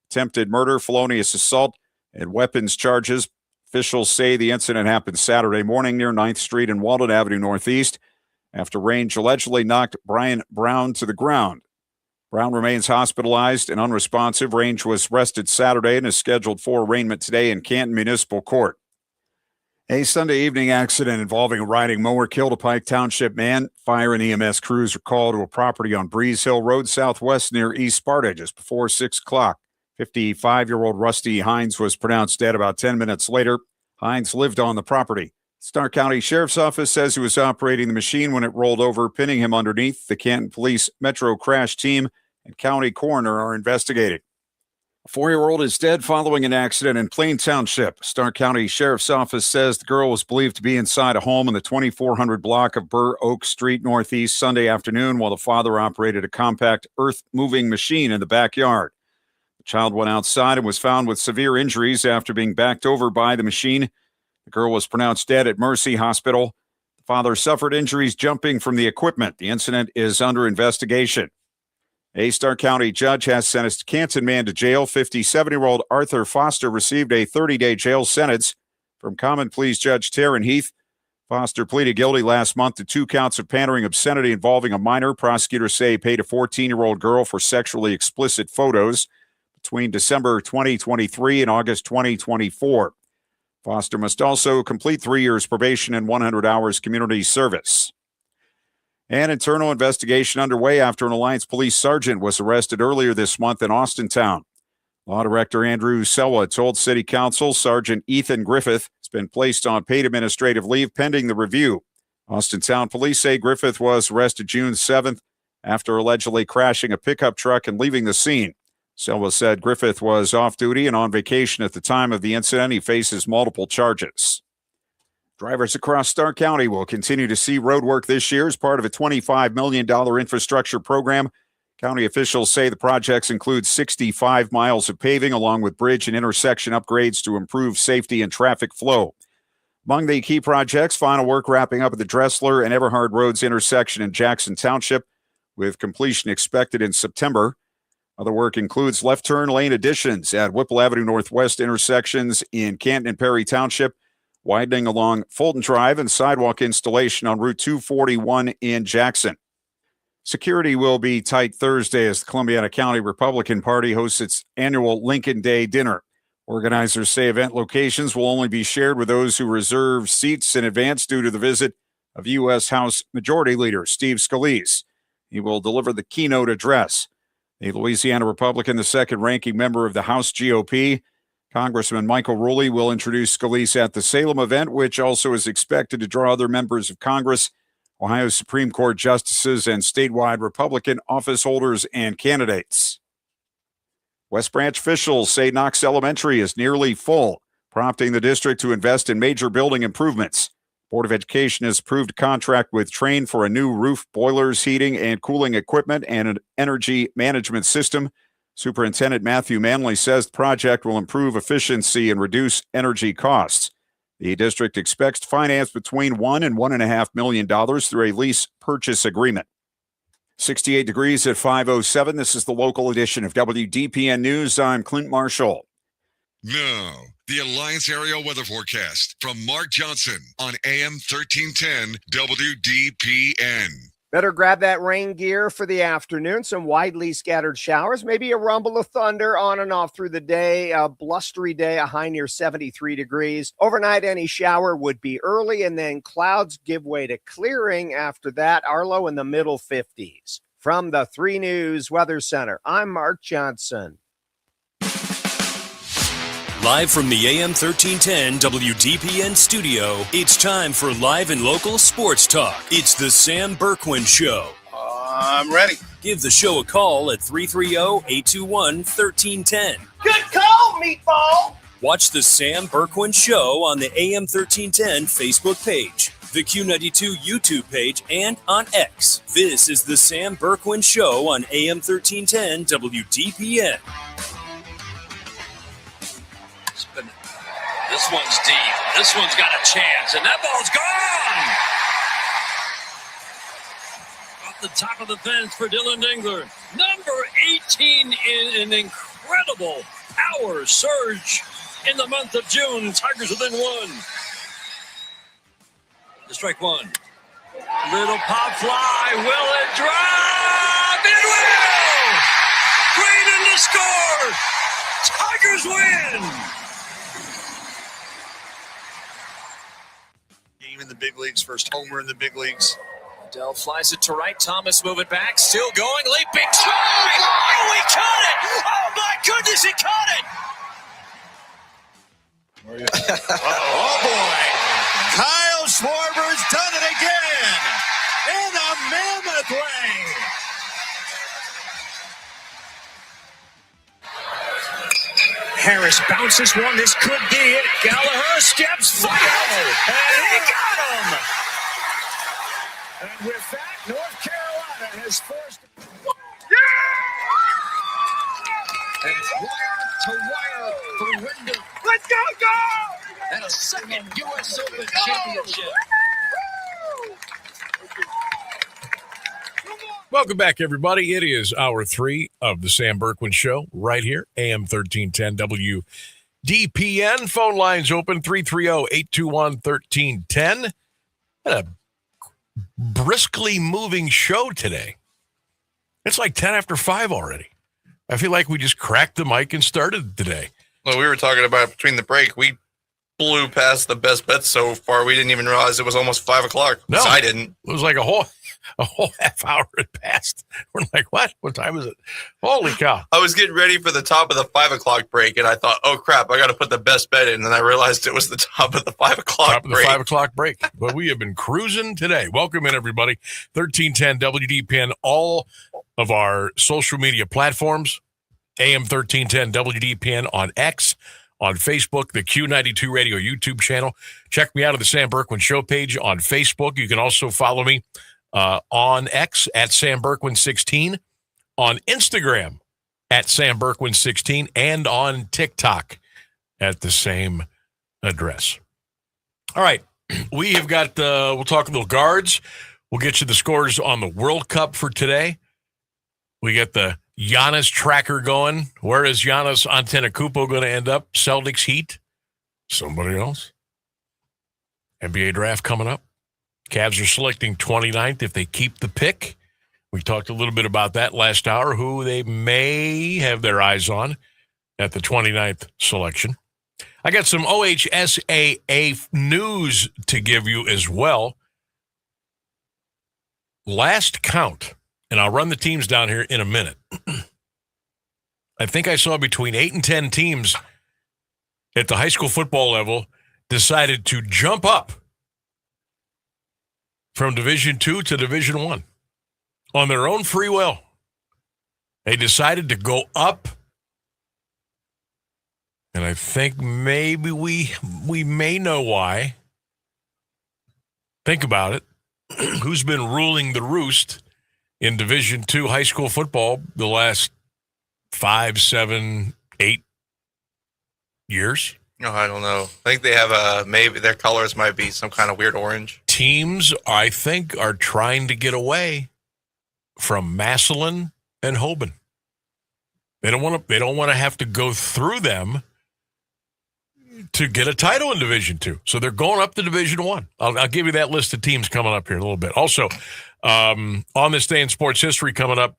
attempted murder, felonious assault, and weapons charges. Officials say the incident happened Saturday morning near 9th Street and Walden Avenue Northeast after Range allegedly knocked Brian Brown to the ground. Brown remains hospitalized and unresponsive. Range was arrested Saturday and is scheduled for arraignment today in Canton Municipal Court. A Sunday evening accident involving a riding mower killed a Pike Township man. Fire and EMS crews were called to a property on Breeze Hill Road Southwest near East Sparta just before 6 o'clock. 55-year-old Rusty Hines was pronounced dead about 10 minutes later. Hines lived on the property. Stark County Sheriff's Office says he was operating the machine when it rolled over, pinning him underneath. The Canton Police Metro Crash Team and County Coroner are investigating. A 4-year-old is dead following an accident in Plain Township. Stark County Sheriff's Office says the girl was believed to be inside a home in the 2400 block of Burr Oak Street Northeast Sunday afternoon while the father operated a compact earth-moving machine in the backyard. The child went outside and was found with severe injuries after being backed over by the machine. The girl was pronounced dead at Mercy Hospital. The father suffered injuries jumping from the equipment. The incident is under investigation. A Stark County judge has sentenced a Canton man to jail. 57-year-old Arthur Foster received a 30-day jail sentence from Common Pleas Judge Taryn Heath. Foster pleaded guilty last month to 2 counts of pandering obscenity involving a minor. Prosecutors say he paid a 14-year-old girl for sexually explicit photos between December 2023 and August 2024. Foster must also complete 3 years probation and 100 hours community service. An internal investigation underway after an Alliance police sergeant was arrested earlier this month in Austintown. Law Director Andrew Selwa told City Council Sergeant Ethan Griffith has been placed on paid administrative leave pending the review. Austintown police say Griffith was arrested June 7th after allegedly crashing a pickup truck and leaving the scene. Silva said Griffith was off duty and on vacation at the time of the incident. He faces multiple charges. Drivers across Stark County will continue to see road work this year as part of a $25 million infrastructure program. County officials say the projects include 65 miles of paving along with bridge and intersection upgrades to improve safety and traffic flow. Among the key projects, final work wrapping up at the Dressler and Everhard Roads intersection in Jackson Township, with completion expected in September. Other work includes left turn lane additions at Whipple Avenue Northwest intersections in Canton and Perry Township, widening along Fulton Drive, and sidewalk installation on Route 241 in Jackson. Security will be tight Thursday as the Columbiana County Republican Party hosts its annual Lincoln Day dinner. Organizers say event locations will only be shared with those who reserve seats in advance due to the visit of U.S. House Majority Leader Steve Scalise. He will deliver the keynote address. The Louisiana Republican, the second-ranking member of the House GOP, Congressman Michael Rowley, will introduce Scalise at the Salem event, which also is expected to draw other members of Congress, Ohio Supreme Court justices, and statewide Republican office holders and candidates. West Branch officials say Knox Elementary is nearly full, prompting the district to invest in major building improvements. Board of Education has approved a contract with Trane for a new roof, boilers, heating, and cooling equipment, and an energy management system. Superintendent Matthew Manley says the project will improve efficiency and reduce energy costs. The district expects to finance between $1 and $1.5 million through a lease purchase agreement. 68 degrees at 5:07. This is the local edition of WDPN News. I'm Clint Marshall. Now, the Alliance Area Weather Forecast from Mark Johnson on AM 1310 WDPN. Better grab that rain gear for the afternoon. Some widely scattered showers, maybe a rumble of thunder on and off through the day. A blustery day, a high near 73 degrees. Overnight, any shower would be early, and then clouds give way to clearing after that. Our low in the middle 50s. From the 3 News Weather Center, I'm Mark Johnson. Live from the AM 1310 WDPN studio, it's time for live and local sports talk. It's the Sam Bourquin Show. I'm ready. Give the show a call at 330-821-1310. Good call, meatball. Watch the Sam Bourquin Show on the AM 1310 Facebook page, the Q92 YouTube page, and on X. This is the Sam Bourquin Show on AM 1310 WDPN. This one's deep. This one's got a chance, and that ball's gone! Off the top of the fence for Dylan Dingler. Number 18 in an incredible power surge in the month of June. Tigers within 1. The strike 1. Little pop fly. Will it drop? It will! Green to score! Tigers win! In the big leagues, first homer in the big leagues. Dell flies it to right. Thomas move it back. Still going. Leaping strike. Oh, he caught it. Oh, my goodness, he caught it. Oh, boy. Kyle Schwarber's done it again in a mammoth way. Harris bounces one. This could be it. Gallagher steps forward. And he got him. And with that, North Carolina has forced. And it's wire to wire for Wyndham. Let's go! And a second U.S. Open championship. Welcome back, everybody. It is hour 3 of the Sam Bourquin Show right here, AM 1310 WDPN. Phone lines open, 330-821-1310. A briskly moving show today. It's like 10 after 5 already. I feel like we just cracked the mic and started today. Well, we were talking about between the break. We blew past the best bet so far. We didn't even realize it was almost 5 o'clock. No, I didn't. It was like a whole half hour had passed. We're like, what? What time is it? Holy cow. I was getting ready for the top of the 5 o'clock break, and I thought, oh, crap, I got to put the best bet in. And then I realized it was the top of the 5 o'clock Top of the break. 5 o'clock break. But we have been cruising today. Welcome in, everybody. 1310 WDPN, all of our social media platforms. AM 1310 WDPN on X, on Facebook, the Q92 Radio YouTube channel. Check me out at the Sam Bourquin Show page on Facebook. You can also follow me on X at Sam Bourquin 16, on Instagram at Sam Bourquin 16, and on TikTok at the same address. All right, we have got, we'll talk a little guards. We'll get you the scores on the World Cup for today. We got the Giannis tracker going. Where is Giannis Antetokounmpo going to end up? Celtics, Heat? Somebody else? NBA draft coming up. Cavs are selecting 29th if they keep the pick. We talked a little bit about that last hour, who they may have their eyes on at the 29th selection. I got some OHSAA news to give you as well. Last count, and I'll run the teams down here in a minute. I think I saw between 8 and 10 teams at the high school football level decided to jump up from Division II to Division I on their own free will. They decided to go up, and I think maybe we may know why. Think about it. Who's been ruling the roost in Division II high school football the last 5, 7, 8 years? No, I don't know. I think they have maybe their colors might be some kind of weird orange. Teams, I think, are trying to get away from Massillon and Hoban. They don't want to have to go through them to get a title in Division II. So they're going up to Division I. I'll give you that list of teams coming up here in a little bit. Also, on this day in sports history coming up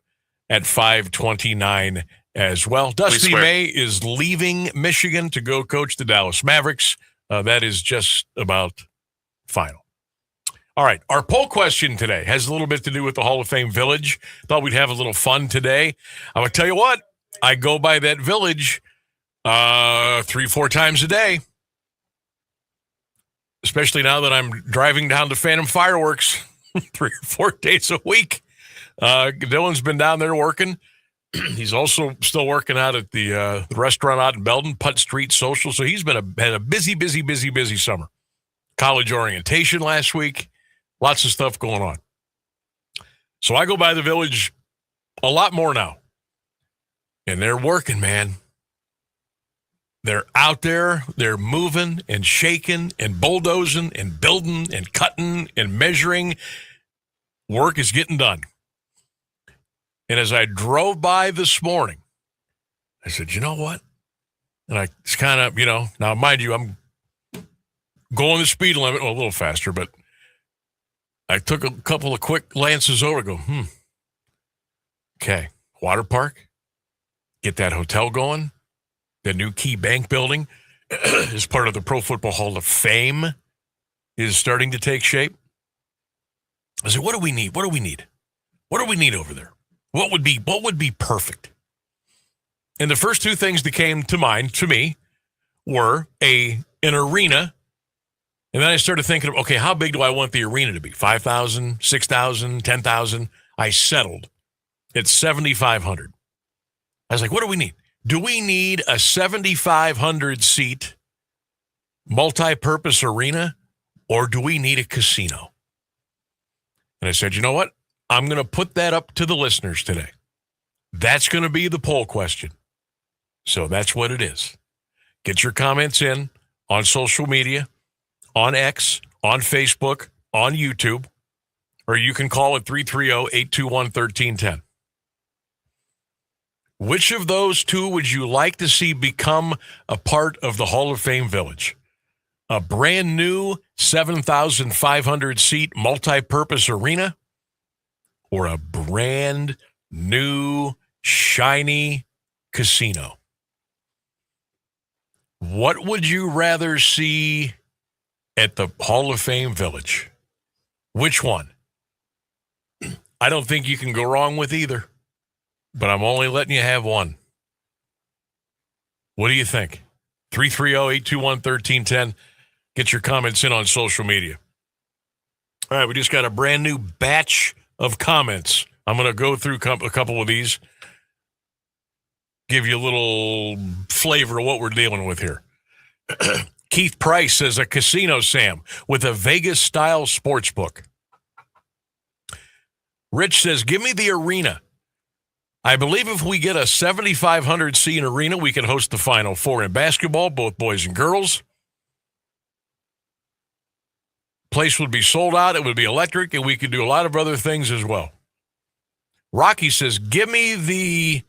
at 5:29 as well. Dusty May is leaving Michigan to go coach the Dallas Mavericks. That is just about final. All right, our poll question today has a little bit to do with the Hall of Fame Village. Thought we'd have a little fun today. I'm going to tell you what, I go by that village 3-4 times a day, especially now that I'm driving down to Phantom Fireworks 3 or 4 days a week. Dylan's been down there working. He's also still working out at the restaurant out in Belden, Putt Street Social. So he's been had a busy summer. College orientation last week. Lots of stuff going on. So I go by the village a lot more now. And they're working, man. They're out there, they're moving and shaking and bulldozing and building and cutting and measuring. Work is getting done. And as I drove by this morning, I said, you know what? And I just kind of, now mind you, I'm going the speed limit, a little faster, but I took a couple of quick glances over to go, okay, water park, get that hotel going. The new Key Bank building is part of the Pro Football Hall of Fame is starting to take shape. I said, what do we need? What do we need? What do we need over there? What would be perfect? And the first two things that came to mind to me were an arena. And then I started thinking of, okay, how big do I want the arena to be? 5,000, 6,000, 10,000? I settled at 7,500. I was like, what do we need? Do we need a 7,500-seat multi-purpose arena, or do we need a casino? And I said, you know what? I'm going to put that up to the listeners today. That's going to be the poll question. So that's what it is. Get your comments in on social media, on X, on Facebook, on YouTube, or you can call at 330-821-1310. Which of those two would you like to see become a part of the Hall of Fame Village? A brand new 7,500-seat multi-purpose arena, or a brand new shiny casino? What would you rather see at the Hall of Fame Village? Which one? I don't think you can go wrong with either. But I'm only letting you have one. What do you think? 330-821-1310. Get your comments in on social media. All right, we just got a brand new batch of comments. I'm going to go through a couple of these. give you a little flavor of what we're dealing with here. Keith Price says a casino, Sam, with a Vegas-style sports book. Rich says, give me the arena. I believe if we get a 7,500-seat arena, we can host the Final Four in basketball, both boys and girls. Place would be sold out. It would be electric, and we could do a lot of other things as well. Rocky says, give me the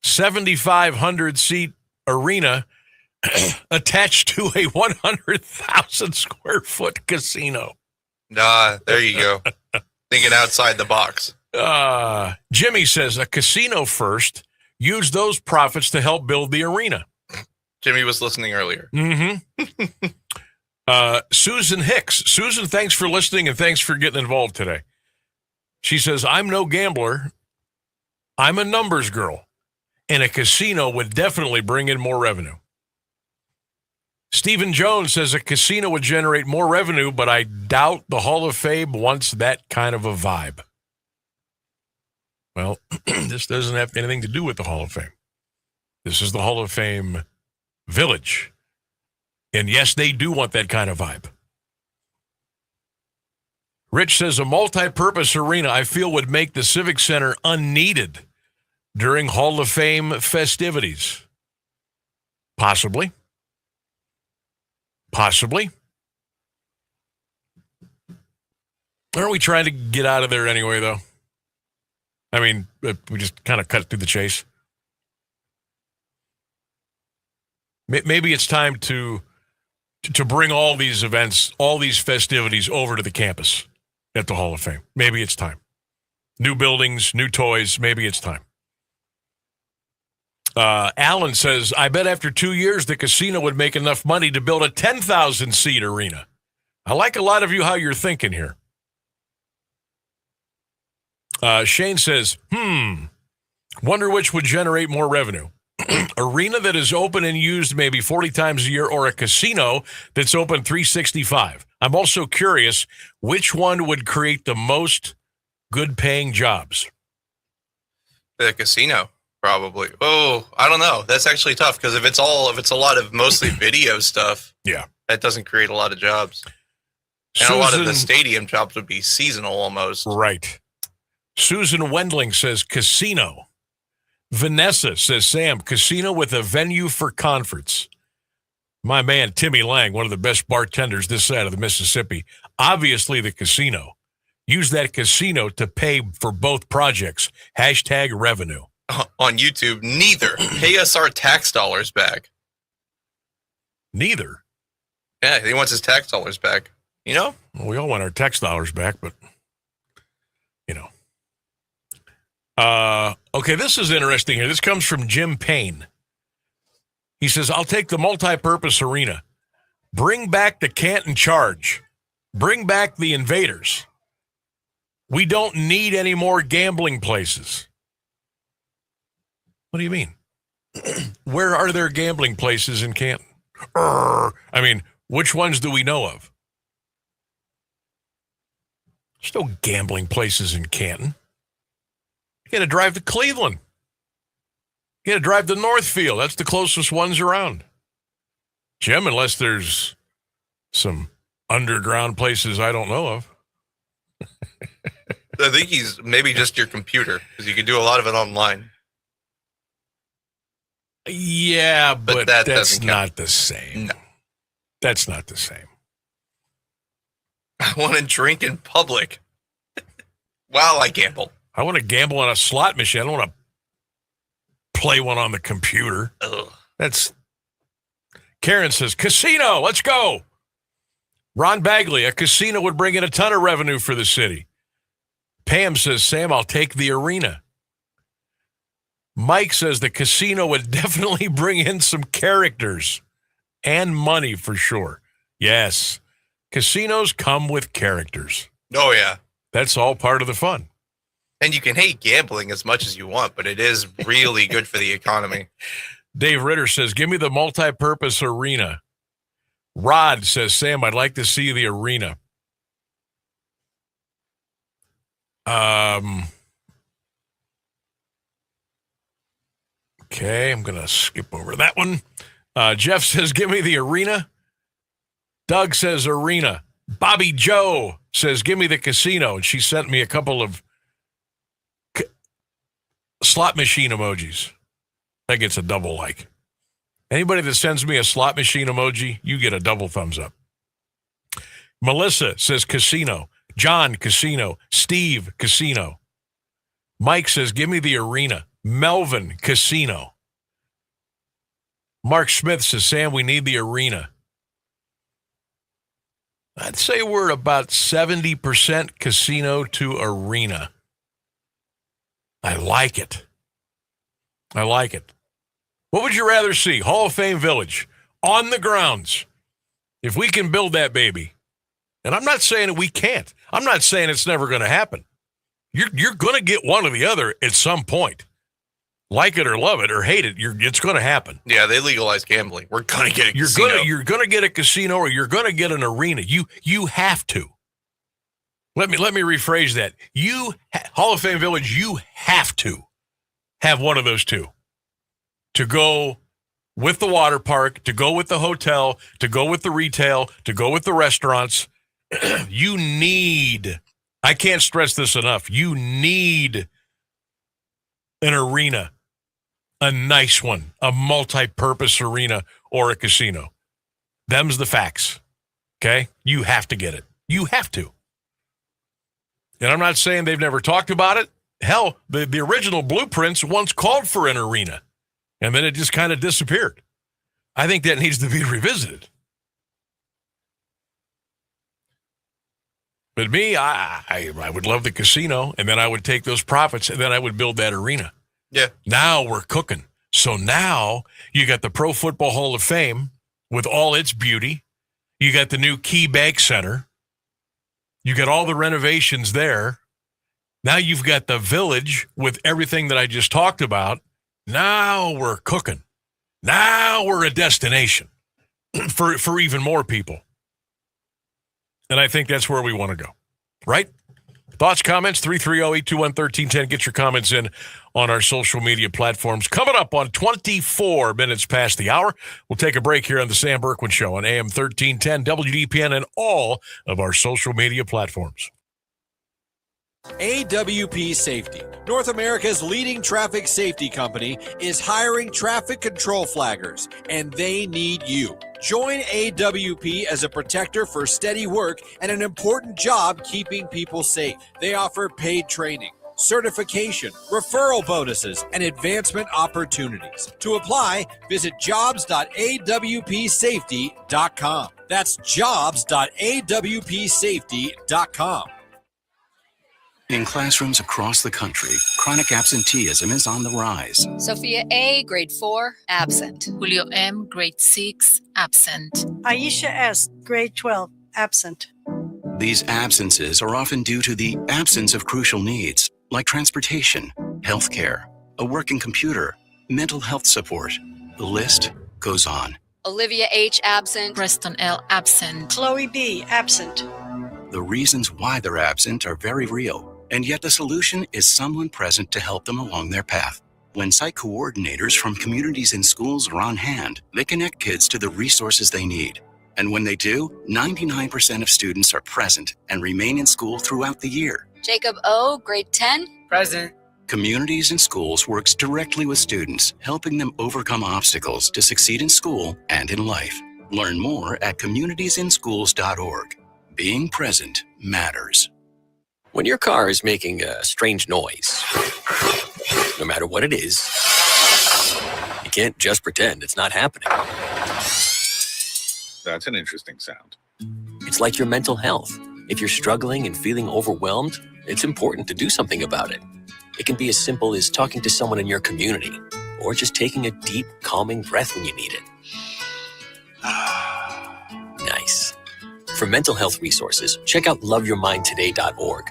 7,500-seat arena attached to a 100,000-square-foot casino. There you go. Thinking outside the box. Jimmy says, a casino first. Use those profits to help build the arena. Jimmy was listening earlier. Mm-hmm. Susan Hicks. Susan, thanks for listening and thanks for getting involved today. She says, I'm no gambler. I'm a numbers girl. And a casino would definitely bring in more revenue. Stephen Jones says a casino would generate more revenue, but I doubt the Hall of Fame wants that kind of a vibe. Well, this doesn't have anything to do with the Hall of Fame. This is the Hall of Fame Village. And yes, they do want that kind of vibe. Rich says a multi-purpose arena I feel would make the Civic Center unneeded during Hall of Fame festivities. Possibly. Possibly. Aren't we trying to get out of there anyway, though? I mean, we just kind of cut through the chase. Maybe it's time to bring all these events, all these festivities over to the campus at the Hall of Fame. Maybe it's time. New buildings, new toys. Maybe it's time. Alan says, I bet after 2 years, the casino would make enough money to build a 10,000-seat arena. I like a lot of you how you're thinking here. Shane says, wonder which would generate more revenue. Arena that is open and used maybe 40 times a year, or a casino that's open 365. I'm also curious which one would create the most good-paying jobs. The casino, probably. Oh, I don't know. That's actually tough because if it's a lot of mostly video stuff, yeah, that doesn't create a lot of jobs. And a lot of the stadium jobs would be seasonal almost. Right. Susan Wendling says casino. Vanessa says, Sam, casino with a venue for conference. My man, Timmy Lang, one of the best bartenders this side of the Mississippi. Obviously the casino. Use that casino to pay for both projects. Hashtag revenue. On YouTube, neither. Pay us our tax dollars back. Neither? Yeah, he wants his tax dollars back. You know? Well, we all want our tax dollars back, but, you know. Okay, this is interesting here. This comes from Jim Payne. He says, I'll take the multi-purpose arena. Bring back the Canton Charge. Bring back the Invaders. We don't need any more gambling places. What do you mean? Where are there gambling places in Canton? I mean, which ones do we know of? There's no gambling places in Canton. You got to drive to Cleveland. You got to drive to Northfield. That's the closest ones around. Jim, unless there's some underground places I don't know of. I think he's maybe just your computer because you can do a lot of it online. Yeah, but that's not the same. No. That's not the same. I want to drink in public while I gamble. I want to gamble on a slot machine. I don't want to play one on the computer. Ugh. That's Karen says, casino, let's go. Ron Bagley, a casino would bring in a ton of revenue for the city. Pam says, Sam, I'll take the arena. Mike says the casino would definitely bring in some characters and money for sure. Yes, casinos come with characters. Oh, yeah. That's all part of the fun. And you can hate gambling as much as you want, but it is really good for the economy. Dave Ritter says, give me the multi-purpose arena. Rod says, Sam, I'd like to see the arena. Okay, I'm going to skip over that one. Jeff says, give me the arena. Doug says arena. Bobby Joe says, give me the casino. And she sent me a couple of slot machine emojis. That gets a double like. Anybody that sends me a slot machine emoji, you get a double thumbs up. Melissa says casino. John, casino. Steve, casino. Mike says, give me the arena. Melvin, casino. Mark Smith says, Sam, we need the arena. I'd say we're about 70% casino to arena. I like it. I like it. What would you rather see? Hall of Fame Village, on the grounds. If we can build that baby. And I'm not saying that we can't. I'm not saying it's never going to happen. You're going to get one or the other at some point. Like it or love it or hate it, it's going to happen. Yeah, they legalize gambling. We're going to get a casino. You're going to get a casino or you're going to get an arena. You have to. Let me rephrase that. Hall of Fame Village, you have to have one of those two. To go with the water park, to go with the hotel, to go with the retail, to go with the restaurants. You need, I can't stress this enough, you need an arena, a nice one, a multi-purpose arena or a casino. Them's the facts, okay? You have to get it. You have to. And I'm not saying they've never talked about it. Hell, the original blueprints once called for an arena, and then it just kind of disappeared. I think that needs to be revisited. But me, I would love the casino, and then I would take those profits, and then I would build that arena. Yeah. Now we're cooking. So now you got the Pro Football Hall of Fame with all its beauty. You got the new Key Bank Center. You got all the renovations there. Now you've got the village with everything that I just talked about. Now we're cooking. Now we're a destination for even more people. And I think that's where we want to go, right? Thoughts, comments, 330-821-1310. Get your comments in on our social media platforms. Coming up on 24 minutes past the hour, we'll take a break here on the Sam Bourquin Show on AM 1310, WDPN, and all of our social media platforms. AWP Safety, North America's leading traffic safety company, is hiring traffic control flaggers, and they need you. Join AWP as a protector for steady work and an important job keeping people safe. They offer paid training, certification, referral bonuses, and advancement opportunities. To apply, visit jobs.awpsafety.com. That's jobs.awpsafety.com. In classrooms across the country, chronic absenteeism is on the rise. Sophia A., grade 4, absent. Julio M., grade 6, absent. Aisha S., grade 12, absent. These absences are often due to the absence of crucial needs, like transportation, healthcare, a working computer, mental health support. The list goes on. Olivia H., absent. Preston L., absent. Chloe B., absent. The reasons why they're absent are very real. And yet the solution is someone present to help them along their path. When site coordinators from communities and schools are on hand, they connect kids to the resources they need. And when they do, 99% of students are present and remain in school throughout the year. Jacob O., grade 10, present. Communities and Schools works directly with students, helping them overcome obstacles to succeed in school and in life. Learn more at communitiesinschools.org. Being present matters. When your car is making a strange noise, no matter what it is, you can't just pretend it's not happening. That's an interesting sound. It's like your mental health. If you're struggling and feeling overwhelmed, it's important to do something about it. It can be as simple as talking to someone in your community, or just taking a deep, calming breath when you need it. Nice. For mental health resources, check out loveyourmindtoday.org.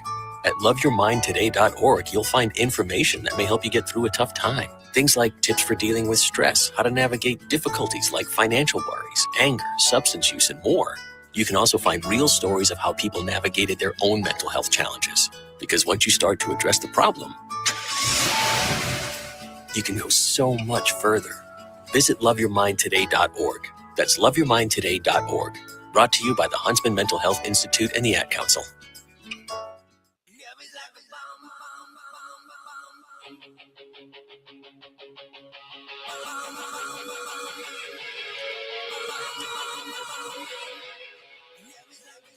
At loveyourmindtoday.org, you'll find information that may help you get through a tough time. Things like tips for dealing with stress, how to navigate difficulties like financial worries, anger, substance use, and more. You can also find real stories of how people navigated their own mental health challenges. Because once you start to address the problem, you can go so much further. Visit loveyourmindtoday.org. That's loveyourmindtoday.org. Brought to you by the Huntsman Mental Health Institute and the Ad Council.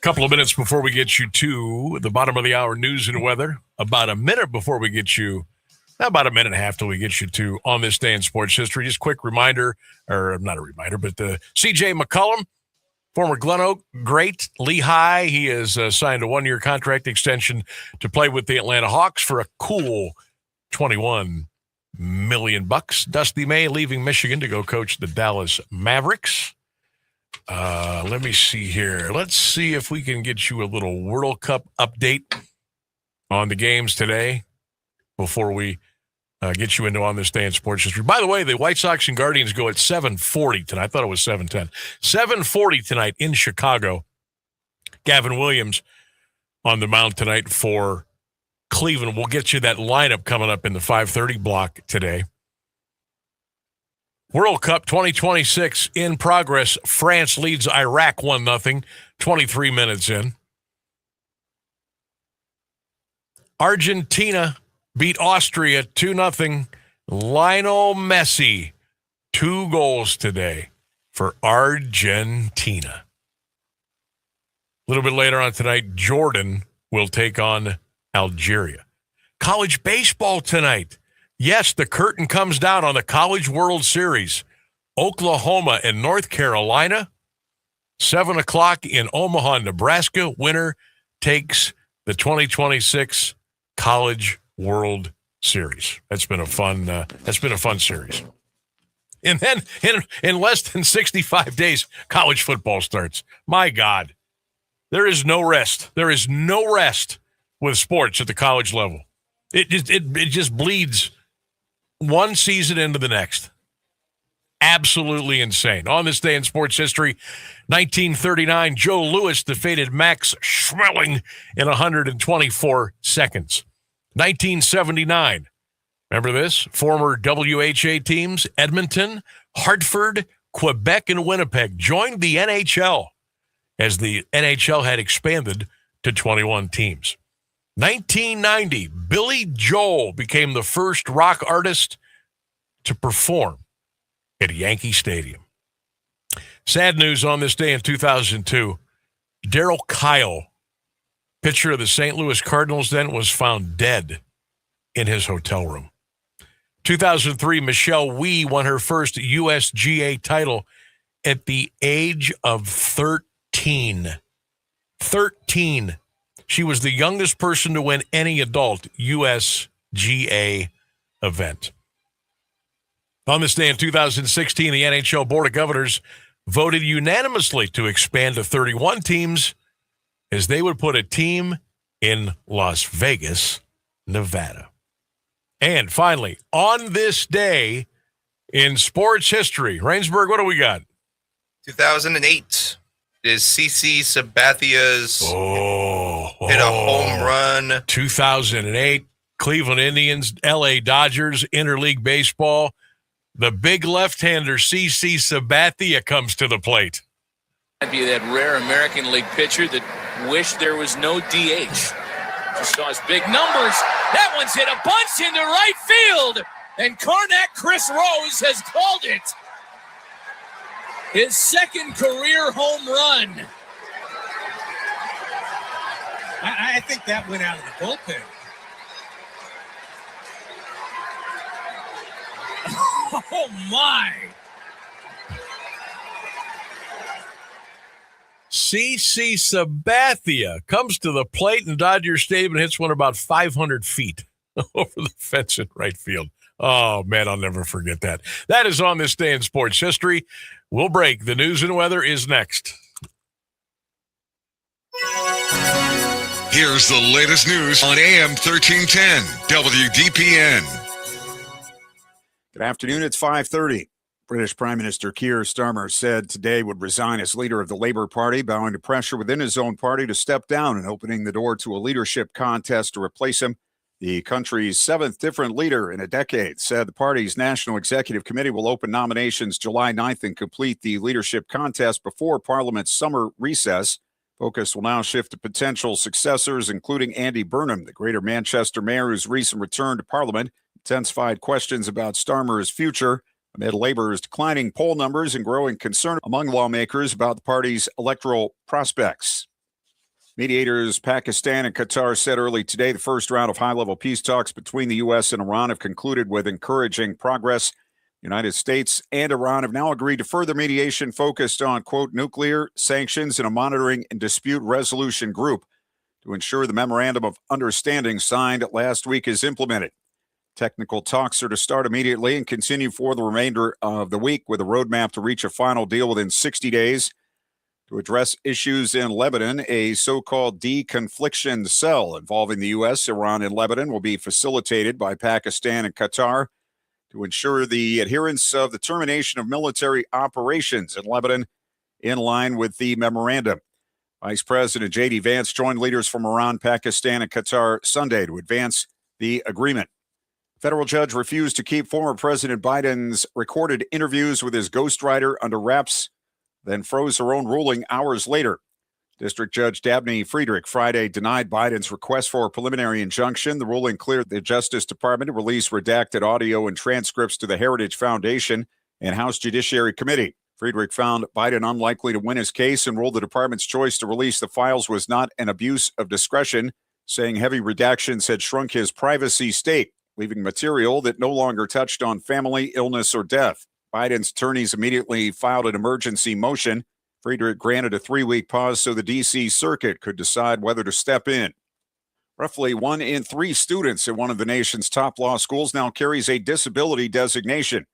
Couple of minutes before we get you to the bottom of the hour news and weather. About a minute before we get you, about a minute and a half till we get you to On This Day in Sports History. Just quick reminder, or not a reminder, but C.J. McCollum, former Glen Oak great, Lehigh. He has signed a 1-year contract extension to play with the Atlanta Hawks for a cool $21 million. Dusty May leaving Michigan to go coach the Dallas Mavericks. Let me see here. Let's see if we can get you a little World Cup update on the games today before we get you into On This Day in Sports History. By the way, the White Sox and Guardians go at 7:40 tonight. I thought it was 7:10. 7:40 tonight in Chicago. Gavin Williams on the mound tonight for Cleveland. We'll get you that lineup coming up in the 5:30 block today. World Cup 2026 in progress. France leads Iraq 1-0, 23 minutes in. Argentina beat Austria 2-0. Lionel Messi, 2 goals today for Argentina. A little bit later on tonight, Jordan will take on Algeria. College baseball tonight. Yes, the curtain comes down on the College World Series. Oklahoma and North Carolina. 7 o'clock in Omaha, Nebraska. Winner takes the 2026 College World Series. That's been a fun series. And then in less than 65 days, college football starts. My God, there is no rest. There is no rest with sports at the college level. It just bleeds one season into the next. Absolutely insane. On this day in sports history, 1939, Joe Louis defeated Max Schmeling in 124 seconds. 1979, remember this? Former WHA teams, Edmonton, Hartford, Quebec, and Winnipeg joined the NHL as the NHL had expanded to 21 teams. 1990, Billy Joel became the first rock artist to perform at Yankee Stadium. Sad news on this day in 2002, Darryl Kyle, pitcher of the St. Louis Cardinals then, was found dead in his hotel room. 2003, Michelle Wie won her first USGA title at the age of 13. 13. She was the youngest person to win any adult USGA event. On this day in 2016, the NHL Board of Governors voted unanimously to expand to 31 teams as they would put a team in Las Vegas, Nevada. And finally, on this day in sports history, Rainsburg, what do we got? 2008 is CC Sabathia's hit a home run. 2008, Cleveland Indians, LA Dodgers, interleague baseball. The big left-hander CC Sabathia comes to the plate. Might be that rare American League pitcher that wished there was no DH. Just saw his big numbers. That one's hit a bunch into right field. And Cornet Chris Rose has called it. His second career home run. I think that went out of the bullpen. Oh, my. CC Sabathia comes to the plate in Dodger Stadium and hits one about 500 feet over the fence in right field. Oh, man, I'll never forget that. That is on this day in sports history. We'll break. The news and weather is next. Here's the latest news on AM 1310 WDPN. Good afternoon. It's 5:30. British Prime Minister Keir Starmer said today would resign as leader of the Labour Party, bowing to pressure within his own party to step down and opening the door to a leadership contest to replace him. The country's 7th different leader in a decade, said the party's National Executive Committee will open nominations July 9th and complete the leadership contest before Parliament's summer recess. Focus will now shift to potential successors, including Andy Burnham, the Greater Manchester mayor whose recent return to Parliament intensified questions about Starmer's future amid Labour's declining poll numbers and growing concern among lawmakers about the party's electoral prospects. Mediators Pakistan and Qatar said early today the first round of high-level peace talks between the U.S. and Iran have concluded with encouraging progress. The United States and Iran have now agreed to further mediation focused on, quote, nuclear sanctions and a monitoring and dispute resolution group to ensure the memorandum of understanding signed last week is implemented. Technical talks are to start immediately and continue for the remainder of the week with a roadmap to reach a final deal within 60 days. To address issues in Lebanon, a so-called deconfliction cell involving the U.S., Iran, and Lebanon will be facilitated by Pakistan and Qatar to ensure the adherence of the termination of military operations in Lebanon in line with the memorandum. Vice President J.D. Vance joined leaders from Iran, Pakistan, and Qatar Sunday to advance the agreement. Federal judge refused to keep former President Biden's recorded interviews with his ghostwriter under wraps, then froze her own ruling hours later. District Judge Dabney Friedrich Friday denied Biden's request for a preliminary injunction. The ruling cleared the Justice Department to release redacted audio and transcripts to the Heritage Foundation and House Judiciary Committee. Friedrich found Biden unlikely to win his case and ruled the department's choice to release the files was not an abuse of discretion, saying heavy redactions had shrunk his privacy state, leaving material that no longer touched on family, illness, or death. Biden's attorneys immediately filed an emergency motion. Friedrich granted a 3-week pause so the D.C. Circuit could decide whether to step in. Roughly 1 in 3 students at one of the nation's top law schools now carries a disability designation.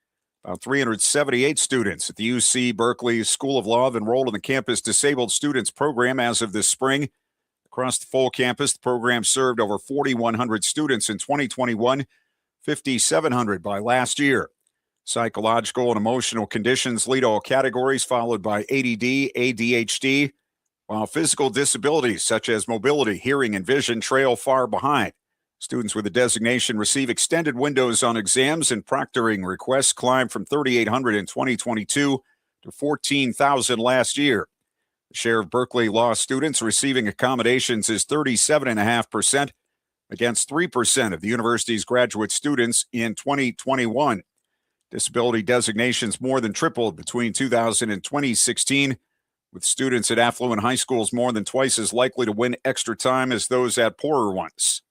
About 378 students at the UC Berkeley School of Law have enrolled in the campus Disabled Students Program as of this spring. Across the full campus, the program served over 4,100 students in 2021, 5,700 by last year. Psychological and emotional conditions lead all categories, followed by ADD, ADHD, while physical disabilities such as mobility, hearing, and vision trail far behind. Students with the designation receive extended windows on exams, and proctoring requests climb from 3,800 in 2022 to 14,000 last year. The share of Berkeley Law students receiving accommodations is 37.5%, against 3% of the university's graduate students in 2021. Disability designations more than tripled between 2000 and 2016, with students at affluent high schools more than twice as likely to win extra time as those at poorer ones.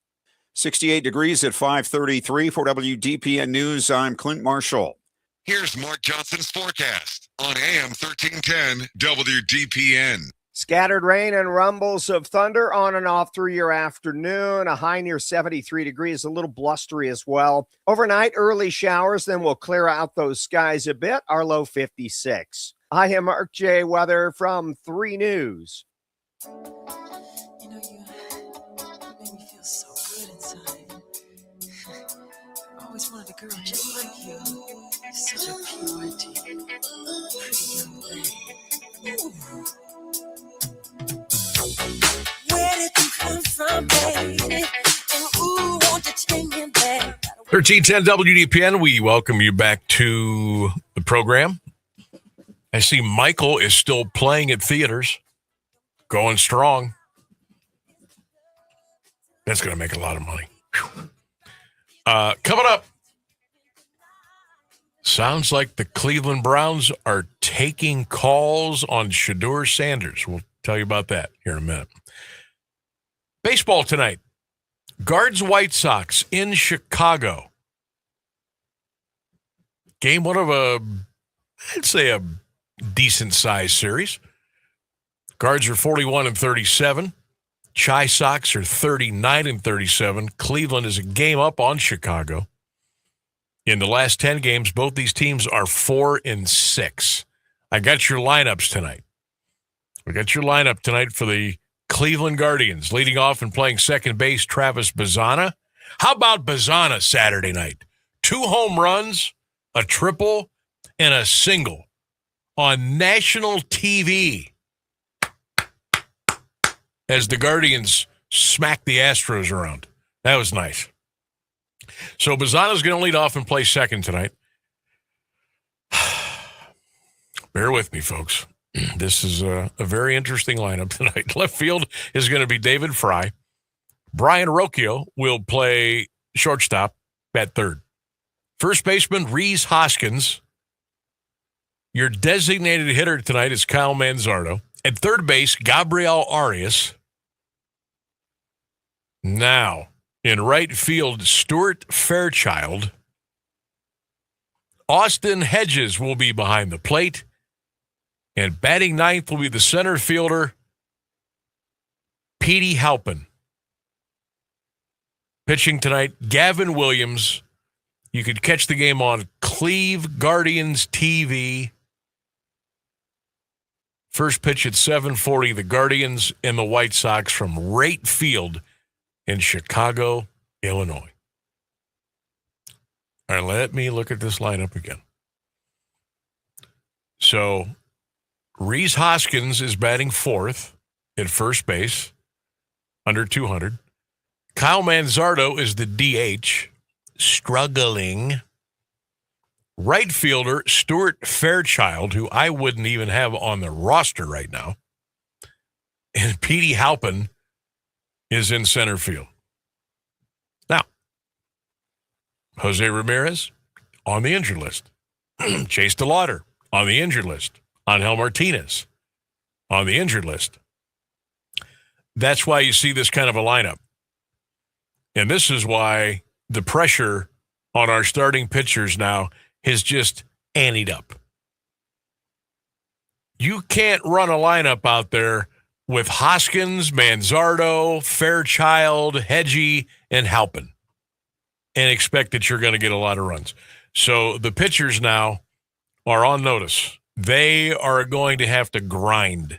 68 degrees at 5:33 for WDPN News. I'm Clint Marshall. Here's Mark Johnson's forecast on AM 1310 WDPN. Scattered rain and rumbles of thunder on and off through your afternoon. A high near 73 degrees, a little blustery as well. Overnight, early showers, then we'll clear out those skies a bit. Our low 56. I am Mark J. Weather from 3 News. You know, you made me feel so good inside. I always wanted a girl just like you. Such a purity. Pretty young thing. Ooh. Where did you come from, baby? And ooh, won't you take me back? 1310 WDPN, we welcome you back to the program. I see Michael is still playing at theaters, going strong. That's going to make a lot of money. Coming up, sounds like the Cleveland Browns are taking calls on Shedeur Sanders. We'll tell you about that here in a minute. Baseball tonight. Guards White Sox in Chicago. Game one of I'd say a decent-sized series. Guards are 41-37. Chi Sox are 39-37. Cleveland is a game up on Chicago. In the last 10 games, both these teams are 4-6. I got your lineups tonight. We got your lineup tonight for the Cleveland Guardians. Leading off and playing second base, Travis Bazzana. How about Bazzana Saturday night? 2 home runs, a triple, and a single on national TV as the Guardians smacked the Astros around. That was nice. So Bazzano's going to lead off and play second tonight. Bear with me, folks. This is a very interesting lineup tonight. Left field is going to be David Fry. Brian Rocchio will play shortstop at third. First baseman, Rhys Hoskins. Your designated hitter tonight is Kyle Manzardo. At third base, Gabriel Arias. Now, in right field, Stuart Fairchild. Austin Hedges will be behind the plate. And batting ninth will be the center fielder, Petey Halpin. Pitching tonight, Gavin Williams. You could catch the game on Cleve Guardians TV. First pitch at 7:40, the Guardians and the White Sox from Rate Field in Chicago, Illinois. All right, let me look at this lineup again. So, Rhys Hoskins is batting fourth at first base, under 200. Kyle Manzardo is the DH, struggling. Right fielder, Stuart Fairchild, who I wouldn't even have on the roster right now. And Petey Halpin is in center field. Now, Jose Ramirez on the injured list. Chase DeLauder on the injured list. Angel Martinez on the injured list. That's why you see this kind of a lineup. And this is why the pressure on our starting pitchers now has just anteed up. You can't run a lineup out there with Hoskins, Manzardo, Fairchild, Hedgie, and Halpin and expect that you're going to get a lot of runs. So the pitchers now are on notice. They are going to have to grind.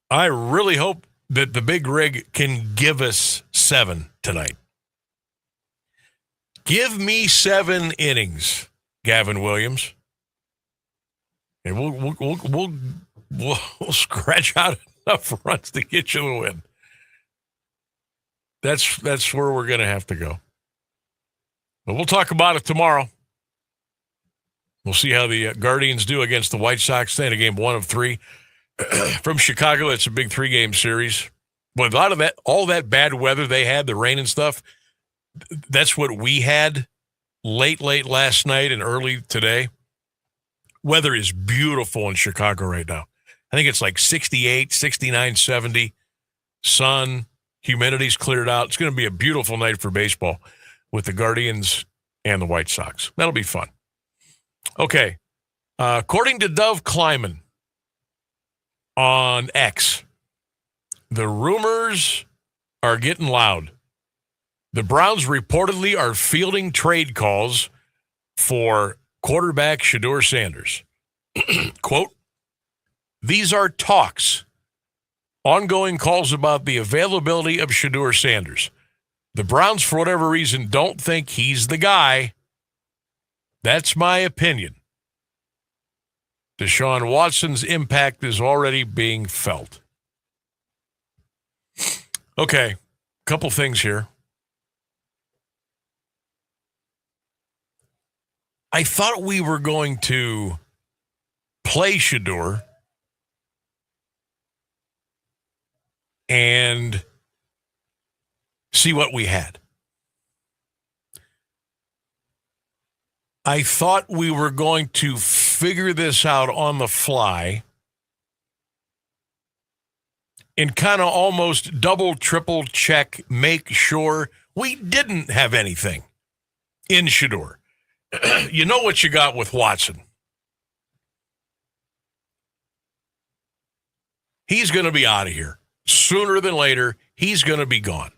I really hope that the big rig can give us 7 tonight. Give me 7 innings, Gavin Williams, and we'll scratch out enough runs to get you the win. That's where we're going to have to go. But we'll talk about it tomorrow. We'll see how the Guardians do against the White Sox. They had a game 1 of 3 from Chicago. It's a big 3-game series. But a lot of that, all that bad weather they had, the rain and stuff, that's what we had late last night and early today. Weather is beautiful in Chicago right now. I think it's like 68, 69, 70. Sun, humidity's cleared out. It's going to be a beautiful night for baseball with the Guardians and the White Sox. That'll be fun. Okay. According to Dove Kleiman on X, the rumors are getting loud. The Browns reportedly are fielding trade calls for quarterback Shedeur Sanders. Quote, these are talks, ongoing calls about the availability of Shedeur Sanders. The Browns, for whatever reason, don't think he's the guy. That's my opinion. Deshaun Watson's impact is already being felt. Okay, couple things here. I thought we were going to play Shedeur and see what we had. I thought we were going to figure this out on the fly and kind of almost double, triple check, make sure we didn't have anything in Shedeur. You know what you got with Watson. He's going to be out of here. Sooner than later, he's going to be gone.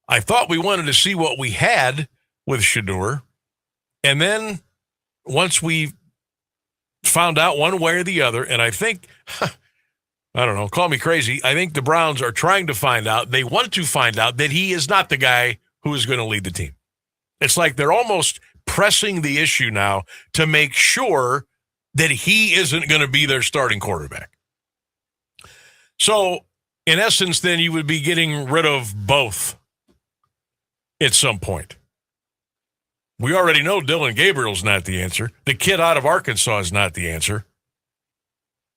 I thought we wanted to see what we had with Shedeur. And then once we found out one way or the other, and I think, I don't know, call me crazy, I think the Browns are trying to find out, they want to find out that he is not the guy who is going to lead the team. It's like they're almost pressing the issue now to make sure that he isn't going to be their starting quarterback. So, in essence, then you would be getting rid of both at some point. We already know Dylan Gabriel's not the answer. The kid out of Arkansas is not the answer.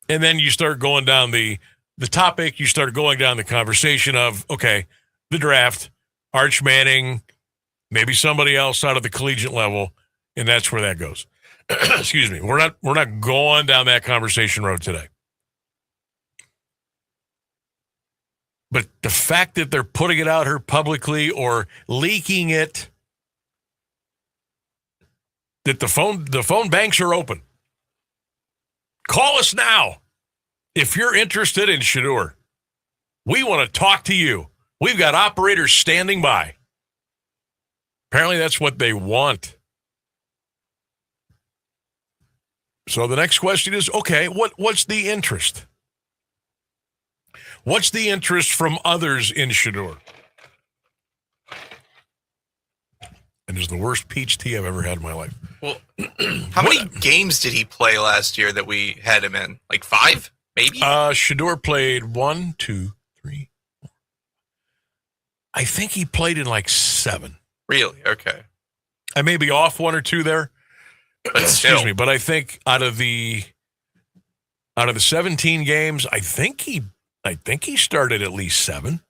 And then you start going down the topic, you start going down the conversation of, okay, the draft, Arch Manning, maybe somebody else out of the collegiate level, and that's where that goes. Excuse me. We're not going down that conversation road today. But the fact that they're putting it out here publicly or leaking it, that the phone banks are open. Call us now if you're interested in Shedeur. We want to talk to you. We've got operators standing by. Apparently that's what they want. So the next question is, okay, what's the interest? What's the interest from others in Shedeur? And it's the worst peach tea I've ever had in my life. Well, how many games did he play last year that we had him in? Like 5, maybe? Shedeur played 1, 2, 3, 4. I think he played in like 7. Really? Okay. I may be off 1 or 2 there. But Excuse me, but I think out of the 17 games, I think he started at least 7.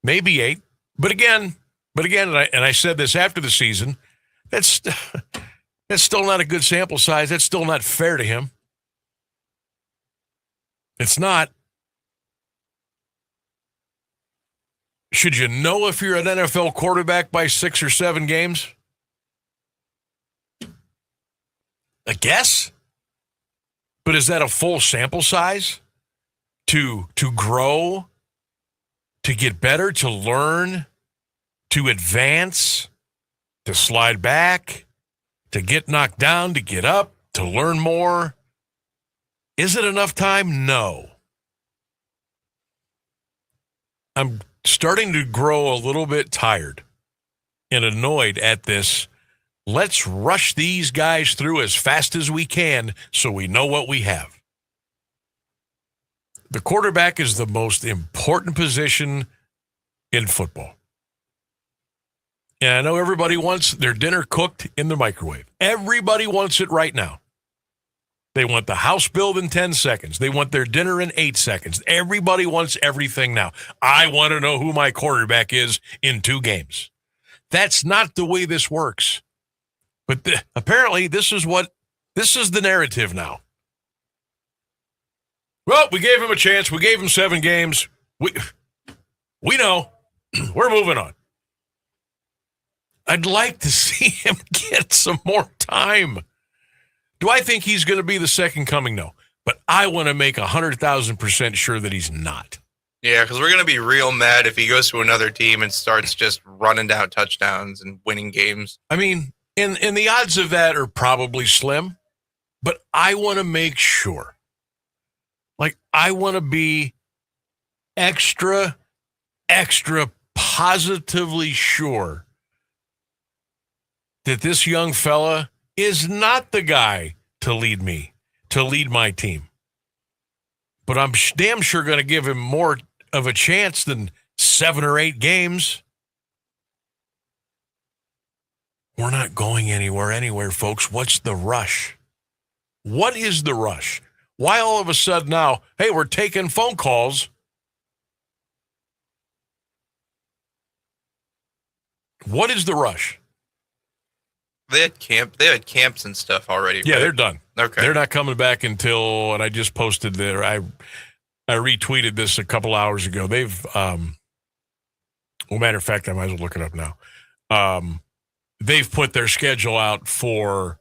Maybe 8. But again, and I said this after the season, that's still not a good sample size. That's still not fair to him. It's not. Should you know if you're an NFL quarterback by 6 or 7 games? I guess. But is that a full sample size to grow, to get better, to learn, to advance, to slide back, to get knocked down, to get up, to learn more? Is it enough time? No. I'm starting to grow a little bit tired and annoyed at this. Let's rush these guys through as fast as we can so we know what we have. The quarterback is the most important position in football. And I know everybody wants their dinner cooked in the microwave. Everybody wants it right now. They want the house built in 10 seconds. They want their dinner in 8 seconds. Everybody wants everything now. I want to know who my quarterback is in 2 games. That's not the way this works. But apparently this is the narrative now. Well, we gave him a chance. We gave him 7 games. We know. We're moving on. I'd like to see him get some more time. Do I think he's going to be the second coming? No. But I want to make 100,000% sure that he's not. Yeah, because we're going to be real mad if he goes to another team and starts just running down touchdowns and winning games. I mean, and the odds of that are probably slim, but I want to make sure. Like, I want to be extra positively sure that this young fella is not the guy to lead my team. But I'm damn sure going to give him more of a chance than 7 or 8 games. We're not going anywhere, folks. What's the rush? What is the rush? Why all of a sudden now, hey, we're taking phone calls? What is the rush? They had camps and stuff already. Yeah, right? they're done. Okay. They're not coming back until, and I just posted there, I retweeted this a couple hours ago. They've, well, matter of fact, I might as well look it up now. They've put their schedule out for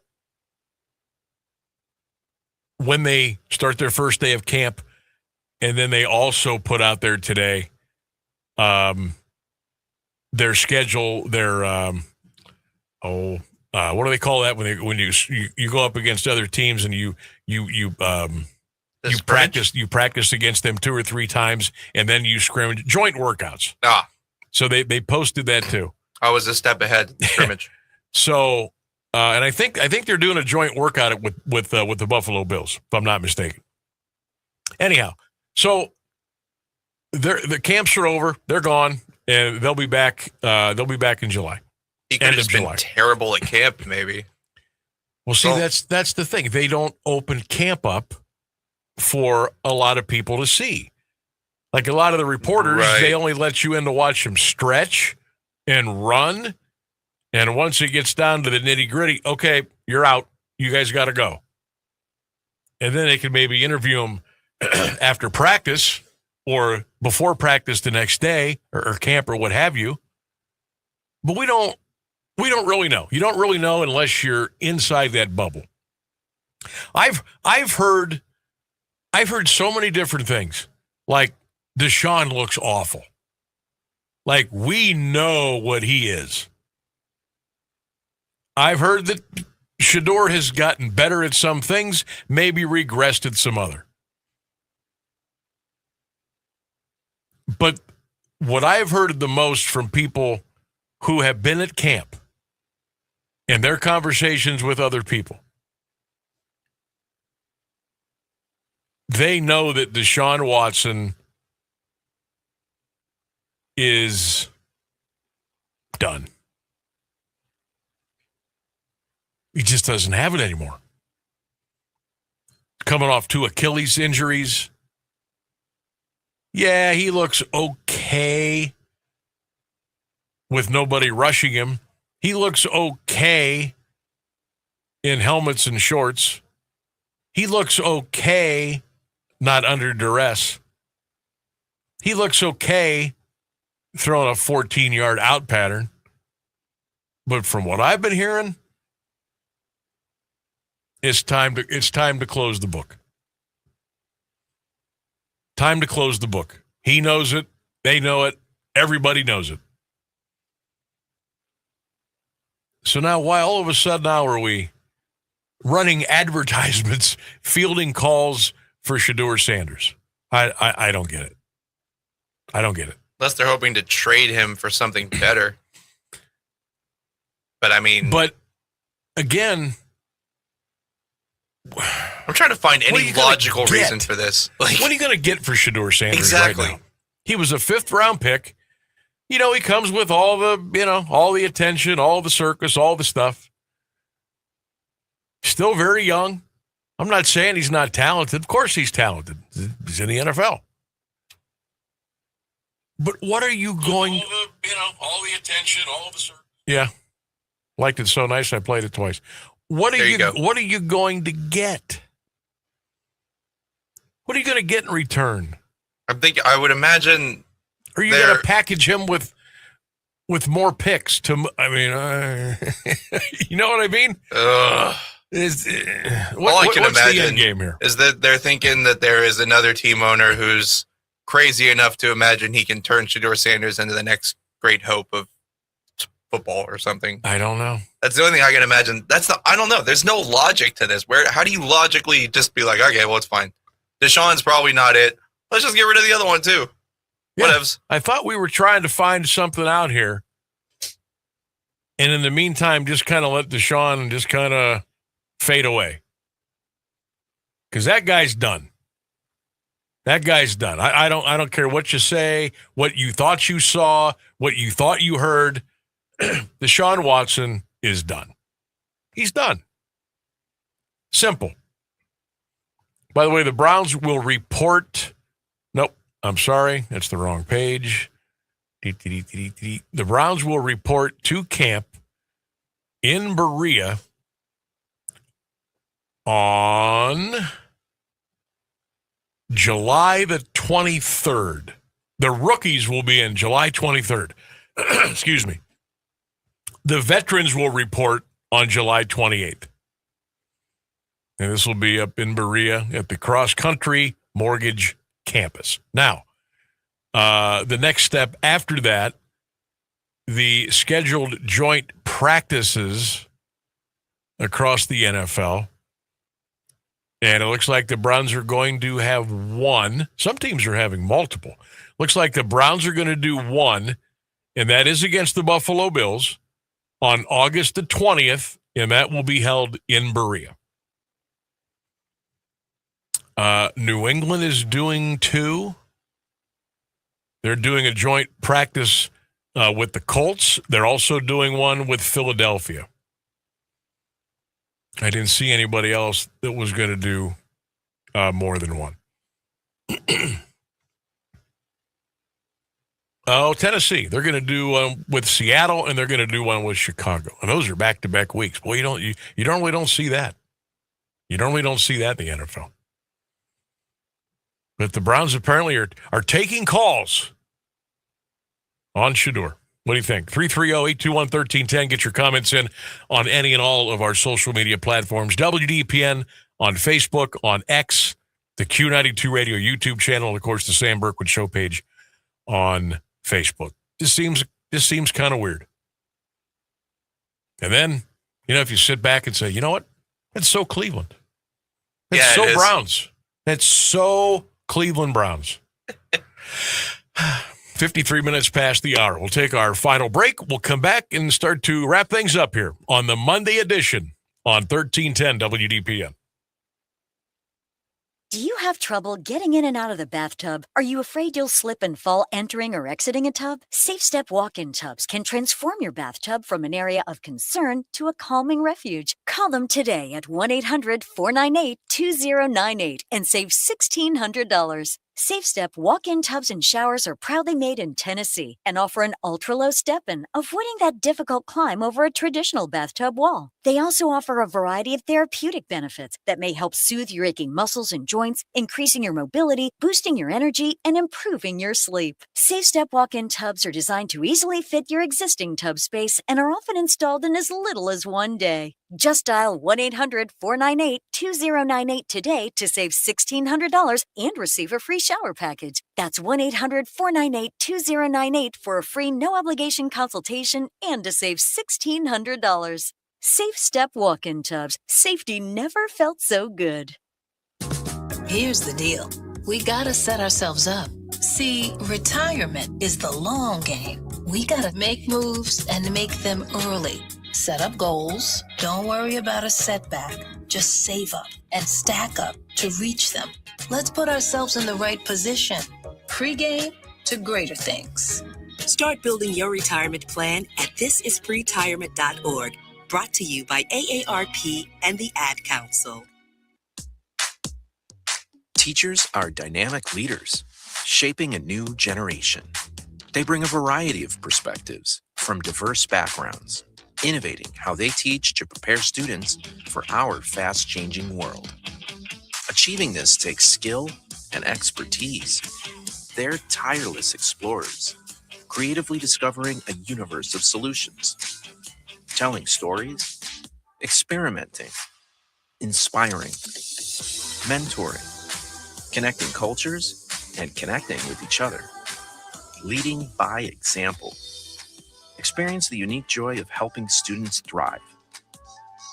when they start their first day of camp, and then they also put out there today their schedule, their what do they call that when you go up against other teams and you practice against them 2 or 3 times and then you scrimmage, joint workouts. So they posted that too. I was a step ahead scrimmage. So and I think they're doing a joint workout with the Buffalo Bills, if I'm not mistaken. Anyhow, so the camps are over, they're gone, and they'll be back. They'll be back in July. He could have just been terrible at camp, maybe. Well, see, that's the thing. They don't open camp up for a lot of people to see. Like a lot of the reporters, they only let you in to watch them stretch and run. And once it gets down to the nitty-gritty, okay, you're out. You guys got to go. And then they can maybe interview them after practice or before practice the next day or camp or what have you. But we don't really know. You don't really know unless you're inside that bubble. I've heard so many different things. Like Deshaun looks awful. Like we know what he is. I've heard that Shedeur has gotten better at some things, maybe regressed at some other. But what I've heard the most from people who have been at camp and their conversations with other people, they know that Deshaun Watson is done. He just doesn't have it anymore. Coming off 2 Achilles injuries. Yeah, he looks okay with nobody rushing him. He looks okay in helmets and shorts. He looks okay not under duress. He looks okay throwing a 14-yard out pattern. But from what I've been hearing, it's time to close the book. Time to close the book. He knows it. They know it. Everybody knows it. So now why all of a sudden now are we running advertisements, fielding calls for Shedeur Sanders? I don't get it. I don't get it. Unless they're hoping to trade him for something better. But I mean... But, again... I'm trying to find any logical reason for this. Like, what are you going to get for Shedeur Sanders exactly. right now? He was a 5th-round pick. You know, he comes with all the attention, all the circus, all the stuff. Still very young. I'm not saying he's not talented. Of course he's talented. He's in the NFL. But what are you going... all the attention, all the circus. Yeah. Liked it so nice I played it twice. What are you going to get? What are you going to get in return? I would imagine... Are you going to package him with more picks? You know what I mean? All I can imagine the end game here? Is that they're thinking that there is another team owner who's crazy enough to imagine he can turn Shedeur Sanders into the next great hope of football or something. I don't know. That's the only thing I can imagine. I don't know. There's no logic to this. How do you logically just be like, okay, well, it's fine. Deshaun's probably not it. Let's just get rid of the other one too. Yeah, whatevs. I thought we were trying to find something out here. And in the meantime, just kind of let Deshaun just kind of fade away. Because that guy's done. That guy's done. I don't care what you say, what you thought you saw, what you thought you heard. Deshaun Watson is done. He's done. Simple. By the way, the Browns will report. Nope, I'm sorry. That's the wrong page. The Browns will report to camp in Berea on July the 23rd. The rookies will be in July 23rd. Excuse me. The veterans will report on July 28th. And this will be up in Berea at the Cross Country Mortgage Campus. Now, the next step after that, the scheduled joint practices across the NFL. And it looks like the Browns are going to have one. Some teams are having multiple. Looks like the Browns are going to do one, and that is against the Buffalo Bills on August the 20th, and that will be held in Berea. New England is doing two. They're doing a joint practice with the Colts. They're also doing one with Philadelphia. I didn't see anybody else that was going to do more than one. Tennessee. They're going to do one with Seattle, and they're going to do one with Chicago. And those are back-to-back weeks. Boy, you normally don't see that. You normally don't see that in the NFL. But the Browns apparently are taking calls on Shedeur. What do you think? 330-821-1310. Get your comments in on any and all of our social media platforms. WDPN on Facebook, on X, the Q92 Radio YouTube channel, and, of course, the Sam Bourquin Show page on Facebook. This seems kind of weird. And then, if you sit back and say, you know what? It's so Cleveland. It's so Browns. It's so Cleveland Browns. 53 minutes past the hour. We'll take our final break. We'll come back and start to wrap things up here on the Monday edition on 1310 WDPN. Do you have trouble getting in and out of the bathtub? Are you afraid you'll slip and fall entering or exiting a tub? Safe Step walk-in tubs can transform your bathtub from an area of concern to a calming refuge. Call them today at 1-800-498-2098 and save $1,600. Safe Step walk-in tubs and showers are proudly made in Tennessee and offer an ultra-low step-in, avoiding that difficult climb over a traditional bathtub wall. They also offer a variety of therapeutic benefits that may help soothe your aching muscles and joints, increasing your mobility, boosting your energy, and improving your sleep. Safe Step walk-in tubs are designed to easily fit your existing tub space and are often installed in as little as one day. Just dial 1-800-498-2098 today to save $1,600 and receive a free shower package. That's 1-800-498-2098 for a free no-obligation consultation and to save $1,600. Safe Step walk-in tubs. Safety never felt so good. Here's the deal. We gotta set ourselves up. See, retirement is the long game. We gotta make moves and make them early. Set up goals. Don't worry about a setback. Just save up and stack up to reach them. Let's put ourselves in the right position. Pre-game to greater things. Start building your retirement plan at thisispretirement.org. Brought to you by AARP and the Ad Council. Teachers are dynamic leaders, shaping a new generation. They bring a variety of perspectives from diverse backgrounds, innovating how they teach to prepare students for our fast-changing world. Achieving this takes skill and expertise. They're tireless explorers, creatively discovering a universe of solutions, telling stories, experimenting, inspiring, mentoring, connecting cultures, and connecting with each other, leading by example. Experience the unique joy of helping students thrive.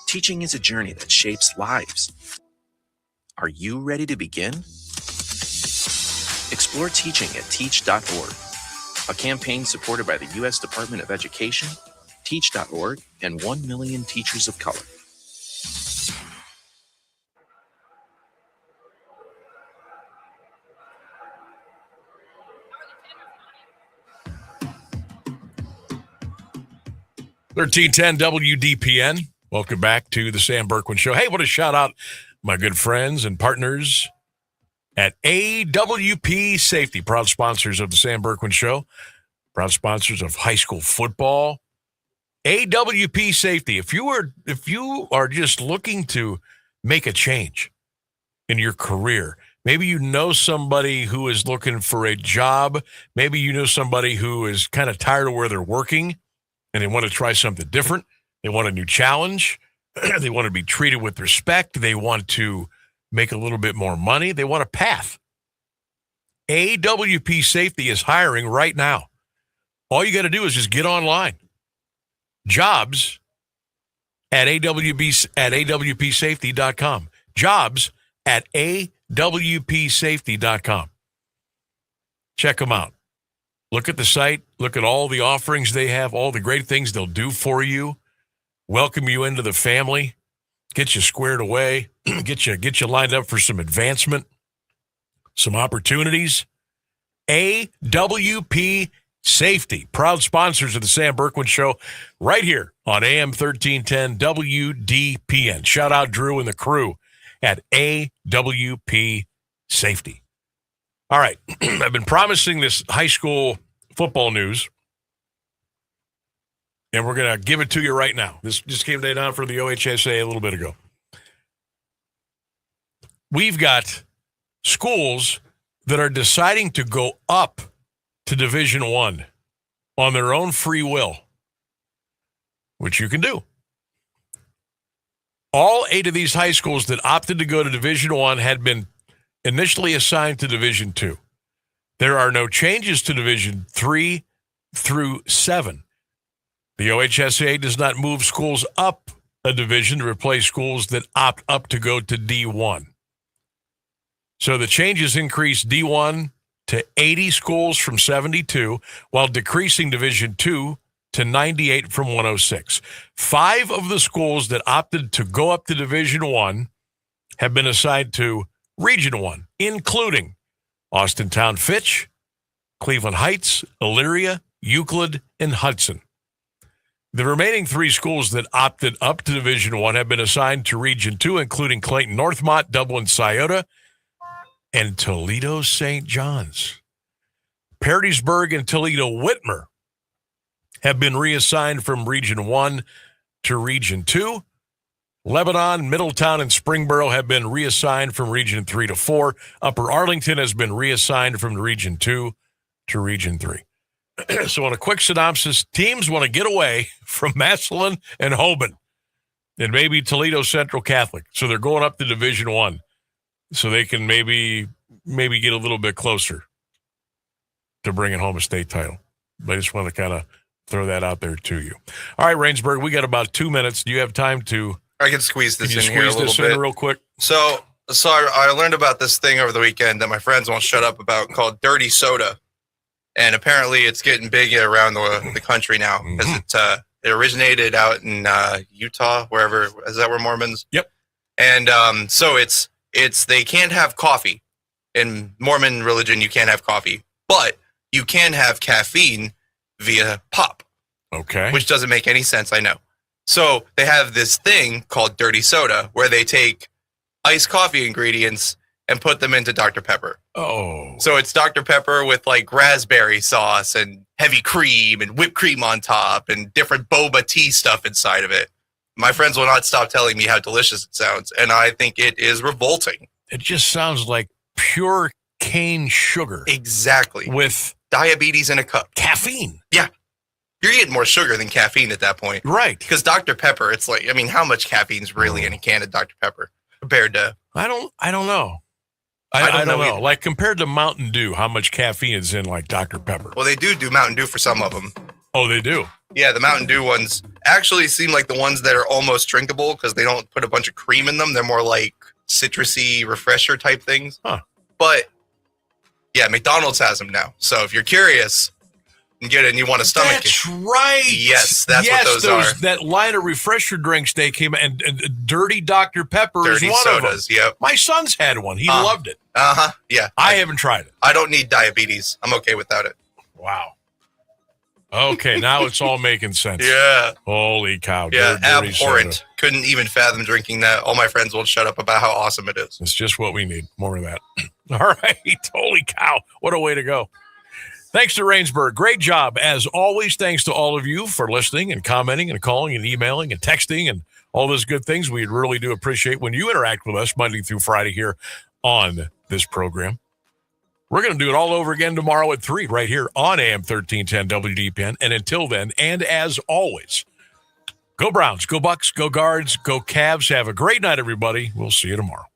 Teaching is a journey that shapes lives. Are you ready to begin? Explore teaching at teach.org, a campaign supported by the U.S. Department of Education, Teach.org, and 1 million teachers of color. $1310 WDPN. Welcome back to the Sam Bourquin Show. Hey, what a shout out, my good friends and partners at AWP Safety, proud sponsors of the Sam Bourquin Show, proud sponsors of high school football. AWP Safety. If you are just looking to make a change in your career, maybe you know somebody who is looking for a job, maybe you know somebody who is kind of tired of where they're working and they want to try something different. They want a new challenge. They want to be treated with respect. They want to make a little bit more money. They want a path. AWP Safety is hiring right now. All you got to do is just get online. Jobs at awpsafety.com. Jobs at awpsafety.com. Check them out. Look at the site. Look at all the offerings they have, all the great things they'll do for you. Welcome you into the family. Get you squared away. Get you lined up for some advancement, some opportunities. AWPSafety.com. Safety, proud sponsors of the Sam Bourquin Show right here on AM 1310 WDPN. Shout out Drew and the crew at AWP Safety. All right, I've been promising this high school football news, and we're going to give it to you right now. This just came down from the OHSA a little bit ago. We've got schools that are deciding to go up to Division I on their own free will, which you can do. All 8 of these high schools that opted to go to Division I had been initially assigned to Division II. There are no changes to Division III through 7. The OHSAA does not move schools up a division to replace schools that opt up to go to D1. So the changes increase D1 to 80 schools from 72, while decreasing Division II to 98 from 106. 5 of the schools that opted to go up to Division I have been assigned to Region I, including Austintown Fitch, Cleveland Heights, Elyria, Euclid, and Hudson. The remaining 3 schools that opted up to Division I have been assigned to Region II, including Clayton Northmont, Dublin Scioto, and Toledo St. John's. Perrysburg and Toledo Whitmer have been reassigned from Region I to Region II. Lebanon, Middletown, and Springboro have been reassigned from Region 3 to 4. Upper Arlington has been reassigned from Region 2 to Region 3. So on a quick synopsis, teams want to get away from Massillon and Hoban and maybe Toledo Central Catholic. So they're going up to Division I so they can maybe get a little bit closer to bringing home a state title. But I just want to kind of throw that out there to you. All right, Rainsburg, we got about 2 minutes. Do you have time to... I can squeeze this in here a little bit. Real quick? So I learned about this thing over the weekend that my friends won't shut up about called dirty soda. And apparently it's getting big around the country now because it originated out in Utah, wherever. Is that where Mormons? Yep. And so it's they can't have coffee. In Mormon religion, you can't have coffee, but you can have caffeine via pop. Okay. Which doesn't make any sense, I know. So they have this thing called dirty soda where they take iced coffee ingredients and put them into Dr. Pepper. Oh. So it's Dr. Pepper with like raspberry sauce and heavy cream and whipped cream on top and different boba tea stuff inside of it. My friends will not stop telling me how delicious it sounds, and I think it is revolting. It just sounds like pure cane sugar. Exactly. With diabetes in a cup. Caffeine. Yeah. You're getting more sugar than caffeine at that point. Right. Because Dr. Pepper, it's like, I mean, how much caffeine's really in a can of Dr. Pepper compared to... I don't know. I don't know. Like compared to Mountain Dew, how much caffeine is in like Dr. Pepper? Well, they do Mountain Dew for some of them. Oh, they do? Yeah, the Mountain Dew ones actually seem like the ones that are almost drinkable because they don't put a bunch of cream in them. They're more like citrusy refresher type things. Huh. But yeah, McDonald's has them now. So if you're curious and get it and you want a stomach. That's right. Yes, that's what those are. That line of refresher drinks they came and dirty Dr. Pepper Dirty is one sodas, of them. Yep. My son's had one. He loved it. Uh-huh. Yeah. I haven't tried it. I don't need diabetes. I'm okay without it. Wow. Okay, now it's all making sense. Yeah. Holy cow. Yeah, dirty abhorrent. soda. Couldn't even fathom drinking that. All my friends won't shut up about how awesome it is. It's just what we need. More of that. All right. Holy cow. What a way to go. Thanks to Rainsburg. Great job. As always, thanks to all of you for listening and commenting and calling and emailing and texting and all those good things. We really do appreciate when you interact with us Monday through Friday here on this program. We're going to do it all over again tomorrow at 3 right here on AM 1310 WDPN. And until then, and as always, go Browns, go Bucks, go Guards, go Cavs. Have a great night, everybody. We'll see you tomorrow.